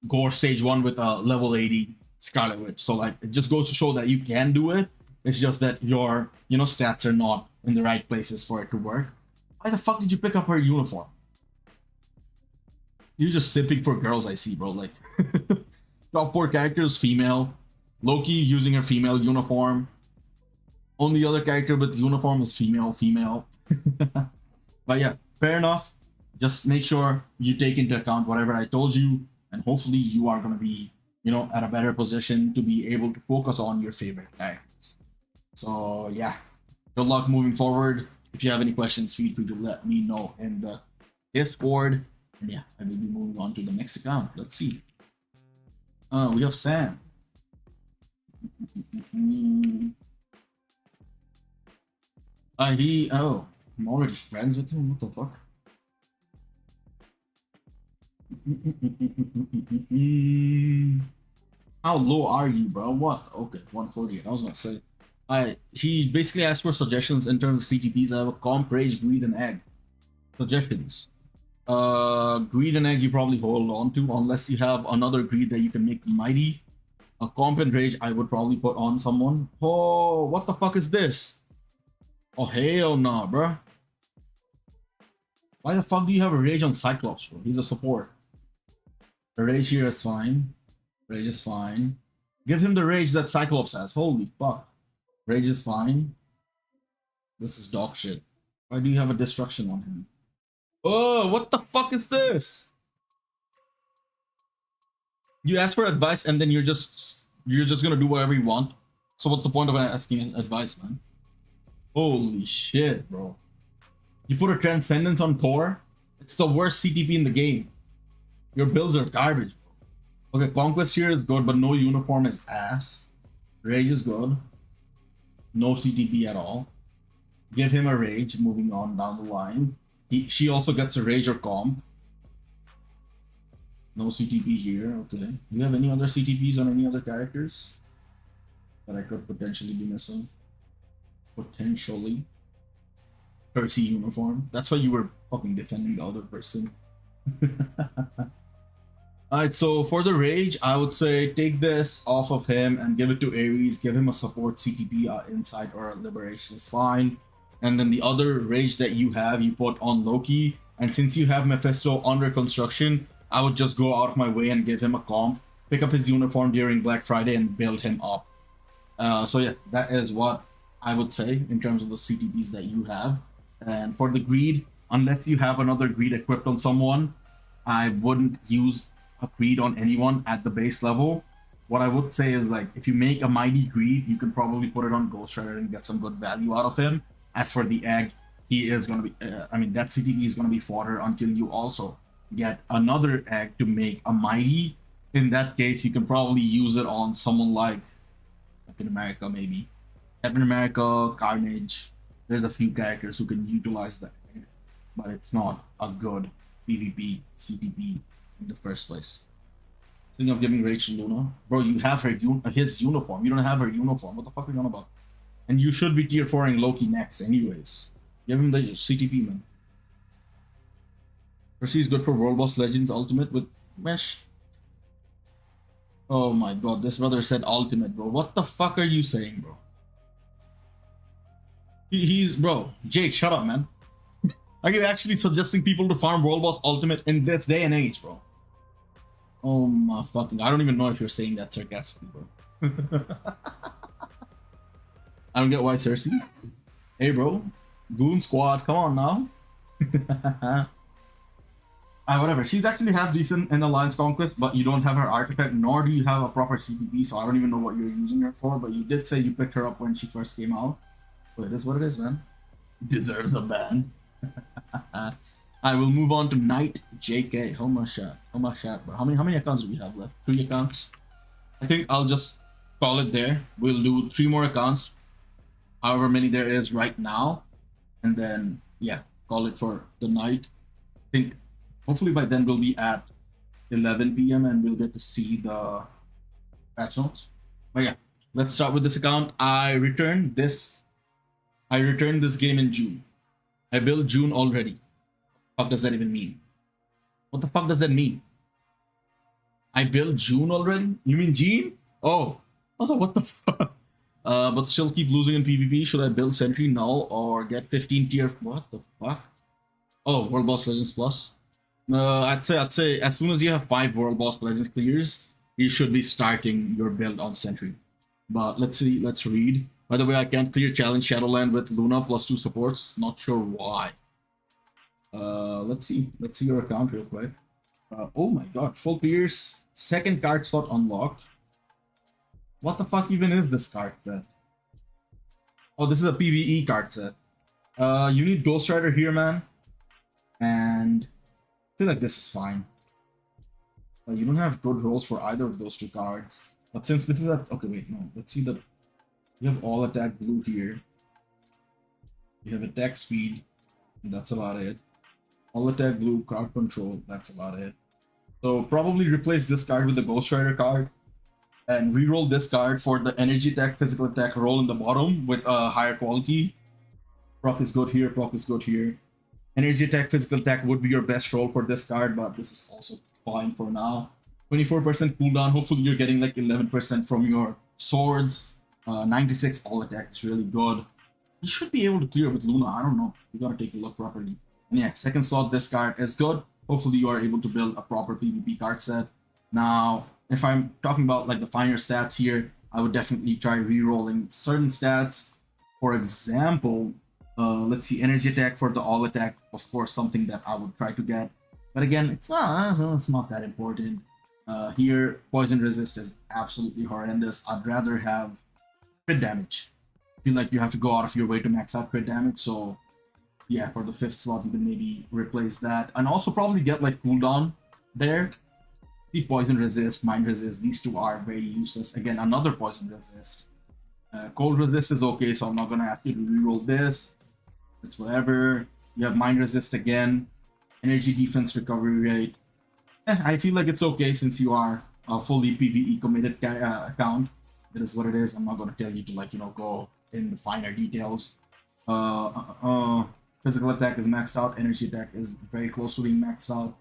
Gore stage 1 with a level 80 Scarlet Witch. So like, it just goes to show that you can do it. It's just that your, you know, stats are not in the right places for it to work. Why the fuck did you pick up her uniform? You're just simping for girls, I see, bro. Like, top 4 characters, female. Loki using her female uniform. Only other character with uniform is female. But yeah, fair enough. Just make sure you take into account whatever I told you, and hopefully you are going to be, you know, at a better position to be able to focus on your favorite characters. So yeah, good luck moving forward. If you have any questions, feel free to let me know in the Discord. And yeah, I will be moving on to the next account. Let's see. We have Sam. Oh, I'm already friends with him. What the fuck? How low are you, bro? What? Okay, 148. I was gonna say. He basically asked for suggestions in terms of CTPs. I have a comp, rage, greed, and egg. Suggestions. Greed and egg you probably hold on to unless you have another greed that you can make mighty. A comp and rage I would probably put on someone. Oh, what the fuck is this? Oh, hell nah, bruh. Why the fuck do you have a rage on Cyclops, bro? He's a support. The rage here is fine. Rage is fine. Give him the rage that Cyclops has. Holy fuck. Rage is fine. This is dog shit. Why do you have a destruction on him? Oh, what the fuck is this? You ask for advice and then you're just gonna do whatever you want. So what's the point of asking advice, man? Holy shit, bro. You put a Transcendence on Thor? It's the worst CTP in the game. Your builds are garbage, bro. Okay, Conquest here is good, but no uniform is ass. Rage is good. No CTP at all. Give him a rage, moving on down the line. She also gets a rage or comp. No CTP here, okay. Do you have any other CTPs on any other characters that I could potentially be missing? Potentially. Percy uniform. That's why you were fucking defending the other person. Alright, so for the rage, I would say take this off of him and give it to Ares. Give him a support CTP inside or a liberation is fine. And then the other rage that you have, you put on Loki. And since you have Mephisto under construction, I would just go out of my way and give him a comp, pick up his uniform during Black Friday and build him up. So yeah, that is what I would say in terms of the CTPs that you have. And for the greed, unless you have another greed equipped on someone, I wouldn't use a greed on anyone at the base level. What I would say is, like, if you make a mighty greed, you can probably put it on Ghost Rider and get some good value out of him. As for the egg, he is going to be, that CTP is going to be fodder until you also get another egg to make a mighty. In that case, you can probably use it on someone like Captain America, maybe. Captain America, Carnage. There's a few characters who can utilize that, but it's not a good PvP CTP in the first place. Speaking of giving rage to Luna, bro, you have her his uniform. You don't have her uniform. What the fuck are you on about? And you should be tier 4ing Loki next, anyways. Give him the CTP, man. Percy is good for World Boss Legends Ultimate with Mesh. Oh my god, this brother said Ultimate, bro. What the fuck are you saying, bro? He's, bro, Jake, shut up, man. Are you actually suggesting people to farm World Boss Ultimate in this day and age, bro? Oh my fucking, I don't even know if you're saying that sarcastically, bro. I don't get why Cersei. Hey, bro. Goon Squad, come on now. Whatever. She's actually half decent in Alliance Conquest, but you don't have her artifact, nor do you have a proper CTP, so I don't even know what you're using her for, but you did say you picked her up when she first came out. So it is what it is, man. Deserves a ban. I will move on to Knight JK. How much shot, bro? How many accounts do we have left? 3 accounts. I think I'll just call it there. We'll do 3 more accounts, however many there is right now, and then yeah, call it for the night. I think hopefully by then we'll be at 11 p.m. and we'll get to see the patch notes. But yeah, let's start with this account. I returned this game in June. I built June already. What does that even mean? What the fuck does that mean? I built June already? You mean Jean? Oh, also what the fuck? But still keep losing in PvP. Should I build Sentry Null or get 15 tier? What the fuck? Oh, World Boss Legends Plus. I'd say as soon as you have 5 World Boss Legends clears, you should be starting your build on Sentry. But let's see. Let's read. By the way, I can't clear Challenge Shadowland with Luna plus 2 supports. Not sure why. Let's see your account real quick. Oh my god, full clears, 2nd card slot unlocked. What the fuck even is this card set? Oh, this is a PvE card set. You need Ghost Rider here, man. And I feel like this is fine. You don't have good rolls for either of those 2 cards. But since this is that, okay, wait, no. Let's see the. You have all attack blue here. You have attack speed. That's about it. All attack blue, card control. That's about it. So probably replace this card with the Ghost Rider card, and reroll this card for the energy attack, physical attack roll in the bottom with a higher quality. Proc is good here. Proc is good here. Energy attack, physical attack would be your best roll for this card, but this is also fine for now. 24% cooldown. Hopefully you're getting like 11% from your swords. 96 all attack is really good. You should be able to clear with Luna. I don't know. You gotta take a look properly. And yeah, 2nd slot, this card is good. Hopefully you are able to build a proper PvP card set. Now, if I'm talking about like the finer stats here, I would definitely try re-rolling certain stats. For example, let's see, energy attack for the all attack, of course, something that I would try to get. But again, it's not that important. Here, poison resist is absolutely horrendous. I'd rather have crit damage. I feel like you have to go out of your way to max out crit damage, so yeah, for the 5th slot you can maybe replace that, and also probably get like cooldown there. The poison resist, mind resist, these 2 are very useless. Again, another poison resist. Cold resist is okay, so I'm not gonna ask you to reroll this. It's whatever. You have mind resist again. Energy defense recovery rate. I feel like it's okay since you are a fully PvE committed account. It is what it is. I'm not gonna tell you to, like, you know, go in the finer details. Physical attack is maxed out. Energy attack is very close to being maxed out.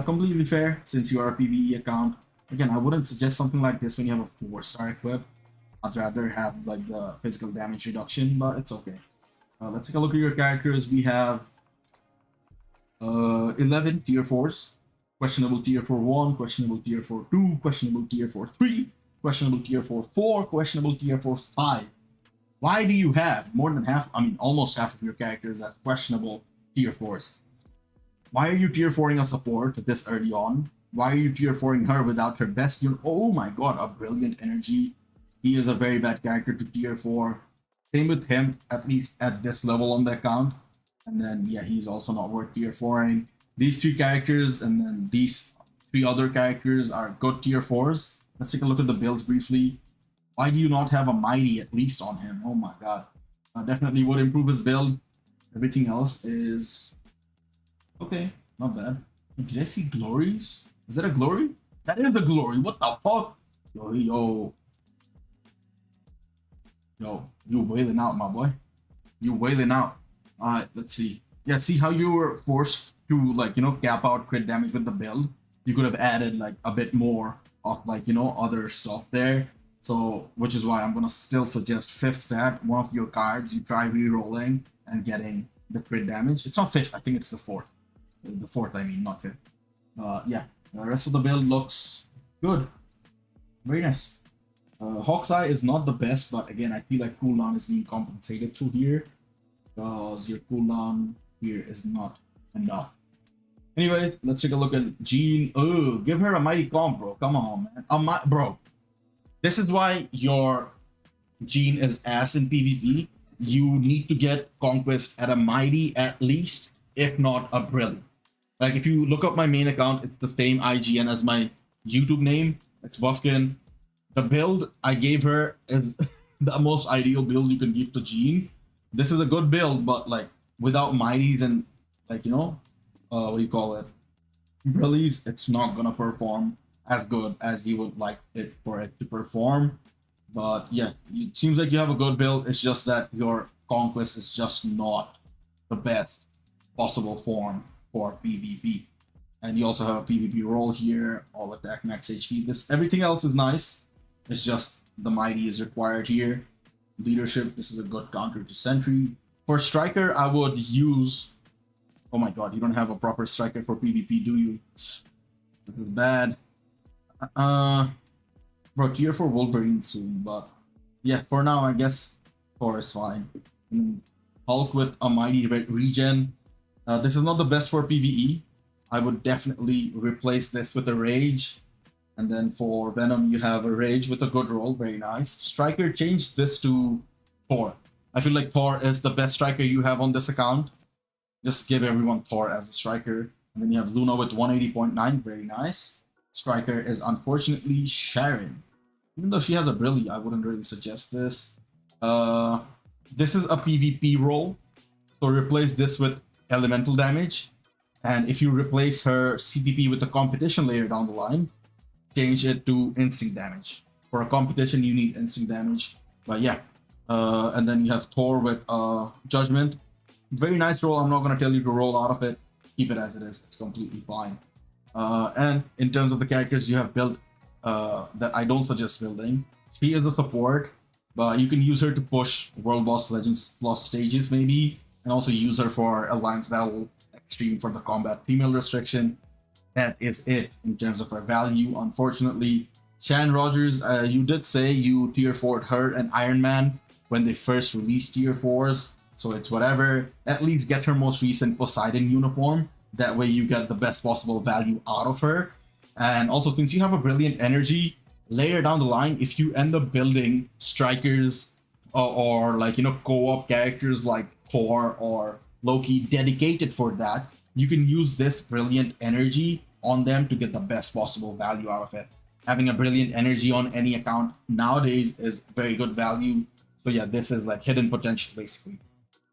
Completely fair since you are a PvE account. Again, I wouldn't suggest something like this when you have a 4-star equip. I'd rather have like the physical damage reduction, but it's okay. Let's take a look at your characters. We have 11 tier 4s, questionable tier 4-1, questionable tier 4-2, questionable tier 4-3, questionable tier 4-4, questionable tier 4-5. Why do you have more than half, I mean almost half of your characters as questionable tier 4s? Why are you tier 4ing a support this early on? Why are you tier 4ing her without her best unit? Oh my god, a brilliant energy. He is a very bad character to tier 4. Same with him, at least at this level on the account. And then, yeah, he's also not worth tier 4ing. These 3 characters and then these 3 other characters are good tier 4s. Let's take a look at the builds briefly. Why do you not have a Mighty at least on him? Oh my god. Definitely would improve his build. Everything else is okay, not bad. Did I see glories? Is that a glory? That is a glory. What the fuck? Yo, you wailing out, my boy. You wailing out. Alright, let's see. Yeah, see how you were forced to, like, you know, cap out crit damage with the build? You could have added, like, a bit more of, like, you know, other stuff there. So, which is why I'm gonna still suggest 5th stat, one of your cards, you try re-rolling and getting the crit damage. It's not 5th, I think it's the 4th. The 4th, I mean, not 5th. Yeah, the rest of the build looks good. Very nice. Hawkeye is not the best, but again, I feel like cooldown is being compensated through here because your cooldown here is not enough. Anyways, let's take a look at Jean. Oh, give her a mighty comp, bro. Come on, man. Bro, this is why your Jean is ass in PvP. You need to get Conquest at a mighty at least, if not a brilliant. Like, if you look up my main account, it's the same IGN as my YouTube name. It's Bufkin. The build I gave her is the most ideal build you can give to Jean. This is a good build, but like without mighties and like, you know, what do you call it? Brillies, it's not gonna perform as good as you would like it for it to perform. But yeah, it seems like you have a good build. It's just that your Conquest is just not the best possible form for PvP. And you also have a PvP role here, all attack, max HP. Everything else is nice. It's just the mighty is required here. Leadership, this is a good counter to sentry. For striker, I would use... Oh my god, you don't have a proper striker for PvP, do you? This is bad. Bro, tier 4 Wolverine soon, but yeah, for now, I guess Thor is fine. Hulk with a mighty regen. This is not the best for PvE. I would definitely replace this with a Rage. And then for Venom, you have a Rage with a good roll. Very nice. Striker, change this to Thor. I feel like Thor is the best striker you have on this account. Just give everyone Thor as a striker. And then you have Luna with 180.9. Very nice. Striker is unfortunately Sharon. Even though she has a Brilli, I wouldn't really suggest this. This is a PvP role. So replace this with elemental damage. And if you replace her CTP with a competition layer down the line, change it to instinct damage. For a competition, you need instinct damage. But yeah. And then you have Thor with Judgment. Very nice roll. I'm not going to tell you to roll out of it. Keep it as it is. It's completely fine. And in terms of the characters you have built that I don't suggest building, she is a support. But you can use her to push World Boss Legends Plus stages maybe. And also use her for Alliance Battle Extreme for the combat female restriction. That is it in terms of her value. Unfortunately, Shan Rogers, you did say you tier 4'd her and Iron Man when they first released tier 4s. So it's whatever. At least get her most recent Poseidon uniform. That way you get the best possible value out of her. And also, since you have a brilliant energy, later down the line, if you end up building strikers or like, you know, co-op characters like Thor or Loki dedicated for that, you can use this brilliant energy on them to get the best possible value out of it. Having a brilliant energy on any account nowadays is very good value. So yeah, this is like hidden potential basically.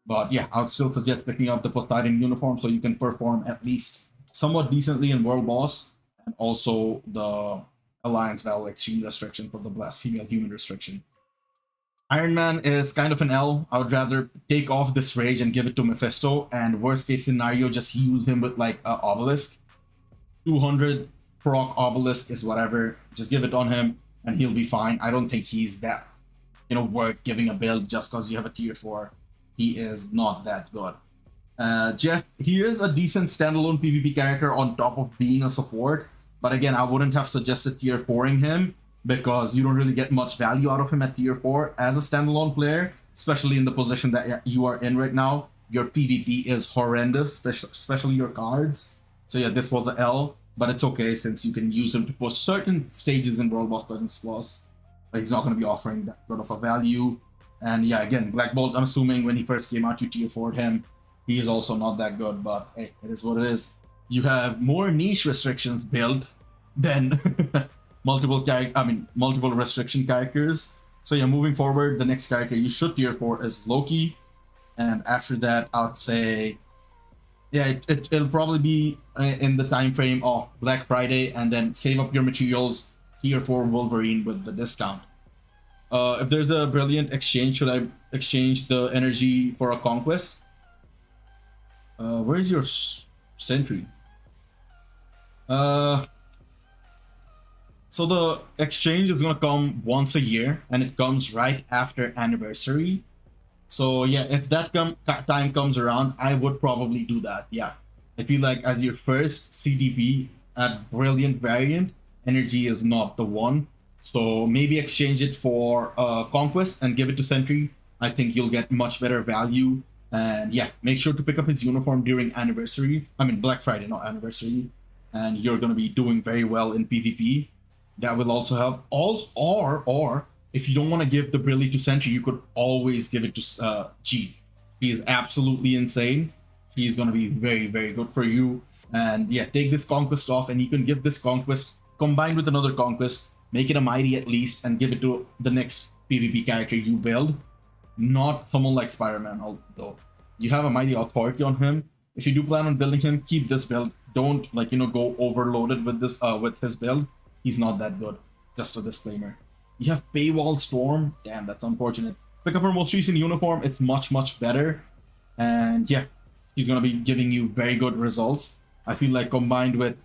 But yeah, I would still suggest picking up the Poseidon uniform so you can perform at least somewhat decently in World Boss, and also the Alliance Battle Extreme restriction for the Blast Female Human restriction. Iron Man is kind of an L. I would rather take off this rage and give it to Mephisto, and worst case scenario, just use him with like a obelisk. 200 proc obelisk is whatever. Just give it on him, and he'll be fine. I don't think he's that, worth giving a build just because you have a tier 4. He is not that good. Jeff, he is a decent standalone PvP character on top of being a support, but again, I wouldn't have suggested tier 4ing him because you don't really get much value out of him at tier 4 as a standalone player, especially in the position that you are in right now. Your PvP is horrendous, especially your cards. So yeah, this was an L, but it's okay since you can use him to push certain stages in World Boss Legends Plus. But he's not going to be offering that good of a value. And yeah, again, Black Bolt, I'm assuming when he first came out, you tier 4'd him. He is also not that good, but hey, it is what it is. You have more niche restrictions built than multiple restriction characters. So yeah, moving forward, the next character you should tier 4 is Loki. And after that, I would say, yeah, it'll probably be in the time frame of Black Friday, and then save up your materials, tier 4 Wolverine with the discount. If there's a brilliant exchange, should I exchange the energy for a conquest? Where's your sentry? So the exchange is gonna come once a year, and it comes right after anniversary. So yeah, if that time comes around, I would probably do that. Yeah, I feel like as your first CDP at brilliant variant, energy is not the one. So maybe exchange it for conquest and give it to sentry. I think you'll get much better value. And yeah, make sure to pick up his uniform during anniversary. I mean Black Friday, not anniversary. And you're gonna be doing very well in PvP. That will also help. Or if you don't want to give the Brilly to Sentry, you could always give it to G. He is absolutely insane. He's gonna be very, very good for you. And yeah, take this conquest off, and you can give this conquest combined with another conquest, make it a mighty at least, and give it to the next PvP character you build. Not someone like Spider-Man, although you have a mighty authority on him. If you do plan on building him, keep this build. Don't go overloaded with this with his build. He's not that good. Just a disclaimer. You have Paywall Storm. Damn, that's unfortunate. Pick up her most recent uniform. It's much, much better. And yeah, she's gonna be giving you very good results. I feel like combined with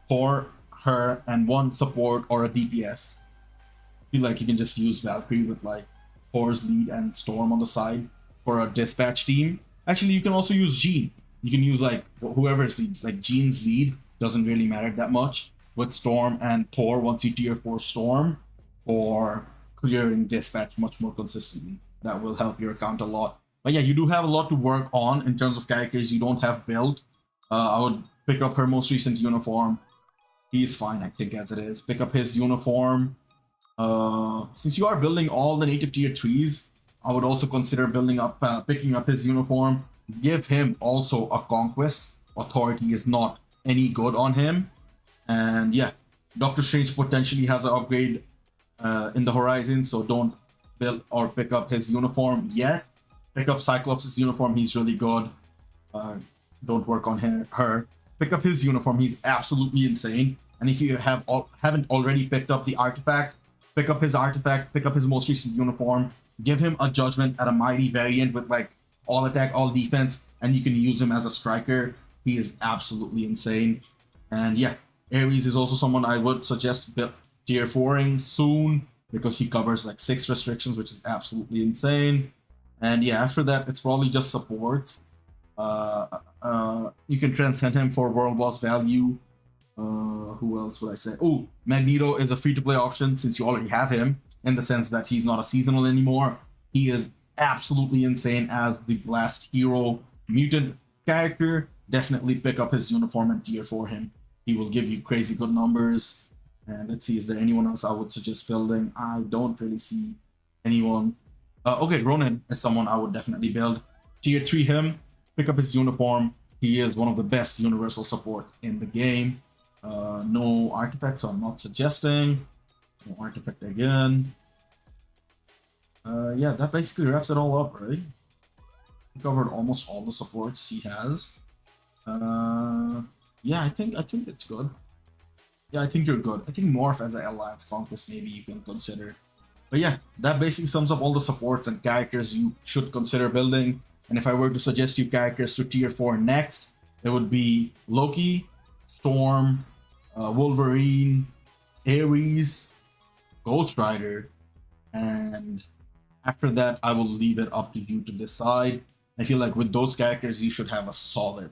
Thor, her, and one support or a DPS, I feel like you can just use Valkyrie with like Thor's lead and Storm on the side for a dispatch team. Actually, you can also use Jean. You can use like whoever's lead, like Jean's lead doesn't really matter that much with Storm and Thor once you tier 4 Storm, or clearing dispatch much more consistently. That will help your account a lot. But yeah, you do have a lot to work on in terms of characters you don't have built. I would pick up her most recent uniform. He's fine, I think, as it is. Pick up his uniform. Since you are building all the native tier 3s, I would also consider picking up his uniform. Give him also a conquest. Authority is not any good on him. And yeah, Doctor Strange potentially has an upgrade in the horizon, so don't build or pick up his uniform yet. Pick up Cyclops' uniform, he's really good. Don't work on her. Pick up his uniform, he's absolutely insane. And if you haven't already picked up the artifact, pick up his artifact, pick up his most recent uniform, give him a judgment at a mighty variant with like all attack, all defense, and you can use him as a striker. He is absolutely insane. And yeah, Ares is also someone I would suggest tier 4ing soon because he covers like 6 restrictions, which is absolutely insane. And yeah, after that, it's probably just support. You can transcend him for world boss value. Who else would I say? Oh, Magneto is a free-to-play option since you already have him, in the sense that he's not a seasonal anymore. He is absolutely insane as the blast hero mutant character. Definitely pick up his uniform and tier 4 him. He will give you crazy good numbers. And let's see, is there anyone else I would suggest building? I don't really see anyone. Okay, Ronin is someone I would definitely build. Tier 3 him, pick up his uniform. He is one of the best universal supports in the game. No artifact, so I'm not suggesting. No artifact again. Yeah, that basically wraps it all up, right? We covered almost all the supports he has. Yeah, I think it's good. Yeah, I think you're good. I think Morph as an Alliance Conquest maybe you can consider. But yeah, that basically sums up all the supports and characters you should consider building. And if I were to suggest you characters to tier 4 next, it would be Loki, Storm, Wolverine, Ares, Ghost Rider, and after that, I will leave it up to you to decide. I feel like with those characters, you should have a solid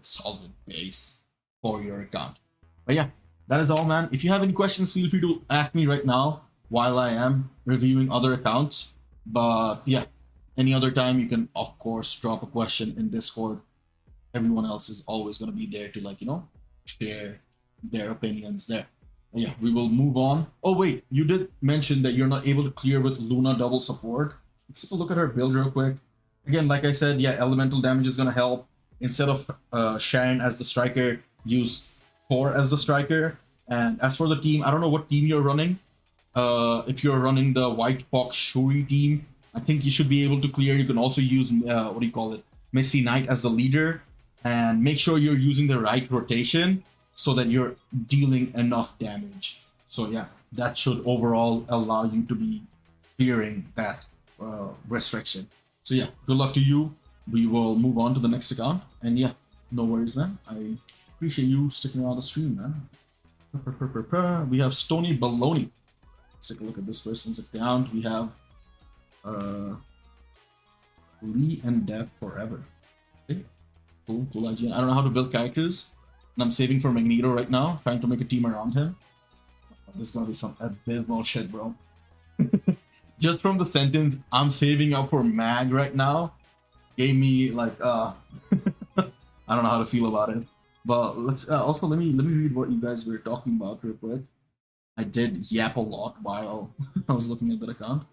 base for your account. But yeah, that is all, man. If you have any questions, feel free to ask me right now while I am reviewing other accounts. But yeah, any other time, you can, of course, drop a question in Discord. Everyone else is always going to be there to, like, you know, share their opinions there. But yeah, we will move on. Oh, wait, you did mention that you're not able to clear with Luna double support. Let's take a look at her build real quick. Again, like I said, yeah, elemental damage is going to help. Instead of Sharon as the striker, use Thor as the striker. And as for the team, I don't know what team you're running. If you're running the White Fox Shuri team, I think you should be able to clear. You can also use, what do you call it, Misty Knight as the leader. And make sure you're using the right rotation so that you're dealing enough damage. So yeah, that should overall allow you to be clearing that restriction. So yeah, good luck to you. We will move on to the next account. And yeah, no worries, man. I appreciate you sticking around the stream, man. We have Stony Baloney. Let's take a look at this person's account. We have Lee and Dev Forever. Okay. Cool IGN. I don't know how to build characters. And I'm saving for Magneto right now, trying to make a team around him. This is gonna be some abysmal shit, bro. Just from the sentence, I'm saving up for Mag right now, gave me like I don't know how to feel about it. But let's also let me read what you guys were talking about real quick. I did yap a lot while I was looking at that account.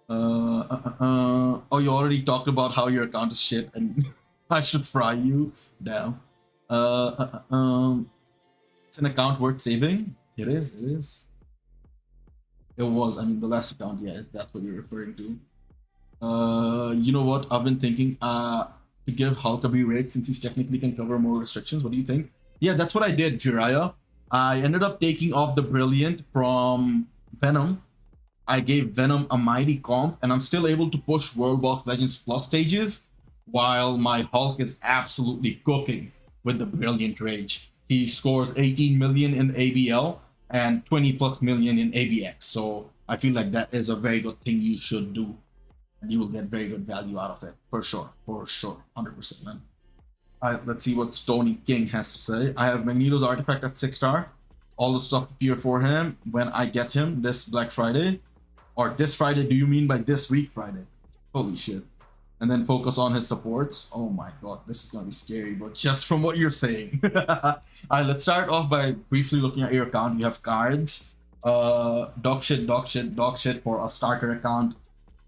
Oh, you already talked about how your account is shit and I should fry you. Damn. It's an account worth saving. It is. It was, I mean, the last account, yeah, if that's what you're referring to. You know what? I've been thinking to give Hulk a B-rate since he's technically can cover more restrictions. What do you think? Yeah, that's what I did, Jiraiya. I ended up taking off the Brilliant from Venom. I gave Venom a mighty comp, and I'm still able to push World Boss Legends Plus stages while my Hulk is absolutely cooking with the Brilliant Rage. He scores 18 million in ABL and 20 plus million in ABX. So I feel like that is a very good thing you should do. And you will get very good value out of it. For sure. 100%, man. Let's see what Stony King has to say. I have Magneto's artifact at 6-star. All the stuff appear for him when I get him this Black Friday. Or this Friday, do you mean by this week Friday? Holy shit. And then focus on his supports. Oh my god, this is gonna be scary, but just from what you're saying. Alright, let's start off by briefly looking at your account. You have cards. Dog shit for a starter account.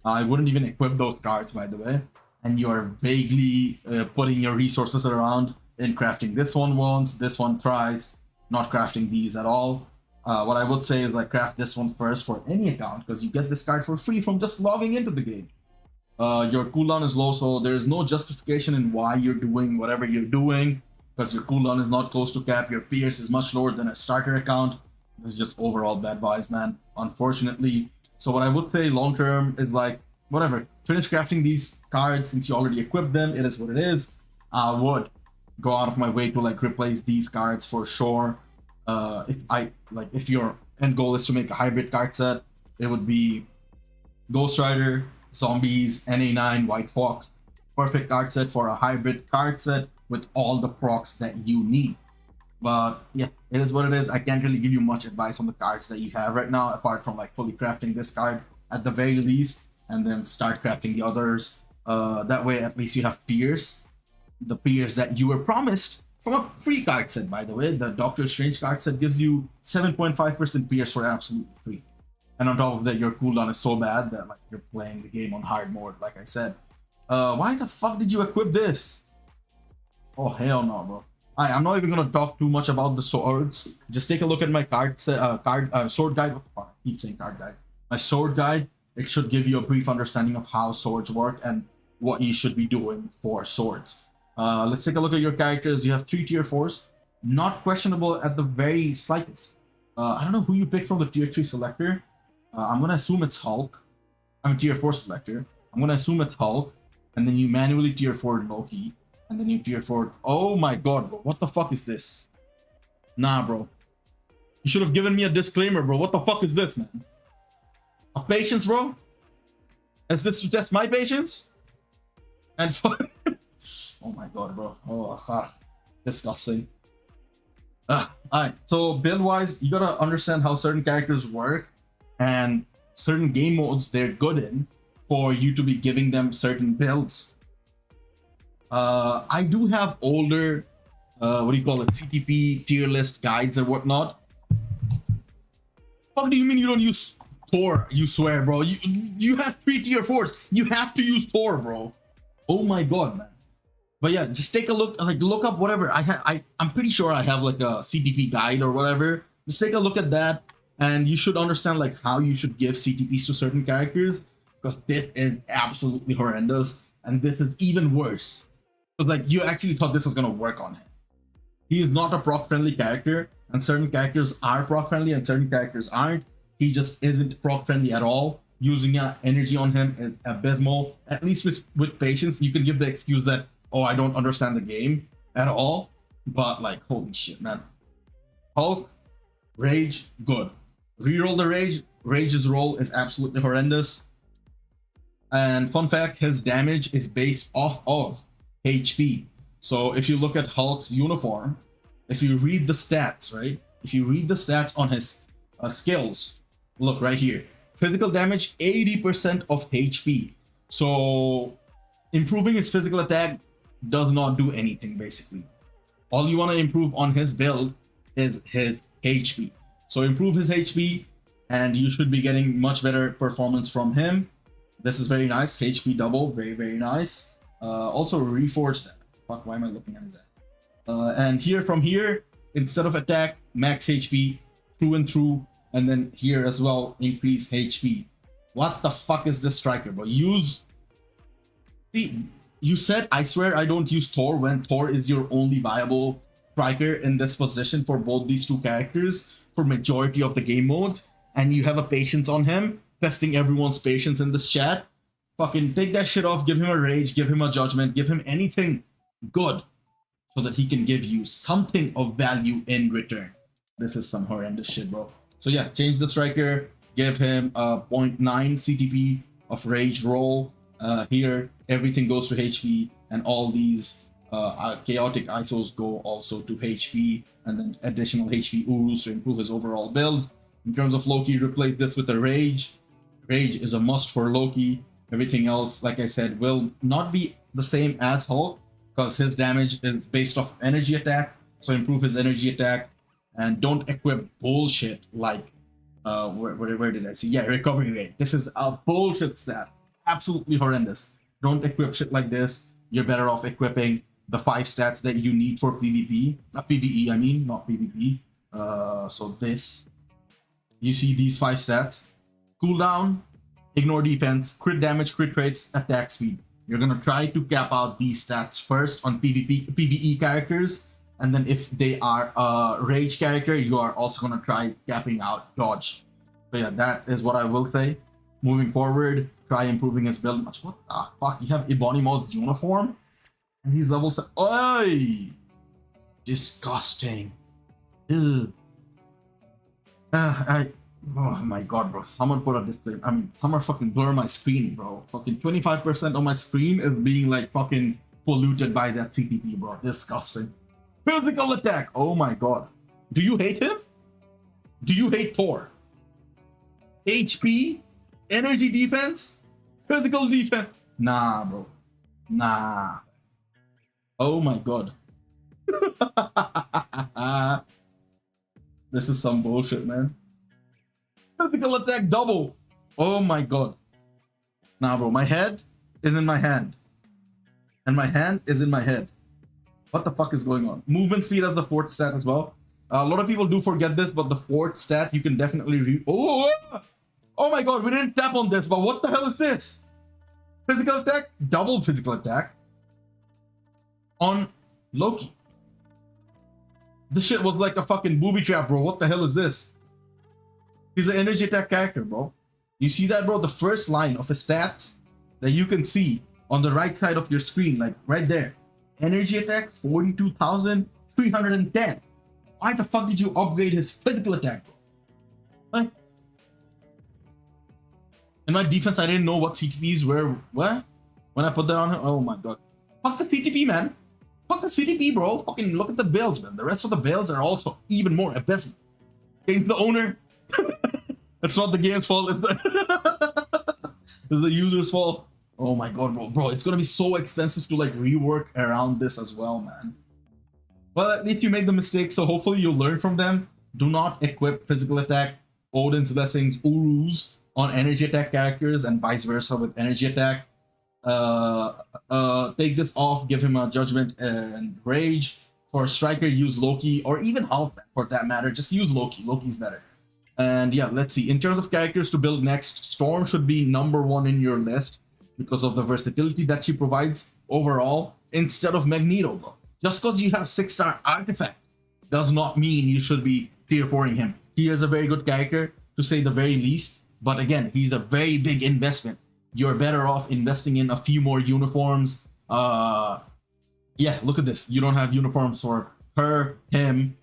I wouldn't even equip those cards, by the way. And you are vaguely putting your resources around in crafting this one once, this one thrice, not crafting these at all. What I would say is like craft this one first for any account because you get this card for free from just logging into the game. Your cooldown is low, so there is no justification in why you're doing whatever you're doing because your cooldown is not close to cap. Your Pierce is much lower than a starter account. It's just overall bad vibes, man, unfortunately. So what I would say long term is like, whatever, finish crafting these cards since you already equipped them. It is what it is. I would go out of my way to like replace these cards for sure. If your end goal is to make a hybrid card set, it would be Ghost Rider, Zombies, NA9, White Fox. Perfect card set for a hybrid card set with all the procs that you need. But yeah, it is what it is. I can't really give you much advice on the cards that you have right now, apart from like fully crafting this card at the very least, and then start crafting the others. That way, at least you have Pierce, the Pierce that you were promised from a free card set, by the way. The Doctor Strange card set gives you 7.5% Pierce for absolutely free. And on top of that, your cooldown is so bad that like you're playing the game on hard mode, like I said. Why the fuck did you equip this? Oh, hell no, bro. I'm not even gonna talk too much about the swords. Just take a look at my sword guide. What the fuck? I keep saying card guide. My sword guide. It should give you a brief understanding of how swords work and what you should be doing for swords. Let's take a look at your characters. You have 3 tier 4s. Not questionable at the very slightest. I don't know who you picked from the tier 3 selector. I'm gonna assume it's Hulk. I'm a tier 4 selector. I'm gonna assume it's Hulk, and then you manually tier 4 Loki, and then you tier 4. Oh my god, bro. What the fuck is this? Nah, bro. You should have given me a disclaimer, bro. What the fuck is this, man? A patience, bro? Is this to test my patience? And fuck. Oh my god, bro. Oh, disgusting. Alright, so build-wise, you gotta understand how certain characters work and certain game modes they're good in for you to be giving them certain builds. I do have older, what do you call it, CTP tier list guides and whatnot. What do you mean you don't use Thor? You swear, bro. You have 3 tier 4s. You have to use Thor, bro. Oh my god, man. But yeah, just take a look, like look up whatever. I'm pretty sure I have like a CTP guide or whatever. Just take a look at that, and you should understand like how you should give CTPs to certain characters, because this is absolutely horrendous, and this is even worse. Because like you actually thought this was gonna work on him. He is not a proc friendly character, and certain characters are proc friendly and certain characters aren't. He just isn't proc friendly at all. Using energy on him is abysmal. At least with patience, you can give the excuse that, oh, I don't understand the game at all. But like, holy shit, man. Hulk, Rage, good. Reroll the Rage. Rage's roll is absolutely horrendous. And fun fact, his damage is based off of HP. So if you look at Hulk's uniform, if you read the stats, right? If you read the stats on his skills, look right here. Physical damage, 80% of HP. So improving his physical attack does not do anything, basically. All you want to improve on his build is his HP. So improve his HP, and you should be getting much better performance from him. This is very nice. HP double, very, very nice. Also reforge that. Fuck, why am I looking at his app? And here, from here, instead of attack, max HP through and through. And then here as well, increase HP. What the fuck is this striker, bro? Use... See, you said, I swear I don't use Thor when Thor is your only viable striker in this position for both these two characters for majority of the game modes. And you have a patience on him, testing everyone's patience in this chat. Fucking take that shit off, give him a rage, give him a judgment, give him anything good so that he can give you something of value in return. This is some horrendous shit, bro. So yeah, change the striker, give him a 0.9 CTP of rage roll. Here, everything goes to HP, and all these chaotic ISOs go also to HP, and then additional HP oodles to improve his overall build. In terms of Loki, replace this with a rage. Rage is a must for Loki. Everything else, like I said, will not be the same as Hulk, because his damage is based off energy attack. So improve his energy attack, and don't equip bullshit like where did I see? Yeah, recovery rate. This is a bullshit stat. Absolutely horrendous. Don't equip shit like this. You're better off equipping the 5 stats that you need for PvP. PvE, I mean, not PvP. So this. You see these 5 stats. Cooldown, ignore defense, crit damage, crit rates, attack speed. You're gonna try to cap out these stats first on PvE characters. And then if they are a rage character, you are also gonna try capping out dodge. So yeah, that is what I will say. Moving forward, try improving his build much. What the fuck? You have Ebonymo's uniform? And he's level 7. Oi! Disgusting. Ugh. Oh my god, bro. Someone put a display. I mean, someone fucking blur my screen, bro. Fucking 25% of my screen is being like fucking polluted by that CTP, bro. Disgusting. Physical attack. Oh my god. Do you hate him? Do you hate Thor? HP? Energy defense? Physical defense? Nah, bro. Nah. Oh my god. This is some bullshit, man. Physical attack double. Oh my god. Nah, bro. My head is in my hand. And my hand is in my head. What the fuck is going on? Movement speed as the 4th stat as well. A lot of people do forget this, but the 4th stat you can definitely read. Oh! Oh my god, we didn't tap on this, but what the hell is this? Physical attack, double physical attack on Loki. This shit was like a fucking booby trap, bro. What the hell is this? He's an energy attack character, bro. You see that, bro? The first line of his stats that you can see on the right side of your screen, like right there. Energy attack, 42,310. Why the fuck did you upgrade his physical attack, bro? Like, in my defense, I didn't know what CTPs were. What? When I put that on him, oh my god. Fuck the CTP, man. Fuck the CTP, bro. Fucking look at the builds, man. The rest of the builds are also even more abysmal. Change the owner. It's not the game's fault. It's the user's fault. Oh my god, bro. It's gonna be so expensive to like rework around this as well, man. Well, at least you made the mistake, so hopefully you'll learn from them. Do not equip physical attack, Odin's Blessings, Urus on energy attack characters and vice versa with energy attack. Take this off, give him a judgment and rage. For striker, use Loki, or even Hulk for that matter. Just use Loki. Loki's better. And yeah, let's see. In terms of characters to build next, Storm should be #1 in your list because of the versatility that she provides overall instead of Magneto, bro. Just because you have 6-star artifact does not mean you should be tier 4ing him. He is a very good character to say the very least, but again, he's a very big investment. You're better off investing in a few more uniforms. Yeah, look at this. You don't have uniforms for her, him,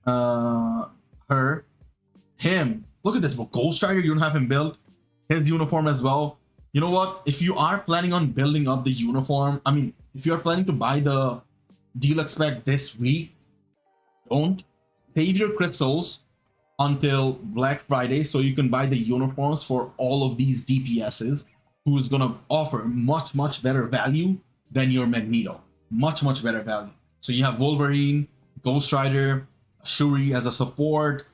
her, him. Look at this, bro. Ghost Rider, you don't have him built. His uniform as well. You know what? If you are planning on building up the uniform, I mean, if you're planning to buy the deluxe pack this week, don't save your crystals until Black Friday so you can buy the uniforms for all of these DPSs, who is going to offer much better value than your Magneto. Much better value. So you have Wolverine, Ghost Rider, Shuri as a support,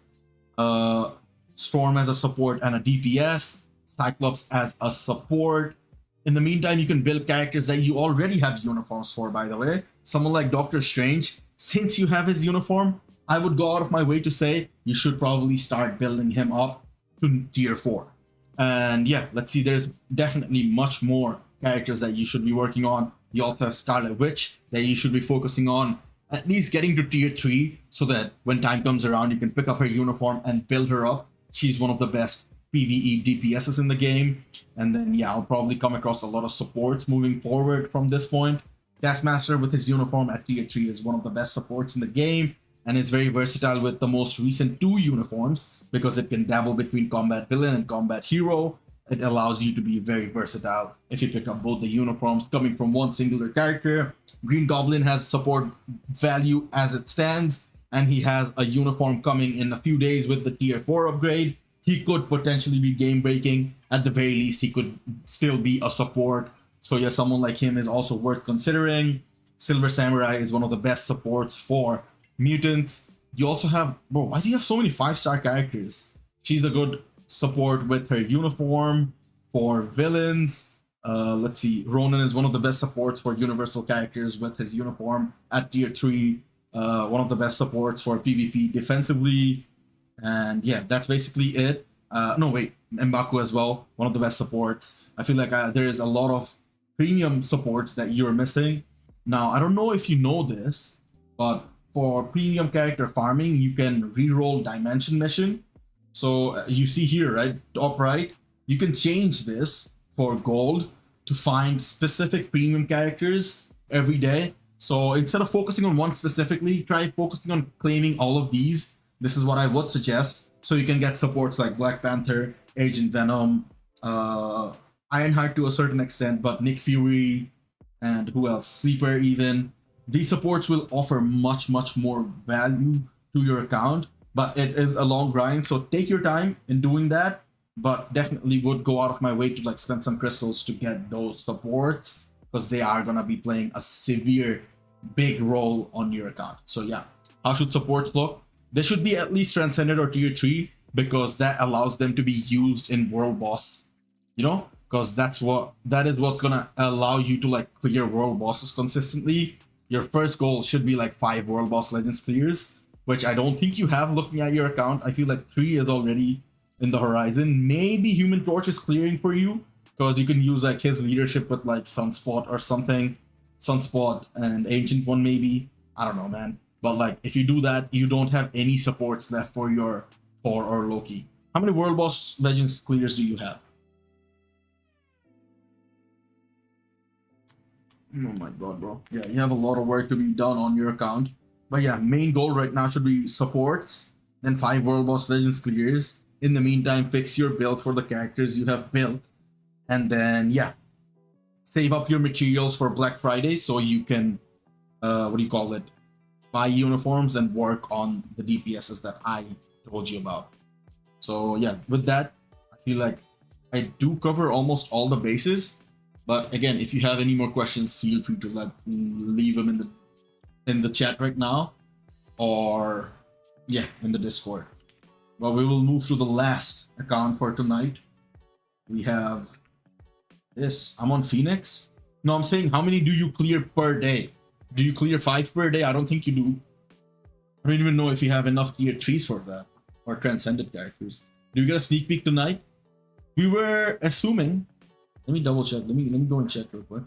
Storm as a support and a DPS, Cyclops as a support. In the meantime, you can build characters that you already have uniforms for, by the way. Someone like Doctor Strange, since you have his uniform, I would go out of my way to say you should probably start building him up to tier 4. And yeah, let's see, there's definitely much more characters that you should be working on. You also have Scarlet Witch that you should be focusing on at least getting to tier 3 so that when time comes around, you can pick up her uniform and build her up. She's one of the best PvE DPSs in the game. And then, yeah, I'll probably come across a lot of supports moving forward from this point. Taskmaster with his uniform at tier 3 is one of the best supports in the game and is very versatile with the most recent 2 uniforms because it can dabble between combat villain and combat hero. It allows you to be very versatile if you pick up both the uniforms coming from one singular character. Green Goblin has support value as it stands, and he has a uniform coming in a few days with the tier 4 upgrade. He could potentially be game breaking. At the very least, he could still be a support. So yeah, someone like him is also worth considering. Silver Samurai is one of the best supports for mutants. You also have, bro, why do you have so many 5-star characters? She's a good support with her uniform. For villains, let's see, Ronan is one of the best supports for universal characters with his uniform at tier 3. One of the best supports for PvP defensively. And yeah, that's basically it. No, wait, M'Baku as well, one of the best supports. I feel like there is a lot of premium supports that you're missing. Now, I don't know if you know this, but for premium character farming, you can reroll Dimension Mission. So you see here, right, top right, you can change this for gold to find specific premium characters every day. So instead of focusing on one specifically, try focusing on claiming all of these. This is what I would suggest. So you can get supports like Black Panther, Agent Venom, Ironheart to a certain extent, but Nick Fury, and who else? Sleeper even. These supports will offer much more value to your account, but it is a long grind. So take your time in doing that, but definitely would go out of my way to like spend some crystals to get those supports because they are gonna be playing a severe big role on your account. So yeah, how should supports look? They should be at least Transcended or tier 3 because that allows them to be used in World Boss, you know, because that is what's gonna allow you to like clear World Bosses consistently. Your first goal should be like 5 World Boss Legends clears, which I don't think you have looking at your account. I feel like 3 is already in the horizon. Maybe Human Torch is clearing for you because you can use like his leadership with like Sunspot or something. Sunspot and Ancient One maybe. I don't know, man. But like if you do that, you don't have any supports left for your Thor or Loki. How many World Boss Legends clears do you have? Oh my god, bro. Yeah, you have a lot of work to be done on your account. But yeah, main goal right now should be supports, then 5 World Boss Legends clears. In the meantime, fix your build for the characters you have built. And then, yeah, save up your materials for Black Friday so you can, what do you call it, buy uniforms and work on the DPSs that I told you about. So yeah, with that, I feel like I do cover almost all the bases. But again, if you have any more questions, feel free to leave them in the chat right now, or yeah, in the Discord. Well, we will move to the last account for tonight. We have this. I'm on Phoenix. No, I'm saying how many do you clear per day? Do you clear 5 per day? I don't think you do. I don't even know if you have enough tier 3s for that, or transcended characters. Do you get a sneak peek tonight? We were assuming. Let me double check. Let me go and check real quick.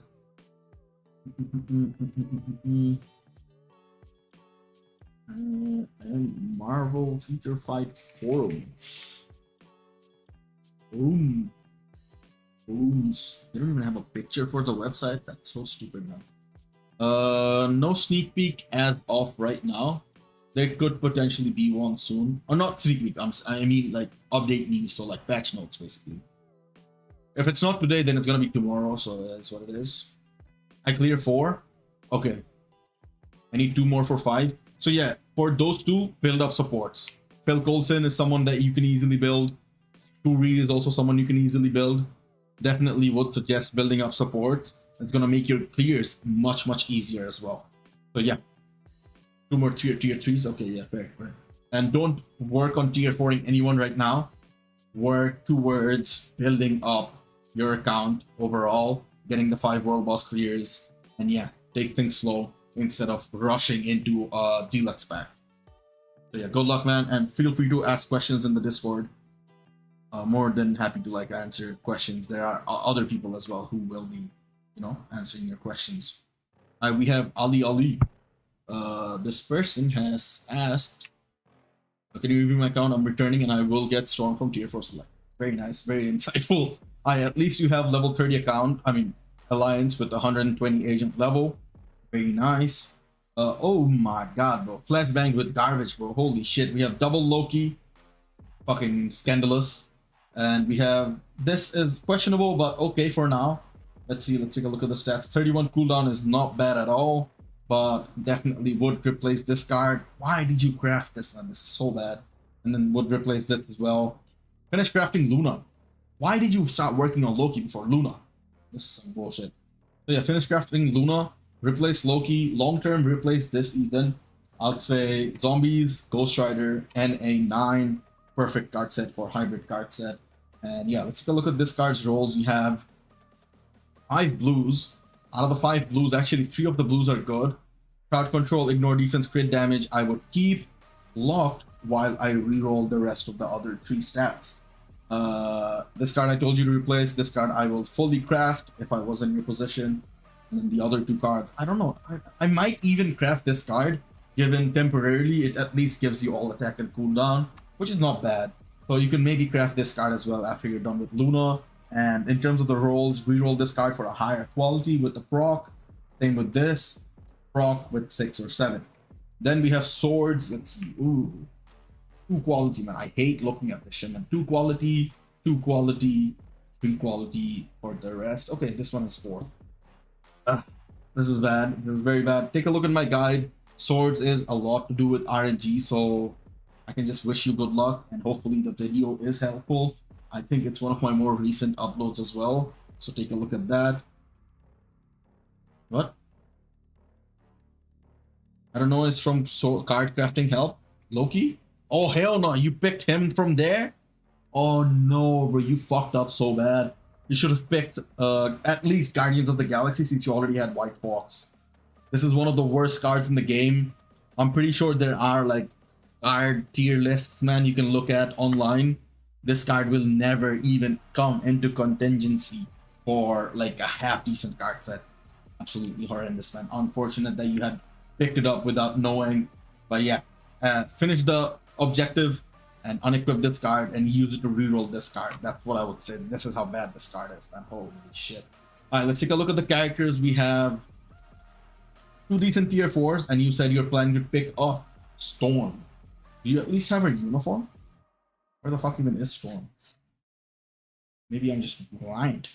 And Marvel Future Fight forums. Forums. They don't even have a picture for the website. That's so stupid, man. No sneak peek as of right now. There could potentially be one soon, or not sneak peek. I mean like update news, so like patch notes basically. If it's not today, then it's gonna be tomorrow. So that's what it is. I clear 4. Okay. I need 2 more for 5. So yeah, for those 2, build up supports. Phil Coulson is someone that you can easily build. Shuri is also someone you can easily build. Definitely would suggest building up supports. It's gonna make your clears much easier as well. So yeah, 2 more tier 3s. Okay, yeah, fair. And don't work on tier 4ing anyone right now. Work towards building up your account overall, getting the 5 world boss clears, and yeah, take things slow instead of rushing into a deluxe pack. So yeah, good luck, man, and feel free to ask questions in the Discord. More than happy to like answer questions. There are other people as well who will be, you know, answering your questions. We have Ali. This person has asked, can you review my account? I'm returning and I will get Storm from tier 4 select. Very nice, very insightful. At least you have level 30 account. I mean, alliance with 120 agent level. Very nice. Oh my god, bro. Flashbang with garbage, bro. Holy shit. We have double Loki. Fucking scandalous. And we have, this is questionable, but okay for now. Let's see, let's take a look at the stats. 31 cooldown is not bad at all, but definitely would replace this card. Why did you craft this, man? This is so bad. And then would replace this as well. Finish crafting Luna. Why did you start working on Loki before Luna? This is some bullshit. So yeah, finish crafting Luna. Replace Loki. Long term, replace this even. I'd say Zombies, Ghost Rider, and a 9 perfect card set for hybrid card set. And yeah, let's take a look at this card's roles. You have 5 blues. Out of the 5 blues, actually 3 of the blues are good. Crowd control, ignore defense, crit damage. I would keep locked while I reroll the rest of the other 3 stats. This card I told you to replace. This card I will fully craft if I was in your position. And then the other 2 cards, I don't know. I might even craft this card, given temporarily it at least gives you all attack and cooldown, which is not bad. So you can maybe craft this card as well after you're done with Luna. And in terms of the rolls, reroll this card for a higher quality with the proc. Same with this, proc with 6 or 7. Then we have swords. Let's see. Ooh, 2 quality, man. I hate looking at this shit, man. 2 quality, 2 quality, 3 quality for the rest. Okay, this one is 4. This is bad. This is very bad. Take a look at my guide. Swords is a lot to do with RNG, so I can just wish you good luck, and hopefully the video is helpful. I think it's one of my more recent uploads as well, so take a look at that. What? I don't know, it's from card crafting help. Loki? Oh hell no, you picked him from there? Oh no, bro, you fucked up so bad. You should have picked at least Guardians of the Galaxy, since you already had White Fox. This is one of the worst cards in the game. I'm pretty sure there are like card tier lists, man, you can look at online. This card will never even come into contingency for like a half decent card set. Absolutely horrendous, man. Unfortunate that you had picked it up without knowing. But yeah, finish the objective and unequip this card and use it to reroll this card. That's what I would say. This is how bad this card is, man. Holy shit. Alright, let's take a look at the characters. We have 2 decent tier 4s, and you said you're planning to pick up Storm. Do you at least have her uniform? Where the fuck even is Storm? Maybe I'm just blind.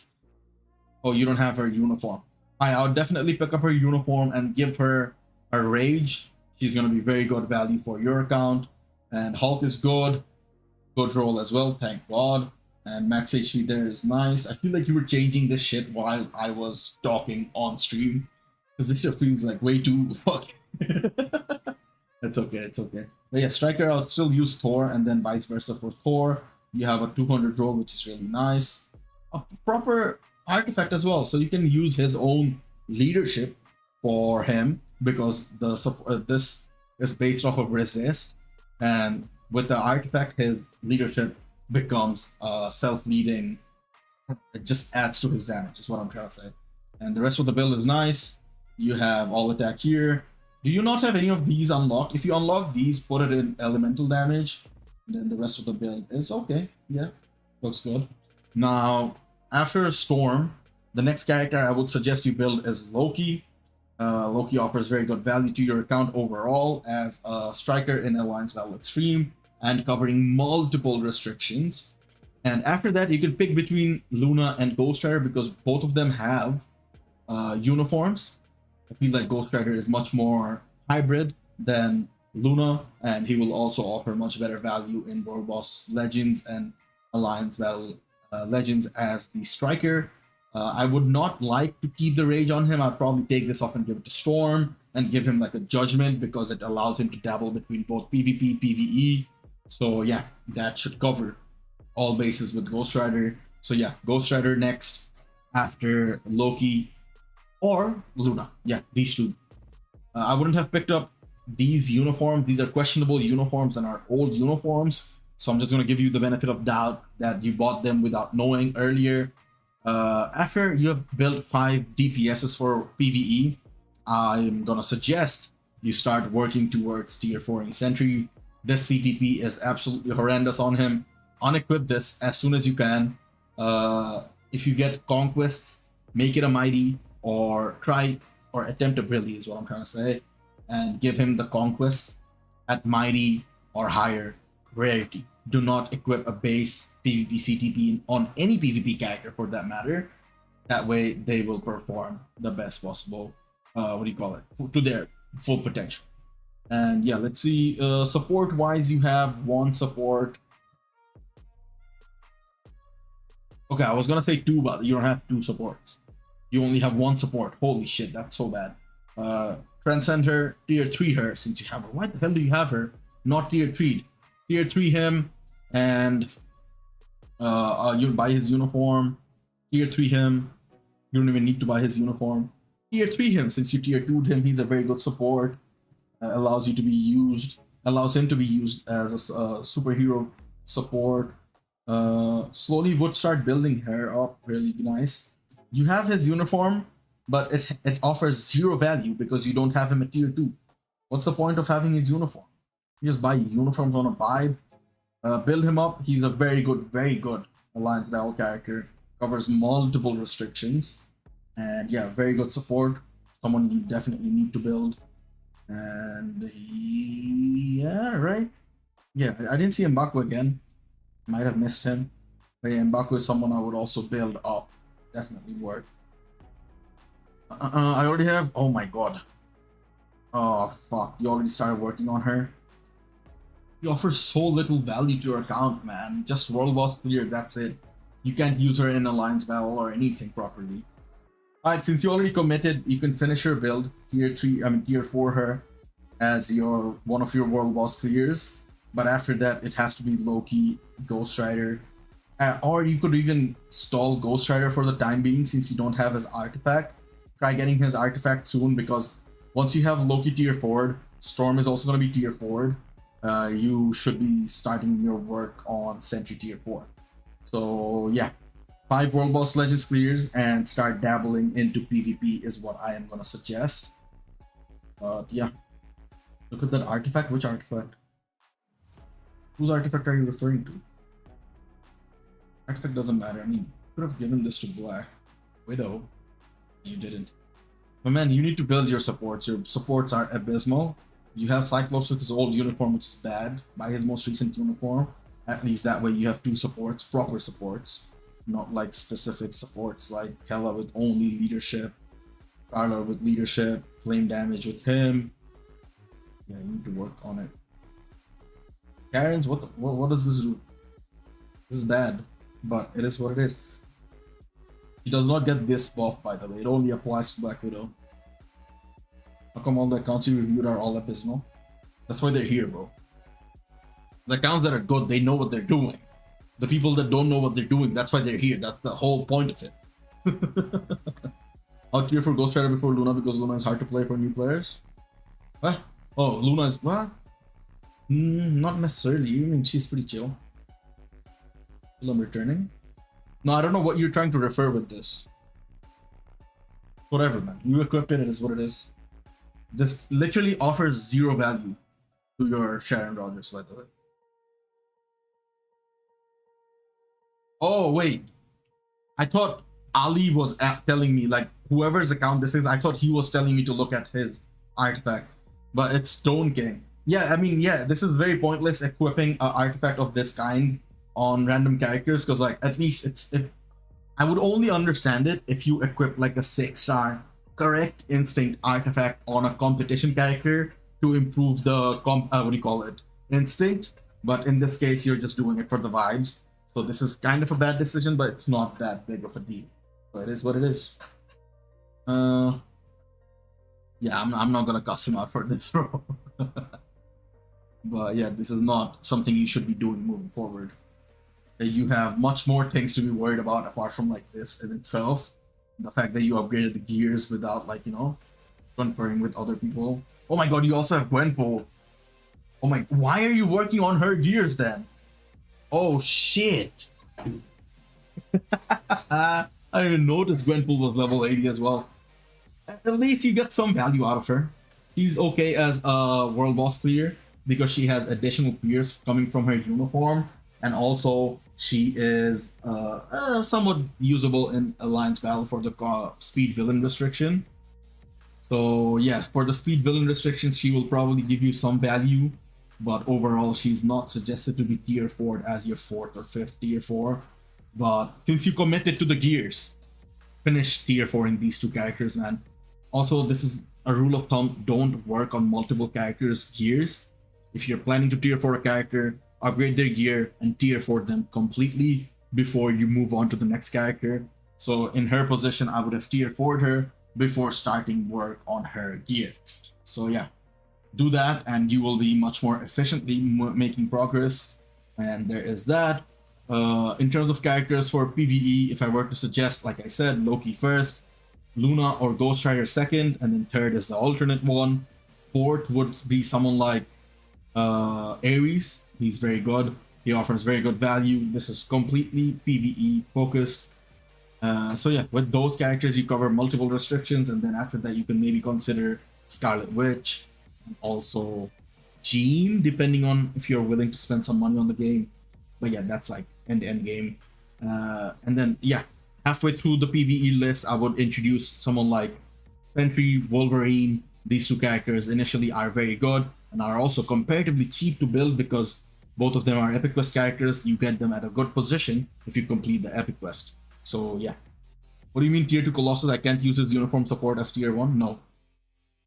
Oh, you don't have her uniform. I'll definitely pick up her uniform and give her a rage. She's gonna be very good value for your account. And Hulk is good. Good roll as well, thank God. And max HP there is nice. I feel like you were changing this shit while I was talking on stream. Because this shit feels like way too fuck. It's okay, it's okay. But yeah, Striker, I'll still use Thor, and then vice versa for Thor. You have a 200 roll, which is really nice. A proper artifact as well, so you can use his own leadership for him, because the this is based off of resist, and with the artifact, his leadership becomes self-leading. It just adds to his damage, is what I'm trying to say. And the rest of the build is nice. You have all attack here. Do you not have any of these unlocked? If you unlock these, put it in elemental damage. Then the rest of the build is okay. Yeah, looks good. Now, after Storm, the next character I would suggest you build is Loki. Loki offers very good value to your account overall as a striker in Alliance Battle Extreme and covering multiple restrictions. And after that, you can pick between Luna and Ghost Rider because both of them have uniforms. I feel like Ghost Rider is much more hybrid than Luna, and he will also offer much better value in World Boss Legends and Alliance Battle Legends as the striker. I would not like to keep the rage on him. I'd probably take this off and give it to Storm and give him like a judgment because it allows him to dabble between both PvP, PvE. So yeah, that should cover all bases with Ghost Rider. So yeah, Ghost Rider next after Loki or Luna. Yeah, these two. I wouldn't have picked up these uniforms. These are questionable uniforms and are old uniforms. So I'm just going to give you the benefit of doubt that you bought them without knowing earlier. After you have built 5 DPSs for PvE, I'm going to suggest you start working towards tier 4 Sentry. This CTP is absolutely horrendous on him. Unequip this as soon as you can. If you get conquests, make it a mighty, or try or attempt a brilliant is what I'm trying to say, and give him the conquest at mighty or higher rarity. Do not equip a base PvP CTP on any PvP character for that matter. That way they will perform the best possible, to their full potential. And yeah, let's see, support wise, you have 1 support. Okay, I was gonna say 2, but you don't have 2 supports. You only have 1 support. Holy shit, that's so bad. Transcend her, tier 3 her, since you have her. Why the hell do you have her? Not tier 3. Tier 3 him, and you buy his uniform. Tier 3 him. You don't even need to buy his uniform. Tier 3 him, since you tier 2'd him, he's a very good support. Allows him to be used as a superhero support. Slowly would start building her up really nice. You have his uniform, but it offers 0 value because you don't have him at tier 2. What's the point of having his uniform? You just buy uniforms on a vibe. Build him up. He's a very good Alliance Battle character. Covers multiple restrictions. And yeah, very good support. Someone you definitely need to build. And yeah, right? Yeah, I didn't see M'Baku again. Might have missed him. But yeah, M'Baku is someone I would also build up. Definitely worth. I already have. Oh my god. Oh fuck. You already started working on her. You offer so little value to your account, man. Just World Boss clear, that's it. You can't use her in Alliance Battle or anything properly. Alright, since you already committed, you can finish her build. Tier 4 her as one of your World Boss clears. But after that, it has to be Loki, Ghost Rider. Or you could even stall Ghost Rider for the time being since you don't have his artifact. Try getting his artifact soon because once you have Loki tier 4, Storm is also going to be tier 4. You should be starting your work on Sentry tier 4. So yeah, 5 World Boss Legends clears and start dabbling into PvP is what I am going to suggest. But yeah, look at that artifact. Which artifact? Whose artifact are you referring to? Artifact doesn't matter. I mean, you could have given this to Black Widow. You didn't. But man, you need to build your supports. Your supports are abysmal. You have Cyclops with his old uniform, which is bad. Buy his most recent uniform. At least that way you have two supports, proper supports. Not like specific supports like Hela with only leadership, Carla with leadership, flame damage with him. Yeah, you need to work on it. Karen's, what does this do? This is bad, but it is what it is. She does not get this buff, by the way. It only applies to Black Widow. How come all the accounts you reviewed are all abysmal? That's why they're here, bro. The accounts that are good, they know what they're doing. The people that don't know what they're doing, that's why they're here. That's the whole point of it. I'll tier for Ghost Rider before Luna because Luna is hard to play for new players. What? Oh, Luna is what? Not necessarily. I mean, she's pretty chill. I'm returning. No, I don't know what you're trying to refer with this. Whatever, man. You equipped it, it is what it is. This literally offers zero value to your Sharon Rogers, by the way. Oh, wait. I thought Ali was telling me, like, whoever's account this is, I thought he was telling me to look at his artifact. But it's Stone King. Yeah, I mean, yeah, this is very pointless equipping an artifact of this kind on random characters, because, like, at least I would only understand it if you equip, like, a 6-star correct instinct artifact on a competition character to improve the, what do you call it, instinct. But in this case, you're just doing it for the vibes. So this is kind of a bad decision, but it's not that big of a deal. So it is what it is. Yeah, I'm not gonna cuss him out for this, bro. But yeah, this is not something you should be doing moving forward. You have much more things to be worried about apart from like this in itself. The fact that you upgraded the gears without, like, you know, conferring with other people. Oh my god, you also have Gwenpool. Oh my, why are you working on her gears then? Oh shit. I didn't even notice Gwenpool was level 80 as well. At least you get some value out of her. She's okay as a world boss clear because she has additional gears coming from her uniform, and also she is somewhat usable in Alliance Battle for the speed villain restriction. So yeah, for the speed villain restrictions, she will probably give you some value, but overall she's not suggested to be tier 4 as your 4th or 5th tier 4. But since you committed to the gears, finish tier 4 in these two characters, man. Also, this is a rule of thumb, don't work on multiple characters' gears. If you're planning to tier 4 a character, upgrade their gear and tier 4 them completely before you move on to the next character. So in her position, I would have tier 4'd her before starting work on her gear. So yeah, do that and you will be much more efficiently making progress. And there is that. In terms of characters for PvE, if I were to suggest, like I said, Loki first, Luna or Ghost Rider second, and then third is the alternate one. Fourth would be someone like Ares. He's very good. He offers very good value. This is completely PvE focused. So yeah, with those characters you cover multiple restrictions, and then after that you can maybe consider Scarlet Witch, and also Jean, depending on if you're willing to spend some money on the game. But yeah, that's like end game. And then yeah, halfway through the PvE list, I would introduce someone like Sentry, Wolverine. These two characters initially are very good and are also comparatively cheap to build because both of them are Epic Quest characters. You get them at a good position if you complete the Epic Quest. So yeah. What do you mean tier 2 Colossus? I can't use his uniform support as tier 1? No.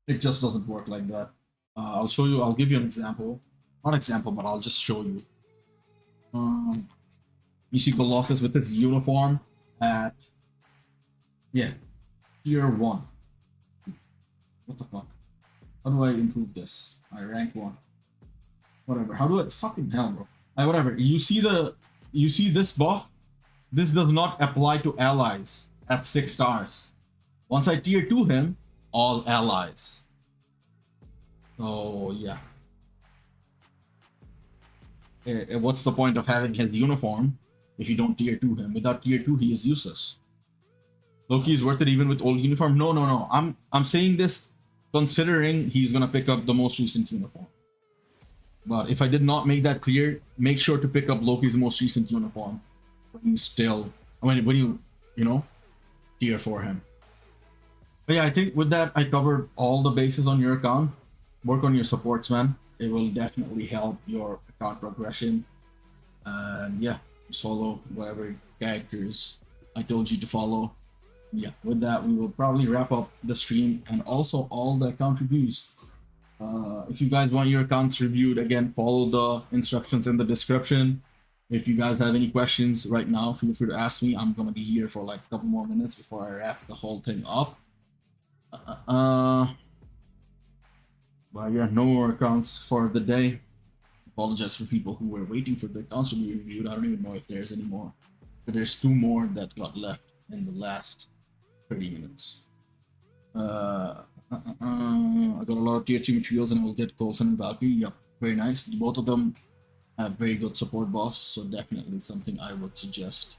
It just doesn't work like that. I'll show you, I'll give you an example. Not example, but I'll just show you. You see Colossus with his uniform at, yeah, tier 1. What the fuck? How do I improve this? I rank 1. Whatever. How do I, fucking hell, bro. Whatever. You see this buff? This does not apply to allies at 6 stars. Once I tier 2 him, all allies. So yeah. What's the point of having his uniform if you don't tier 2 him? Without tier 2, he is useless. Loki is worth it even with old uniform. No. I'm saying this considering he's gonna pick up the most recent uniform. But if I did not make that clear, make sure to pick up Loki's most recent uniform when you still, when you know, tier 4 him. But yeah, I think with that, I covered all the bases on your account. Work on your supports, man. It will definitely help your account progression. And yeah, just follow whatever characters I told you to follow. Yeah, with that, we will probably wrap up the stream and also all the account reviews. If you guys want your accounts reviewed, again, follow the instructions in the description. If you guys have any questions right now, feel free to ask me. I'm gonna be here for like a couple more minutes before I wrap the whole thing up. But yeah, no more accounts for the day. Apologize for people who were waiting for the accounts to be reviewed. I don't even know if there's any more. But there's 2 more that got left in the last 30 minutes. I got a lot of tier 3 materials and I will get Coulson and Valkyrie. Yep, very nice. Both of them have very good support buffs, so definitely something I would suggest.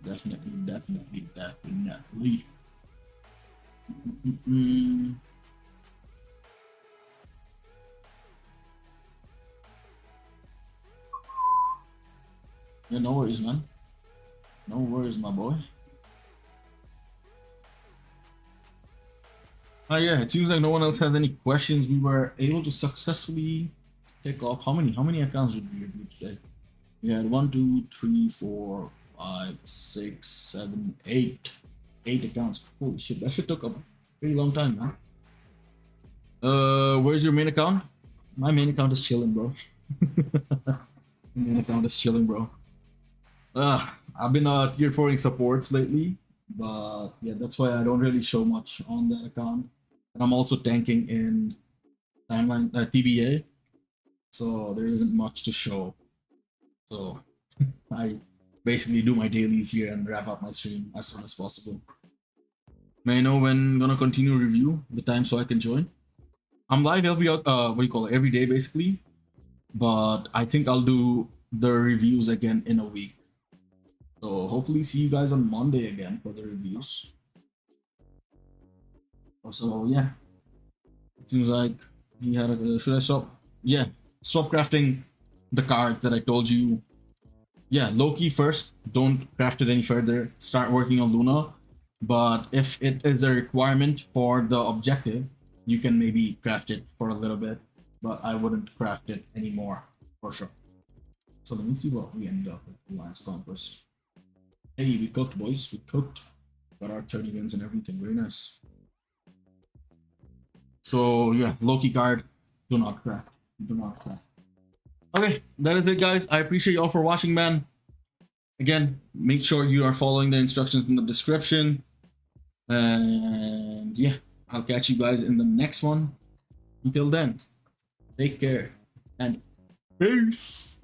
Definitely. Yeah, no worries, man. No worries, my boy. Yeah, it seems like no one else has any questions. We were able to successfully take off. How many accounts would we review today? We had 1, 2, 3, 4, 5, 6, 7, 8. 8 accounts. Holy shit, that shit took a pretty long time, man. Where's your main account? My main account is chilling, bro. Main account is chilling, bro. I've been tier 4ing supports lately, but yeah, that's why I don't really show much on that account. And I'm also tanking in timeline TBA, so there isn't much to show. So I basically do my dailies here and wrap up my stream as soon as possible. May I know when I'm gonna continue review the time so I can join? I'm live every day basically, but I think I'll do the reviews again in a week. So hopefully see you guys on Monday again for the reviews. So yeah, it seems like he had a, should I stop? Yeah, stop crafting the cards that I told you. Yeah, Loki first, don't craft it any further. Start working on Luna. But if it is a requirement for the objective, you can maybe craft it for a little bit, but I wouldn't craft it anymore for sure. So let me see what we end up with Alliance Conquest. Hey, we cooked, boys. We cooked. Got our 30 wins and everything. Very nice. So yeah, Loki card. Do not craft. Do not craft. Okay, that is it, guys. I appreciate y'all for watching, man. Again, make sure you are following the instructions in the description. And yeah, I'll catch you guys in the next one. Until then, take care and peace.